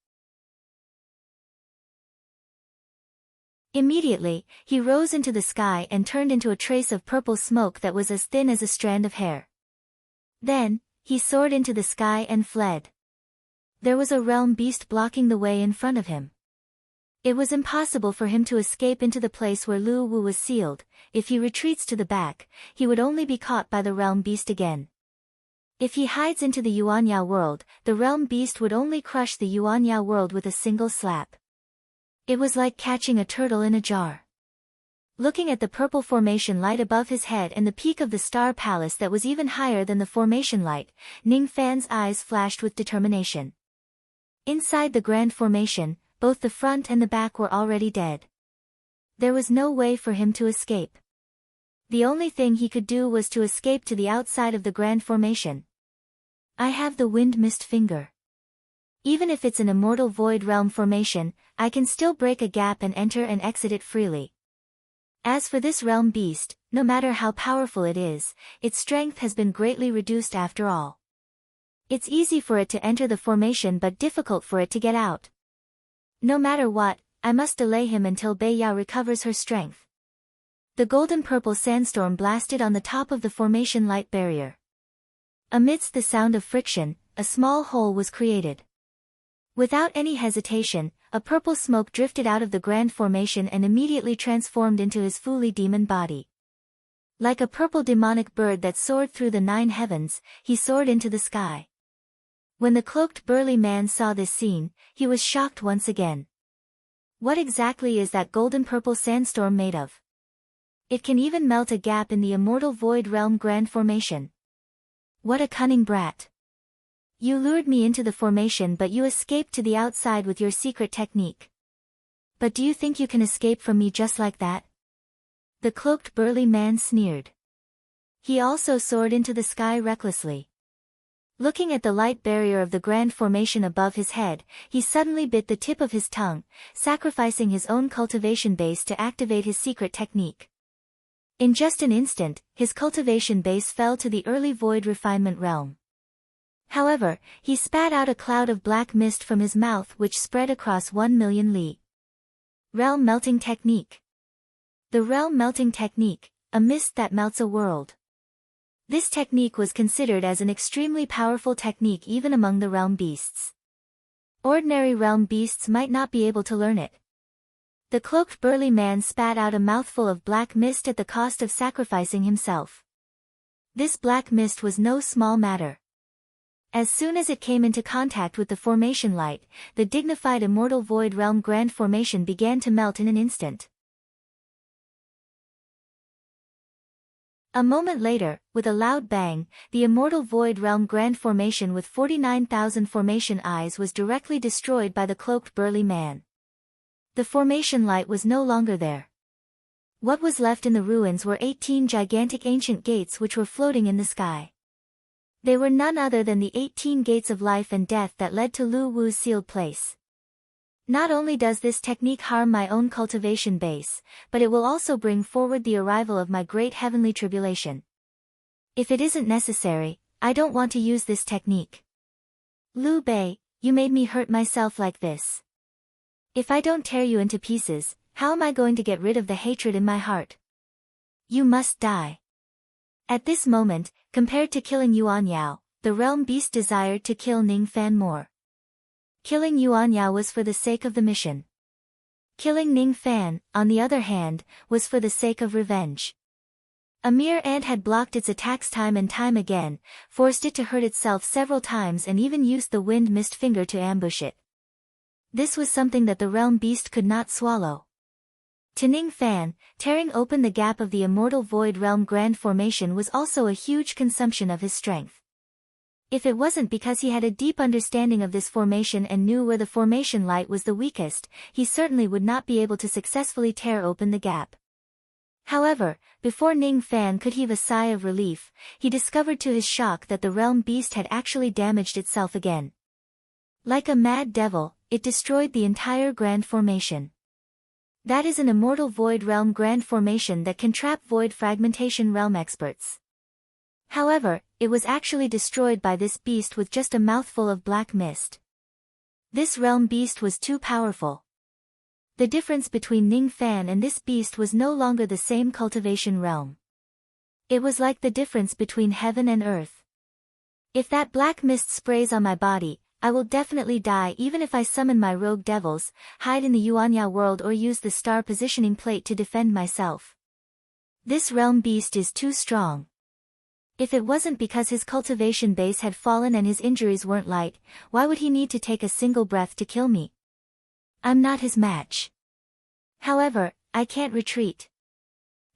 Immediately, he rose into the sky and turned into a trace of purple smoke that was as thin as a strand of hair. Then, he soared into the sky and fled. There was a realm beast blocking the way in front of him. It was impossible for him to escape into the place where Lu Wu was sealed. If he retreats to the back, he would only be caught by the realm beast again. If he hides into the Yuanya world, the realm beast would only crush the Yuanya world with a single slap. It was like catching a turtle in a jar. Looking at the purple formation light above his head and the peak of the star palace that was even higher than the formation light, Ning Fan's eyes flashed with determination. Inside the grand formation, both the front and the back were already dead. There was no way for him to escape. The only thing he could do was to escape to the outside of the grand formation. I have the wind mist finger. Even if it's an immortal void realm formation, I can still break a gap and enter and exit it freely. As for this realm beast, no matter how powerful it is, its strength has been greatly reduced after all. It's easy for it to enter the formation but difficult for it to get out. No matter what, I must delay him until Bei Yao recovers her strength. The golden purple sandstorm blasted on the top of the formation light barrier. Amidst the sound of friction, a small hole was created. Without any hesitation, a purple smoke drifted out of the grand formation and immediately transformed into his Fuli demon body. Like a purple demonic bird that soared through the 9 heavens, he soared into the sky. When the cloaked burly man saw this scene, he was shocked once again. What exactly is that golden purple sandstorm made of? It can even melt a gap in the immortal void realm grand formation. What a cunning brat. You lured me into the formation but you escaped to the outside with your secret technique. But do you think you can escape from me just like that? The cloaked burly man sneered. He also soared into the sky recklessly. Looking at the light barrier of the grand formation above his head, he suddenly bit the tip of his tongue, sacrificing his own cultivation base to activate his secret technique. In just an instant, his cultivation base fell to the early void refinement realm. However, he spat out a cloud of black mist from his mouth which spread across 1,000,000 li. Realm melting technique. The realm melting technique, a mist that melts a world. This technique was considered as an extremely powerful technique even among the realm beasts. Ordinary realm beasts might not be able to learn it. The cloaked burly man spat out a mouthful of black mist at the cost of sacrificing himself. This black mist was no small matter. As soon as it came into contact with the formation light, the dignified immortal void realm grand formation began to melt in an instant. A moment later, with a loud bang, the immortal void realm grand formation with 49,000 formation eyes was directly destroyed by the cloaked burly man. The formation light was no longer there. What was left in the ruins were 18 gigantic ancient gates which were floating in the sky. They were none other than the 18 gates of life and death that led to Lu Wu's sealed place. Not only does this technique harm my own cultivation base, but it will also bring forward the arrival of my great heavenly tribulation. If it isn't necessary, I don't want to use this technique. Liu Bei, you made me hurt myself like this. If I don't tear you into pieces, how am I going to get rid of the hatred in my heart? You must die. At this moment, compared to killing Yuan Yao, the realm beast desired to kill Ning Fan more. Killing Yuan Yao was for the sake of the mission. Killing Ning Fan, on the other hand, was for the sake of revenge. A mere ant had blocked its attacks time and time again, forced it to hurt itself several times and even used the wind mist finger to ambush it. This was something that the realm beast could not swallow. To Ning Fan, tearing open the gap of the immortal void realm grand formation was also a huge consumption of his strength. If it wasn't because he had a deep understanding of this formation and knew where the formation light was the weakest, he certainly would not be able to successfully tear open the gap. However, before Ning Fan could heave a sigh of relief, he discovered to his shock that the realm beast had actually damaged itself again. Like a mad devil, it destroyed the entire grand formation. That is an immortal void realm grand formation that can trap void fragmentation realm experts. However, it was actually destroyed by this beast with just a mouthful of black mist. This realm beast was too powerful. The difference between Ning Fan and this beast was no longer the same cultivation realm. It was like the difference between heaven and earth. If that black mist sprays on my body, I will definitely die even if I summon my rogue devils, hide in the Yuanya world or use the star positioning plate to defend myself. This realm beast is too strong. If it wasn't because his cultivation base had fallen and his injuries weren't light, why would he need to take a single breath to kill me? I'm not his match. However, I can't retreat.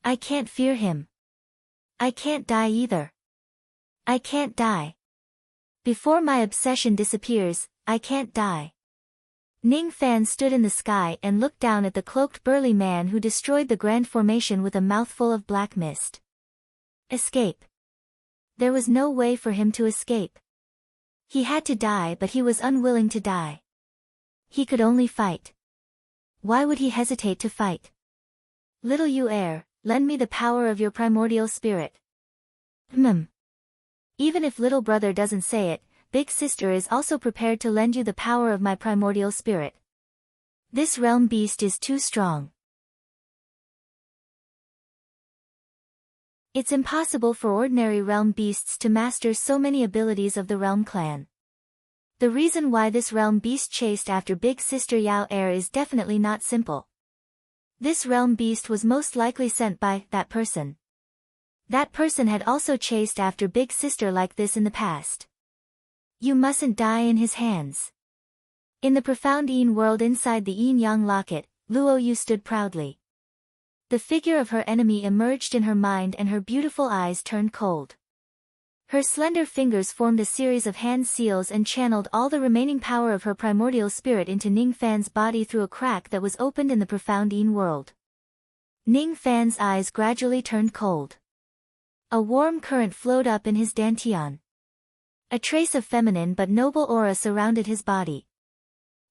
I can't fear him. I can't die either. I can't die. Before my obsession disappears, I can't die. Ning Fan stood in the sky and looked down at the cloaked burly man who destroyed the grand formation with a mouthful of black mist. Escape. There was no way for him to escape. He had to die, but he was unwilling to die. He could only fight. Why would he hesitate to fight? Little you heir, lend me the power of your primordial spirit. Even if little brother doesn't say it, big sister is also prepared to lend you the power of my primordial spirit. This realm beast is too strong. It's impossible for ordinary realm beasts to master so many abilities of the realm clan. The reason why this realm beast chased after big sister Yao Heir is definitely not simple. This realm beast was most likely sent by that person. That person had also chased after big sister like this in the past. You mustn't die in his hands. In the profound Yin world inside the Yin Yang locket, Luo Yu stood proudly. The figure of her enemy emerged in her mind and her beautiful eyes turned cold. Her slender fingers formed a series of hand seals and channeled all the remaining power of her primordial spirit into Ning Fan's body through a crack that was opened in the profound Yin world. Ning Fan's eyes gradually turned cold. A warm current flowed up in his dantian. A trace of feminine but noble aura surrounded his body.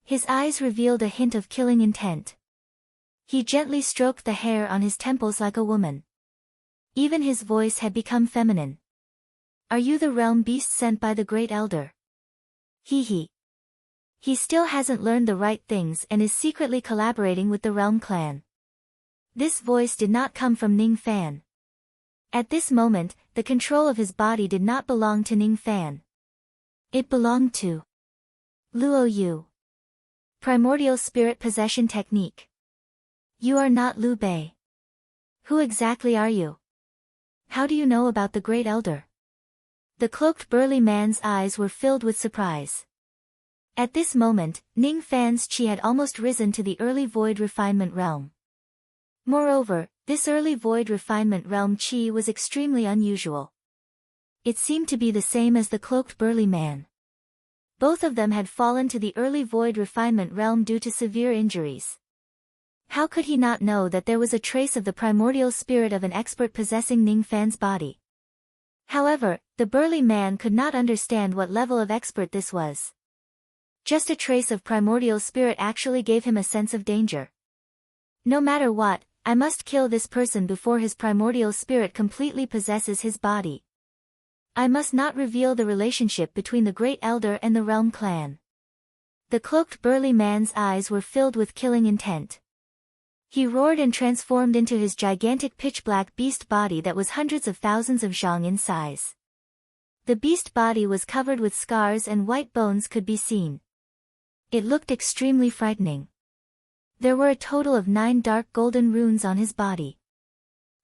His eyes revealed a hint of killing intent. He gently stroked the hair on his temples like a woman. Even his voice had become feminine. Are you the realm beast sent by the great elder? He still hasn't learned the right things and is secretly collaborating with the realm clan. This voice did not come from Ning Fan. At this moment, the control of his body did not belong to Ning Fan. It belonged to Luo Yu. Primordial Spirit Possession Technique. You are not Liu Bei. Who exactly are you? How do you know about the Great Elder? The cloaked burly man's eyes were filled with surprise. At this moment, Ning Fan's chi had almost risen to the early void refinement realm. Moreover, this early void refinement realm chi was extremely unusual. It seemed to be the same as the cloaked burly man. Both of them had fallen to the early void refinement realm due to severe injuries. How could he not know that there was a trace of the primordial spirit of an expert possessing Ning Fan's body? However, the burly man could not understand what level of expert this was. Just a trace of primordial spirit actually gave him a sense of danger. No matter what, I must kill this person before his primordial spirit completely possesses his body. I must not reveal the relationship between the Great Elder and the Realm clan. The cloaked burly man's eyes were filled with killing intent. He roared and transformed into his gigantic pitch-black beast body that was hundreds of thousands of zhang in size. The beast body was covered with scars and white bones could be seen. It looked extremely frightening. There were a total of 9 dark golden runes on his body.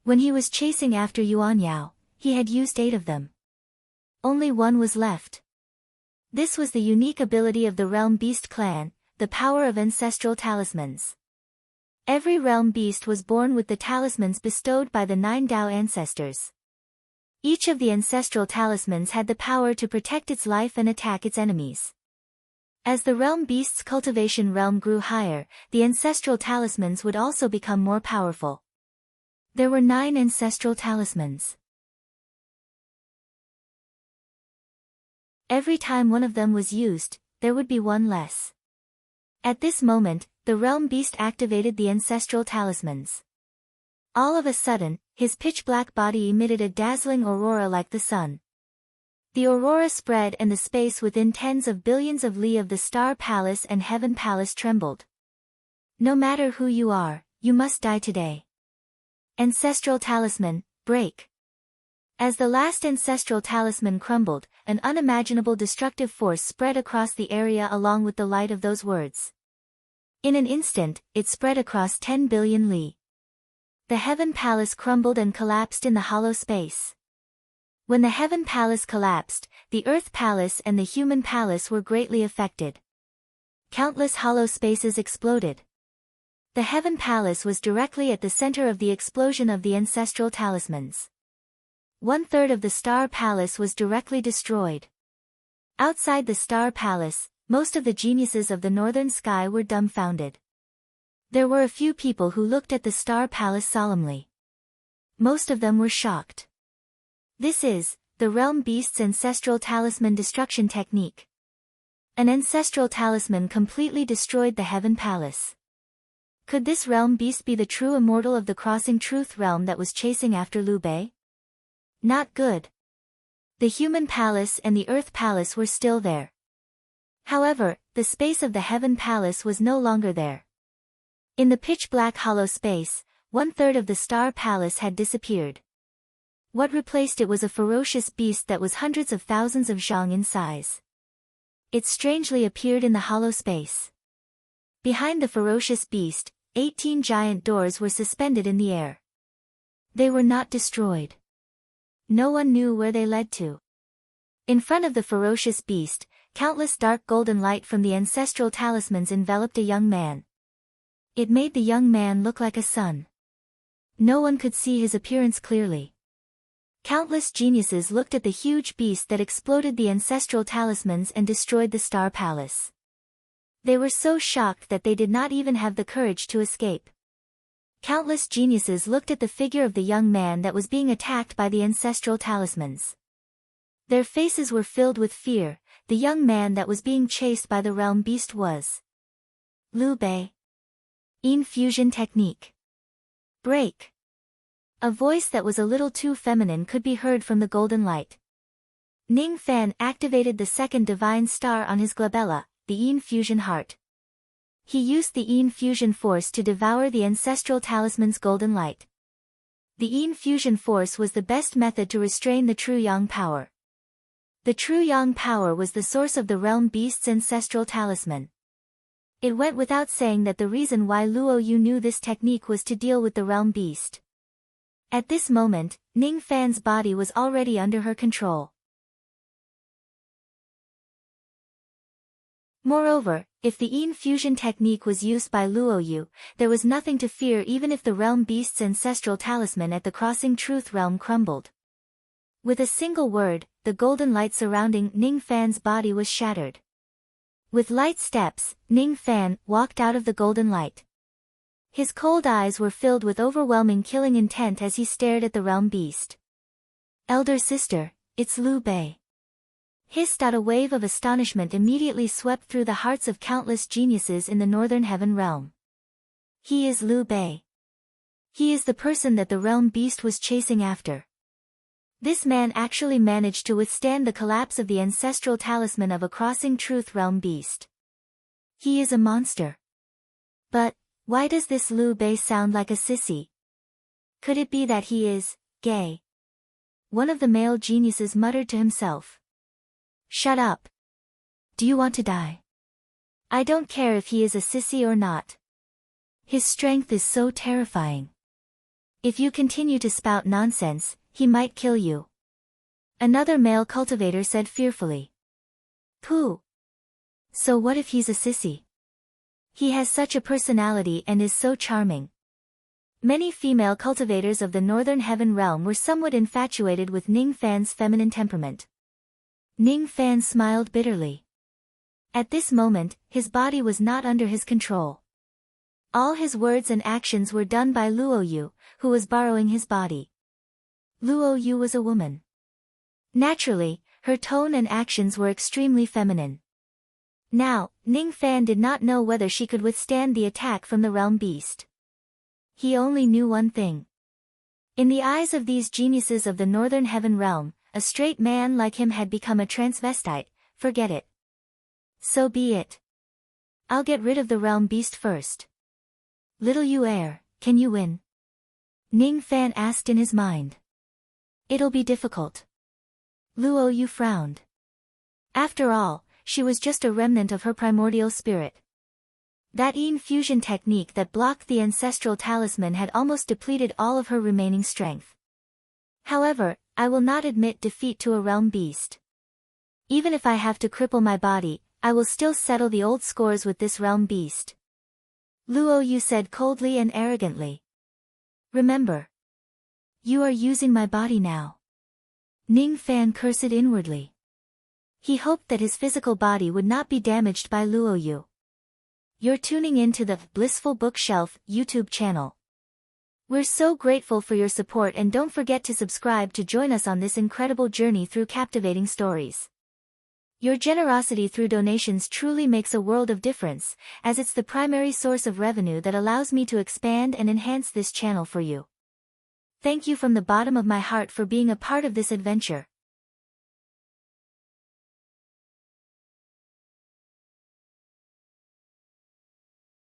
When he was chasing after Yuan Yao, he had used 8 of them. Only 1 was left. This was the unique ability of the Realm Beast clan, the power of ancestral talismans. Every Realm Beast was born with the talismans bestowed by the 9 Dao ancestors. Each of the ancestral talismans had the power to protect its life and attack its enemies. As the Realm Beast's cultivation realm grew higher, the ancestral talismans would also become more powerful. There were 9 ancestral talismans. Every time one of them was used, there would be 1 less. At this moment, the Realm Beast activated the ancestral talismans. All of a sudden, his pitch-black body emitted a dazzling aurora like the sun. The aurora spread and the space within tens of billions of li of the Star Palace and Heaven Palace trembled. No matter who you are, you must die today. Ancestral Talisman, break. As the last ancestral talisman crumbled, an unimaginable destructive force spread across the area along with the light of those words. In an instant, it spread across 10 billion li. The Heaven Palace crumbled and collapsed in the hollow space. When the Heaven Palace collapsed, the Earth Palace and the Human Palace were greatly affected. Countless hollow spaces exploded. The Heaven Palace was directly at the center of the explosion of the ancestral talismans. 1/3 of the Star Palace was directly destroyed. Outside the Star Palace, most of the geniuses of the northern sky were dumbfounded. There were a few people who looked at the Star Palace solemnly. Most of them were shocked. This is the Realm Beast's ancestral talisman destruction technique. An ancestral talisman completely destroyed the Heaven Palace. Could this Realm Beast be the true immortal of the Crossing Truth realm that was chasing after Liu Bei? Not good. The Human Palace and the Earth Palace were still there. However, the space of the Heaven Palace was no longer there. In the pitch-black hollow space, 1/3 of the Star Palace had disappeared. What replaced it was a ferocious beast that was hundreds of thousands of zhang in size. It strangely appeared in the hollow space. Behind the ferocious beast, 18 giant doors were suspended in the air. They were not destroyed. No one knew where they led to. In front of the ferocious beast, countless dark golden light from the ancestral talismans enveloped a young man. It made the young man look like a sun. No one could see his appearance clearly. Countless geniuses looked at the huge beast that exploded the ancestral talismans and destroyed the Star Palace. They were so shocked that they did not even have the courage to escape. Countless geniuses looked at the figure of the young man that was being attacked by the ancestral talismans. Their faces were filled with fear. The young man that was being chased by the Realm Beast was Liu Bei. Yin Fusion Technique. Break. A voice that was a little too feminine could be heard from the golden light. Ning Fan activated the second divine star on his glabella, the Yin Fusion Heart. He used the Yin Fusion Force to devour the ancestral talisman's golden light. The Yin Fusion Force was the best method to restrain the true Yang power. The true Yang power was the source of the Realm Beast's ancestral talisman. It went without saying that the reason why Luo Yu knew this technique was to deal with the Realm Beast. At this moment, Ning Fan's body was already under her control. Moreover, if the Yin Fusion technique was used by Luo Yu, there was nothing to fear even if the Realm Beast's ancestral talisman at the Crossing Truth realm crumbled. With a single word, the golden light surrounding Ning Fan's body was shattered. With light steps, Ning Fan walked out of the golden light. His cold eyes were filled with overwhelming killing intent as he stared at the Realm Beast. Elder sister, it's Liu Bei. Hissed out a wave of astonishment immediately swept through the hearts of countless geniuses in the Northern Heaven realm. He is Liu Bei. He is the person that the Realm Beast was chasing after. This man actually managed to withstand the collapse of the ancestral talisman of a crossing truth realm beast. He is a monster. But, why does this Liu Bei sound like a sissy? Could it be that he is gay? One of the male geniuses muttered to himself. Shut up. Do you want to die? I don't care if he is a sissy or not. His strength is so terrifying. If you continue to spout nonsense, he might kill you. Another male cultivator said fearfully. Pooh. So what if he's a sissy? He has such a personality and is so charming. Many female cultivators of the Northern Heaven realm were somewhat infatuated with Ning Fan's feminine temperament. Ning Fan smiled bitterly. At this moment, his body was not under his control. All his words and actions were done by Luo Yu, who was borrowing his body. Luo Yu was a woman. Naturally, her tone and actions were extremely feminine. Now, Ning Fan did not know whether she could withstand the attack from the realm beast. He only knew one thing. In the eyes of these geniuses of the Northern Heaven realm, a straight man like him had become a transvestite. Forget it. So be it. I'll get rid of the realm beast first. Little Yu heir, can you win? Ning Fan asked in his mind. It'll be difficult. Luo Yu frowned. After all, she was just a remnant of her primordial spirit. That Yin fusion technique that blocked the ancestral talisman had almost depleted all of her remaining strength. However, I will not admit defeat to a realm beast. Even if I have to cripple my body, I will still settle the old scores with this realm beast. Luo Yu said coldly and arrogantly. Remember. You are using my body now. Ning Fan cursed inwardly. He hoped that his physical body would not be damaged by Luo Yu. You're tuning in to the Blissful Bookshelf YouTube channel. We're so grateful for your support, and don't forget to subscribe to join us on this incredible journey through captivating stories. Your generosity through donations truly makes a world of difference, as it's the primary source of revenue that allows me to expand and enhance this channel for you. Thank you from the bottom of my heart for being a part of this adventure.